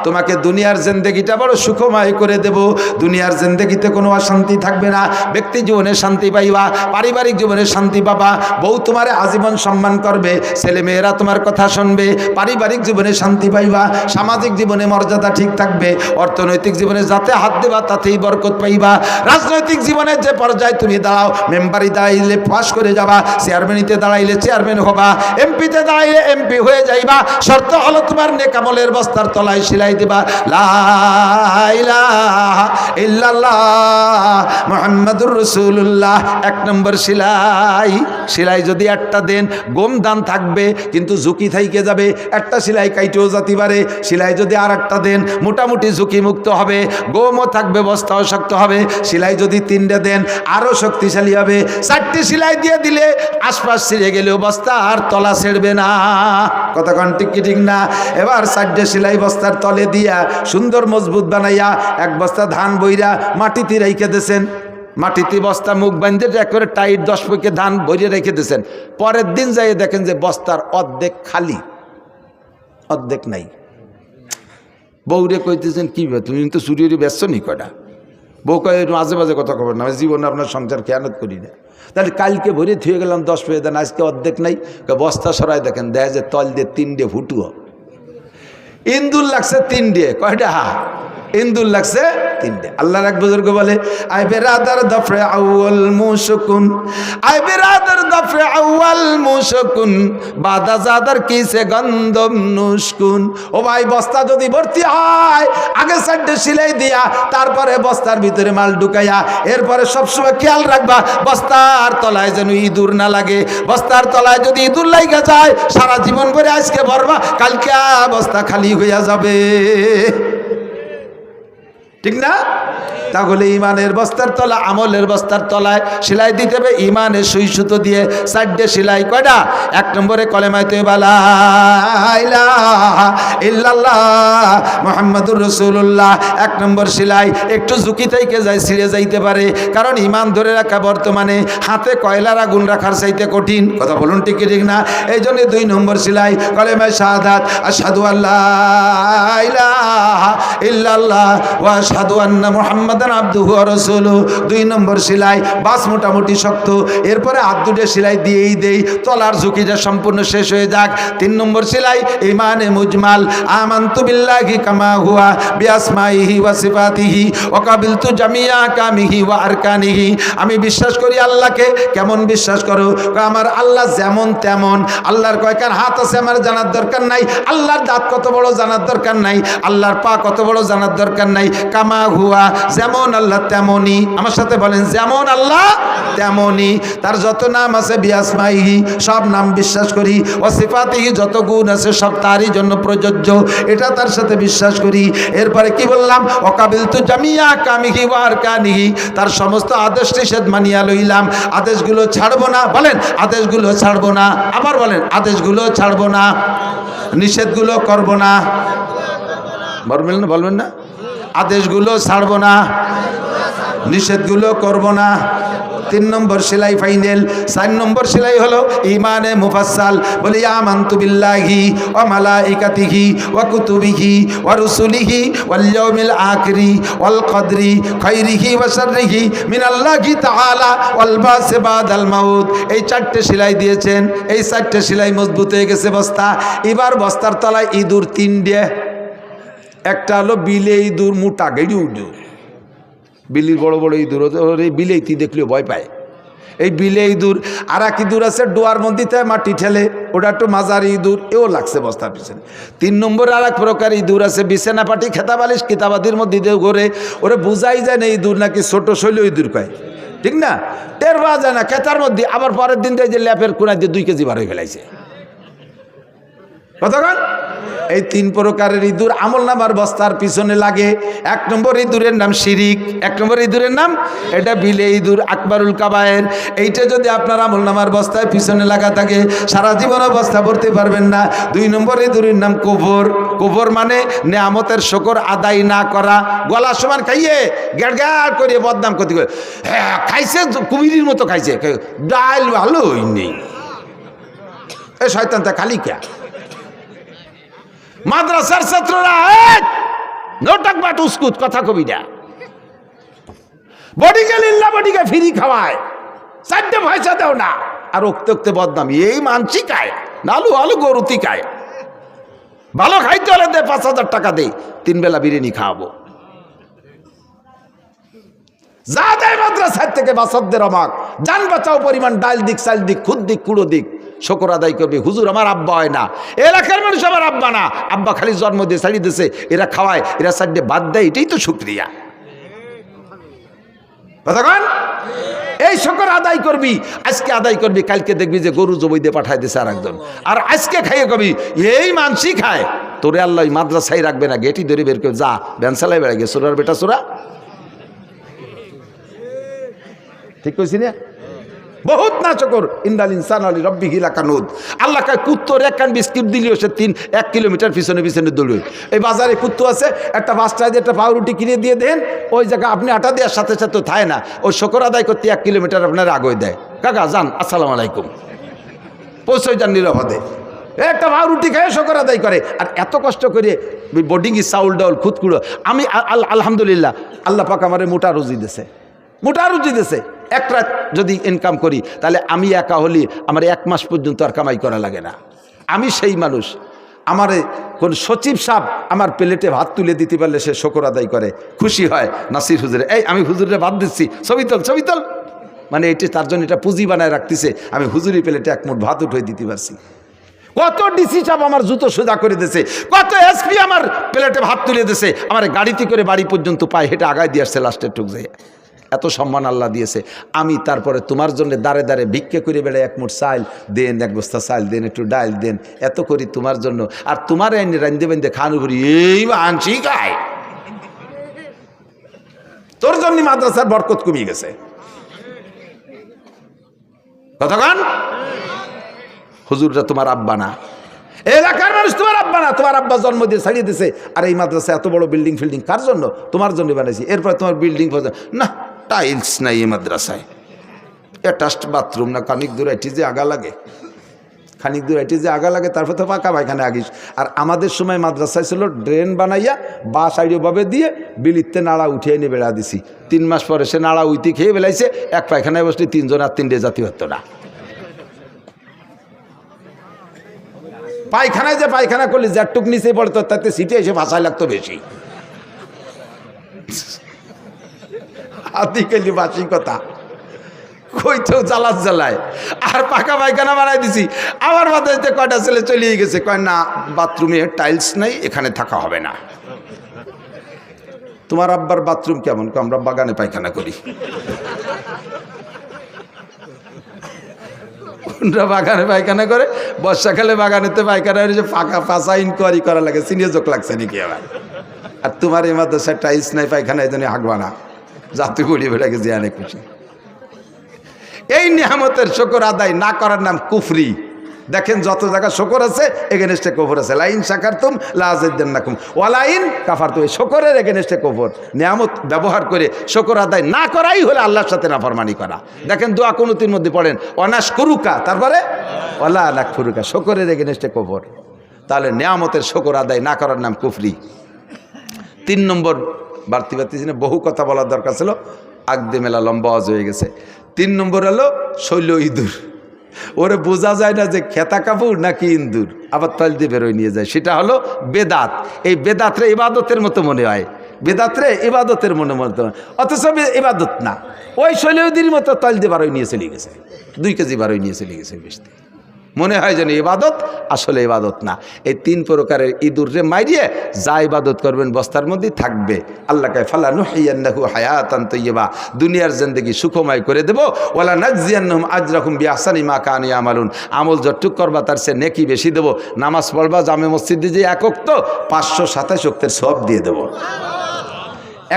তোমাকে দুনিয়ার জিন্দেগিটা বড় সুখময় করে দেব। দুনিয়ার জিন্দেগিতে কোনো অশান্তি থাকবে না, ব্যক্তি জীবনে শান্তি পাইবা, পারিবারিক জীবনে শান্তি পাবা, বউ তোমারে আজীবন সম্মান করবে, ছেলে মেয়েরা তোমার কথা শুনবে, পারিবারিক জীবনে শান্তি পাইবা, সামাজিক জীবনে মর্যাদা ঠিক থাকবে, অর্থনৈতিক জীবনে যাতে হাত দেবা তাতেই বরকত পাইবা। রাজনৈতিক জীবনে যে পর্যায়ে তুমি দাঁড়াও, মেম্বারি দাঁড়াইলে পাস করে যাবা, চেয়ারম্যানিতে দাঁড়াইলে চেয়ারম্যান হবা, এমপিতে দাঁড়াইলে এমপি হয়ে যাইবা। শর্ত হলো তোমার নেক আমলের বস্তার তলায় সেলাই দিবা লা ইলাহা ইল্লাল্লাহ মুহাম্মাদুর রাসূলুল্লাহ। এক নম্বর সেলাই, সেলাই যদি একটা দেন গম দান থাকবে কিন্তু ঝুঁকি থাইকে যাবে, একটা সেলাই কাইটেও যেতে পারে। সেলাই যদি আর একটা দেন মোটামুটি ঝুঁকি মুক্ত হবে, গমও থাকবে, বস্তাও শক্ত হবে। সেলাই যদি তিনটে দেন আরও শক্তিশালী হবে। চারটি সেলাই দিয়ে দিলে আশপাশ ছিঁড়ে গেলেও বস্তা আর তলা ছেড়বে না। কতক্ষণ ঠিক কি ঠিক না? এবার চারটে সেলাই বস্তার তলে দিয়া সুন্দর মজবুত বানাইয়া এক বস্তা ধান বইরা মাটিতে রেখে দিয়েছেন। মাটিতে বস্তা মুখ বাঁধে করে টাইট 10 পয়কে ধান বইরে রেখে দিয়েছেন। পরের দিন যাই দেখেন যে বস্তার অর্ধেক খালি, অর্ধেক নাই। বউরে কইতেছেন কি তুমি তো চুরিয়ে ব্যস্ত নি কটা? বউ কয়ে মাঝে মাঝে কথা খবর না, জীবনে আপনার সংসার খেয়ানত করি না। তাহলে কালকে ভরে থুয়ে গেলাম 10 পয়সা দেন, আজকে অর্ধেক নাই। বস্তা সরাই দেখেন দেখা যায় তল দিয়ে 3টে ফুটুও, ইন্দুর লাগছে 3টে। কয়টা ইন্দুর লাগছে? 3টে। আল্লাহর এক বুজুর্গ বলে আই বেরাদার দফরে আউয়াল মুশকুন, আই বেরাদার দফরে আউয়াল মুশকুন, বাদা জাদার কিসে গন্ধম নুশকুন। ও ভাই, বস্তা যদি ভর্তি হয় আগে 4টে সেলাই দিয়া তারপরে বস্তার ভিতরে মাল ঢুকাইয়া এরপরে সবসময় খেয়াল রাখবা বস্তার তলায় যেন ইঁদুর না লাগে। বস্তার তলায় যদি ইঁদুর লাগা যায় সারা জীবন ভরে আজকে ভরবা, কালকে বস্তা খালি হইয়া যাবে। ঠিক না? তাহলে ইমানের বস্তার তলা, আমলের বস্তার তলায় সেলাই দিতে হবে ইমানের সুই সুতো দিয়ে 4টে সেলাই। কয়টা? 1 নম্বরে কলেমায়ে তয়্যিবা লা ইলাহা ইল্লাল্লাহ মুহাম্মাদুর রাসূলুল্লাহ। 1 নম্বর সেলাই একটু ঝুঁকি থেকে যায়, ছিঁড়ে যাইতে পারে, কারণ ইমান ধরে রাখা বর্তমানে হাতে কয়লার আগুন রাখার চাইতে কঠিন। কথা বলুন ঠিক ঠিক না? এই জন্য 2 নম্বর সেলাই কলেমায়ে শাহাদাত আশহাদু আল্লা ইলাহা ইল্লাল্লাহ ওয়া আশহাদু আন্না মুহাম্মাদান আবদুহু ওয়া রাসূলুহু। 2 নম্বর সেলাই বাস মোটামুটি শক্ত, এরপরে হাত দুটো সেলাই দিয়েই দেই, তলার ঝুঁকিটা সম্পূর্ণ শেষ হয়ে যাক। 3 নম্বর সেলাই ইমানে মুজমাল, আমানতু বিল্লাহি কামা হুয়া বিআসমাইহি ওয়া সিফাতিহি ওয়া কাবিলতু জামিয়া আহকামিহি ওয়া আরকানিহি। আমি বিশ্বাস করি আল্লাহকে। কেমন বিশ্বাস করো? আমার আল্লাহ যেমন তেমন। আল্লাহর কয়কার হাত আছে আমার জানার দরকার নাই, আল্লাহর দাঁত কত বড় জানার দরকার নাই, আল্লাহর পা কত বড় জানার দরকার নাই। কামা হুয়া, যেমন আল্লাহ তেমনই। আমার সাথে বলেন যেমন আল্লাহ তেমনই। তার যত নাম আছে বিআসমাইহি, সব নাম বিশ্বাস করি। ও সিফাতিহি, যত গুণ আছে সব তারই জন্য প্রযোজ্য, এটা তার সাথে বিশ্বাস করি। এরপরে কি বললাম? ওয়াকাবিলতু জামিয়া আহকামিহি ওয়া আরকানিহি, তার সমস্ত আদেশ নিষেধ মানিয়া লইলাম, আদেশগুলো ছাড়বো না। বলেন আদেশগুলো ছাড়বো না। আবার বলেন আদেশগুলো ছাড়বো না, নিষেধগুলো করবো না। বলবেন না? আদেশগুলো ছাড়বো না, নিষেধগুলো করব না। 3 নম্বর সেলাই ফাইনাল। 4 নম্বর সেলাই হলো ইমানে মুফাসসাল। বলি আমানতু বিল্লাহি ওয়া মালাইকাতিহি ওয়া কুতুবিহি ওয়া রুসুলিহি ওয়াল ইয়াউমিল আখিরি ওয়াল কদরি খাইরিহি ওয়া শাররিহি মিনাল্লাহি তাআলা ওয়াল বাসি বাদাল মাউত। এই 4টে সেলাই দিয়েছেন, এই 4টে সেলাই মজবুত হয়ে গেছে বস্তা। এবার বস্তার তলায় ইঁদুর 3টে। একটা হলো বিলে ইঁদুর, মোটা গেড়ি ইঁদুর, বিলির বড় বড় ইঁদুর, এই বিলেইতি দেখলেও ভয় পায়। এই বিলে ইঁদুর। আর এক ইঁদুর আছে ডোয়ার মধ্যে মাটি ঠেলে, ওটা একটু মাঝারি ইঁদুর, এও লাগছে বস্তার পিছনে। 3 নম্বরে আর এক প্রকার ইঁদুর আছে বিছানা পাটি খেতা বালিশ কিতাবাদির মধ্যে দিয়ে ঘরে, ওরে বুঝাই যায় না ইঁদুর নাকি ছোট শৈল ইঁদুর কয়। ঠিক না? টের পাওয়া যায় না খেতার মধ্যে। আবার পরের দিন যে ল্যাপের কোনায় দিয়ে 2 কেজি বার হয়ে ফেলাইছে। কতক্ষণ? এই 3 প্রকারের ইঁদুর আমলনামার বস্তার পিছনে লাগে। 1 নম্বর ইঁদুরের নাম শিরিক। 1 নম্বর ইঁদুরের নাম এটা বিলে ইঁদুর, আকবারুল কাবায়ের। এইটা যদি আপনার আমলনামার বস্তায় পিছনে লাগা থাকে সারা জীবন বস্তা ভরতে পারবেন না। 2 নম্বর ইঁদুরের নাম কুফর। কুফর মানে নেয়ামতের শুকর আদায় না করা। গলা সমান খাইয়ে গ্যাড় গ্যাড় করে বদনাম করতে করে, হ্যাঁ খাইছে কুমিরির মতো খাইছে, ডাল ভালোই নেই। এ শয়তান তা খালি কে? মাদ্রাসার ছাত্ররা নোটাক বাট উস্কুত কথা কবি না, বডিকে লিল্লা বডিকে ফ্রি খাওয়ায়, 4টে পয়সা দাও না, আর উক্তে উক্তে বদনাম। এই মানসি খায় নালু আলু গরুতি খায়। ভালো খাইতে হলে দে 5,000 টাকা দে, 3 বেলা বিরিয়ানি খাওয়াবো। যা দেয় মাদ্রাসার থেকে বাসাদের অমাক, জান বাঁচাও পরিমাণ, ডাল দিক চাল দিক খুদ দিক কুড়ো দিক, শুকর আদায় করবে। হুজুর আমার আব্বা হয় না, এলাকার মানুষ আমার আব্বা না, আব্বা খালি জন্ম দিয়ে ছাড়িয়ে দিয়েছে, এরা খাওয়ায়, এরা সাইডে বাদ দেয়, এটাই তো শুক্রিয়া। কতক্ষণ এই শুকর আদায় করবি, আজকে আদায় করবি, কালকে দেখবি যে গরু জবই দিয়ে পাঠায় দিছে আর একজন, আর আজকে খাইয়ে কবি এই মানসি খায়, তোরে আল্লাহ মাদ্রাসায় রাখবে না, গেটি ধরে বের করে যা ব্যানসালাই বেড়ে গেছে সোরার বেটা সোরা। ঠিক কইছি না? বহুত না চকর ইন্দাল ইনসান আলী রব্বি হিলা কানুদ। আল্লাহ কায় কুত্তর 1 কান বিস্কিট দিলেও সে 1 কিলোমিটার পিছনে পিছনে দৌড়বে। এই বাজারে কুত্তু আছে, একটা 5 টাকা দিয়ে একটা পাউরুটি কিনে দিয়ে দেন, ওই জায়গায় আপনি আটা দেওয়ার সাথে সাথে থায় না, ওই শুকর আদায় করতে 1 কিলোমিটার আপনার আগে দেয়। কাকা যান, আসসালামু আলাইকুম, পৌঁছে যান নিরাপদে। একটা পাউরুটি খায় শুকর আদায় করে, আর এত কষ্ট করে বোর্ডিংয়ে চাউল ডাউল খুদকুড়ো। আমি আলহামদুলিল্লাহ আল্লাহ পাক আমারে মোটা রুজি দিয়েছে, মোটা রুজি দিয়েছে। 1 রাত যদি ইনকাম করি তাহলে আমি একা হলি আমার 1 মাস পর্যন্ত আর কামাই করা লাগে না। আমি সেই মানুষ, আমারে কোন সচিব সাহেব আমার প্লেটে ভাত তুলে দিতে পারলে সে শুকর আদায় করে, খুশি হয়। নাসির হুজুরে, এই আমি হুজুরে ভাত দিচ্ছি, ছবি তোল, মানে এটি তার জন্য এটা পুঁজি বানায় রাখতেছে, আমি হুজুরি প্লেটে 1 মুঠ ভাত উঠে দিতে পারছি। কত ডিসি সাহেব আমার জুতো সোজা করে দিয়েছে, কত এসপি আমার প্লেটে ভাত তুলে দিয়েছে, আমার গাড়িতে করে বাড়ি পর্যন্ত পায়ে হেঁটে আগায় দিয়ে আসছে লাস্টের টুক যায়। এত সম্মান আল্লাহ দিয়েছে। আমি তারপরে তোমার জন্য দাঁড়ে দাঁড়ে ভিক্ষে করে বেড়ে 1 মুঠ চাল দেন, 1 বস্তা চাল দেন, একটু ডাল দেন, এত করি তোমার জন্য। আর তোমার আইনে রান্ধে বান্ধে খানু করি, এই আনছি খায়, তোর জন্য মাদ্রাসার বরকত কমিয়ে গেছে। কতক্ষণ হুজুররা তোমার আব্বা না, এলাকার মানুষ তোমার আব্বা না, তোমার আব্বা জন্ম দিয়ে ছাড়িয়ে দিছে। আর এই মাদ্রাসা এত বড় বিল্ডিং ফিল্ডিং কার জন্য? তোমার জন্য বানাইছি। এরপর তোমার বিল্ডিং না, টাইলস নাই এই মাদ্রাসায়, অ্যাটাচড বাথরুম না, খানিক দূর এটি যে আগা লাগে, খানিক দূর এটি যে আগা লাগে, তারপর তো পাকা পায়খানা আগিস। আর আমাদের সময় মাদ্রাসায় ছিল ড্রেন বানাইয়া বা সাইডভাবে দিয়ে বিলিতে নাড়া উঠিয়ে এনে বেড়া দিছি। 3 মাস পরে সে নাড়া উইতি খেয়ে বেলাইছে, 1 পায়খানায় বসলে 3 জন আর 3টে জাতি হতো না। পায়খানায় যে পায়খানা করলে যারটুক নিচে পড়তো তাতে সিটে এসে ভাষায় লাগতো বেশি। হাতি খেলি বাসি কথা কইতেও জ্বালায়। আর পাকা পায়খানা বানাই দিছি, আমার মাথায় কয়টা ছেলে চলিয়ে গেছে, কয় না বাথরুমে টাইলস নাই, এখানে থাকা হবে না। তোমার আব্বার বাথরুম কেমন? আমরা বাগানে পায়খানা করি। বাগানে পায়খানা করে, বর্ষাকালে বাগানেতে পায়খানা হয়েছে, ফাঁকা ফাঁসা ইনকোয়ারি করা লাগে, সিনিয়র জোক লাগছে নাকি আবার। আর তোমার এই মাদ্রাসায় টাইলস নাই, পায়খানা এই জন্য হাঁকবা না, জাতি গড়িয়ে বেড়ে গেছে অনেক খুশি। এই নিয়ামতের শুকর আদায় না করার নাম কুফরি। দেখেন যত জায়গা শুকর আছে এগেনস্টে কফর আছে। লাইন শাকারতুম লাযিদান্নাকুম ওয়ালাইন কাফারতুম, এই শুকরের এগেনস্টে কফর। নিয়ামত ব্যবহার করে শুকর আদায় না করাই হলে আল্লাহর সাথে নাফরমানি করা। দেখেন দোয়া কুনুতির মধ্যে পড়েন অনাশকুরুকা, তারপরে ওয়ালা নাকফুরুকা, শুকরের এগেনস্টে কফর। তাহলে নিয়ামতের শুকর আদায় না করার নাম কুফরি। 3 নম্বর, বাড়তি বহু কথা বলার দরকার ছিল, আগদে মেলা লম্বা আওয়াজ হয়ে গেছে। 3 নম্বর হলো শৈল ইঁদুর। ওরে বোঝা যায় না যে খেতা কাপড় নাকি ইন্দুর, আবার তাল দিয়ে বেরোয় নিয়ে যায়, সেটা হলো বেদাত। এই বেদাতরে ইবাদতের মতো মনে হয়, বেদাতরে ইবাদতের মনে অথচ ইবাদত না। ওই শৈল ইঁদুরের মতো তাল দিয়ে বারোয় নিয়ে চলে গেছে, 2 কেজি বারোয় নিয়ে চলে গেছে বেশি। মনে হয় যেন ইবাদত, আসলে ইবাদত না। এই 3 প্রকারের ইঁদুরে মাইরিয়ে যা ইবাদত করবেন বস্তার মধ্যেই থাকবে। আল্লাহকে ফালা নুহিয়ান্নাহু হায়াতান তাইয়্যিবা, দুনিয়ার জিন্দেগি সুখময় করে দেব। ওয়ালা নাজজিয়ান্নাহুম আজরাহুম বিআহসানি মা কানু ইয়ামালুন, আমল যতটুক করবা তার চেয়ে নেকি বেশি দেব। নামাজ পড়বা জামে মসজিদে যে এক ওয়াক্ত 527 ওয়াক্তের সওয়াব দিয়ে দেব।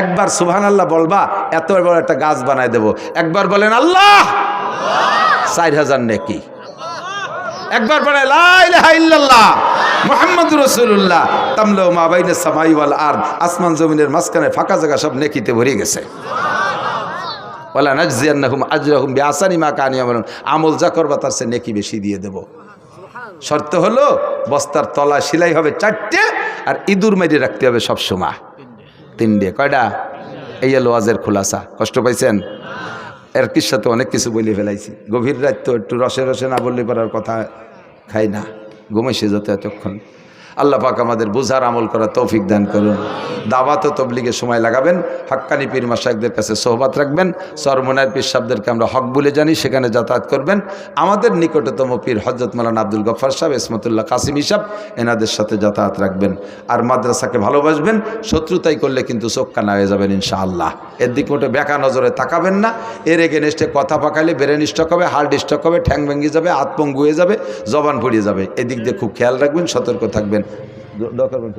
একবার সুবহানাল্লাহ বলবা এত বড় একটা গাছ বানায় দেব। একবার বলেন আল্লাহ, 4000 নেকি। একবার বলে লা ইলাহা ইল্লাল্লাহ মুহাম্মাদুর রাসূলুল্লাহ তামলাউ মা বাইনাস সামাই ওয়াল আরদ, আসমান জমিনের মাঝখানে ফাঁকা জায়গা সব নেকিতে ভরে গেছে। ওয়ালা নাজজিয়ান্নাহুম আজরাহুম বিআহসানি মা কানু ইয়ামালুন, আমল যা করবা তার চেয়ে নেকি বেশি দিয়ে দেব। শর্ত হলো বস্তার তলা সেলাই হবে 4টে, আর ইঁদুর মেরে রাখতে হবে সব সময় 3টে। কয়টা? এই হলো ওয়াজের খুলাসা। কষ্ট পাইছেন? এর কিসা তো অনেক কিছু বলে ফেলাইছি। গভীর রাত তো একটু রসে রসে না বললে পারার কথা খাই না, ঘুমাইছে যত এতক্ষণ। আল্লাহ পাক আমাদের বুঝার আমল করার তৌফিক দান করুন। দাওয়াত ও তবলিগে সময় লাগাবেন, হাক্কানি পীর মাশায়েখদের কাছে সোহবত রাখবেন, চরমনায়ের পীর সাহেবদেরকে আমরা হক বলে জানি, সেখানে যাতায়াত করবেন। আমাদের নিকটতম পীর হযরত মাওলানা আব্দুল গফফার সাহেব, ইসমতুল্লাহ কাসিমি সাহেব, এনাদের সাথে যাতায়াত রাখবেন। আর মাদ্রাসাকে ভালোবাসবেন, শত্রুতাই করলে কিন্তু চোখ কানা হয়ে যাবেন ইনশাআল্লাহ। এর দিক মোটে বেকা নজরে তাকাবেন না। এর এগেনস্টে কথা পাকালে ব্রেন স্ট্রোক হবে, হার্ট স্ট্রোক হবে, ঠ্যাং ভেঙে যাবে, হাত পঙ্গু হয়ে যাবে, জবান পড়িয়ে যাবে। এদিক দিয়ে খুব খেয়াল রাখবেন, সতর্ক থাকবেন। দোয়া করবেন।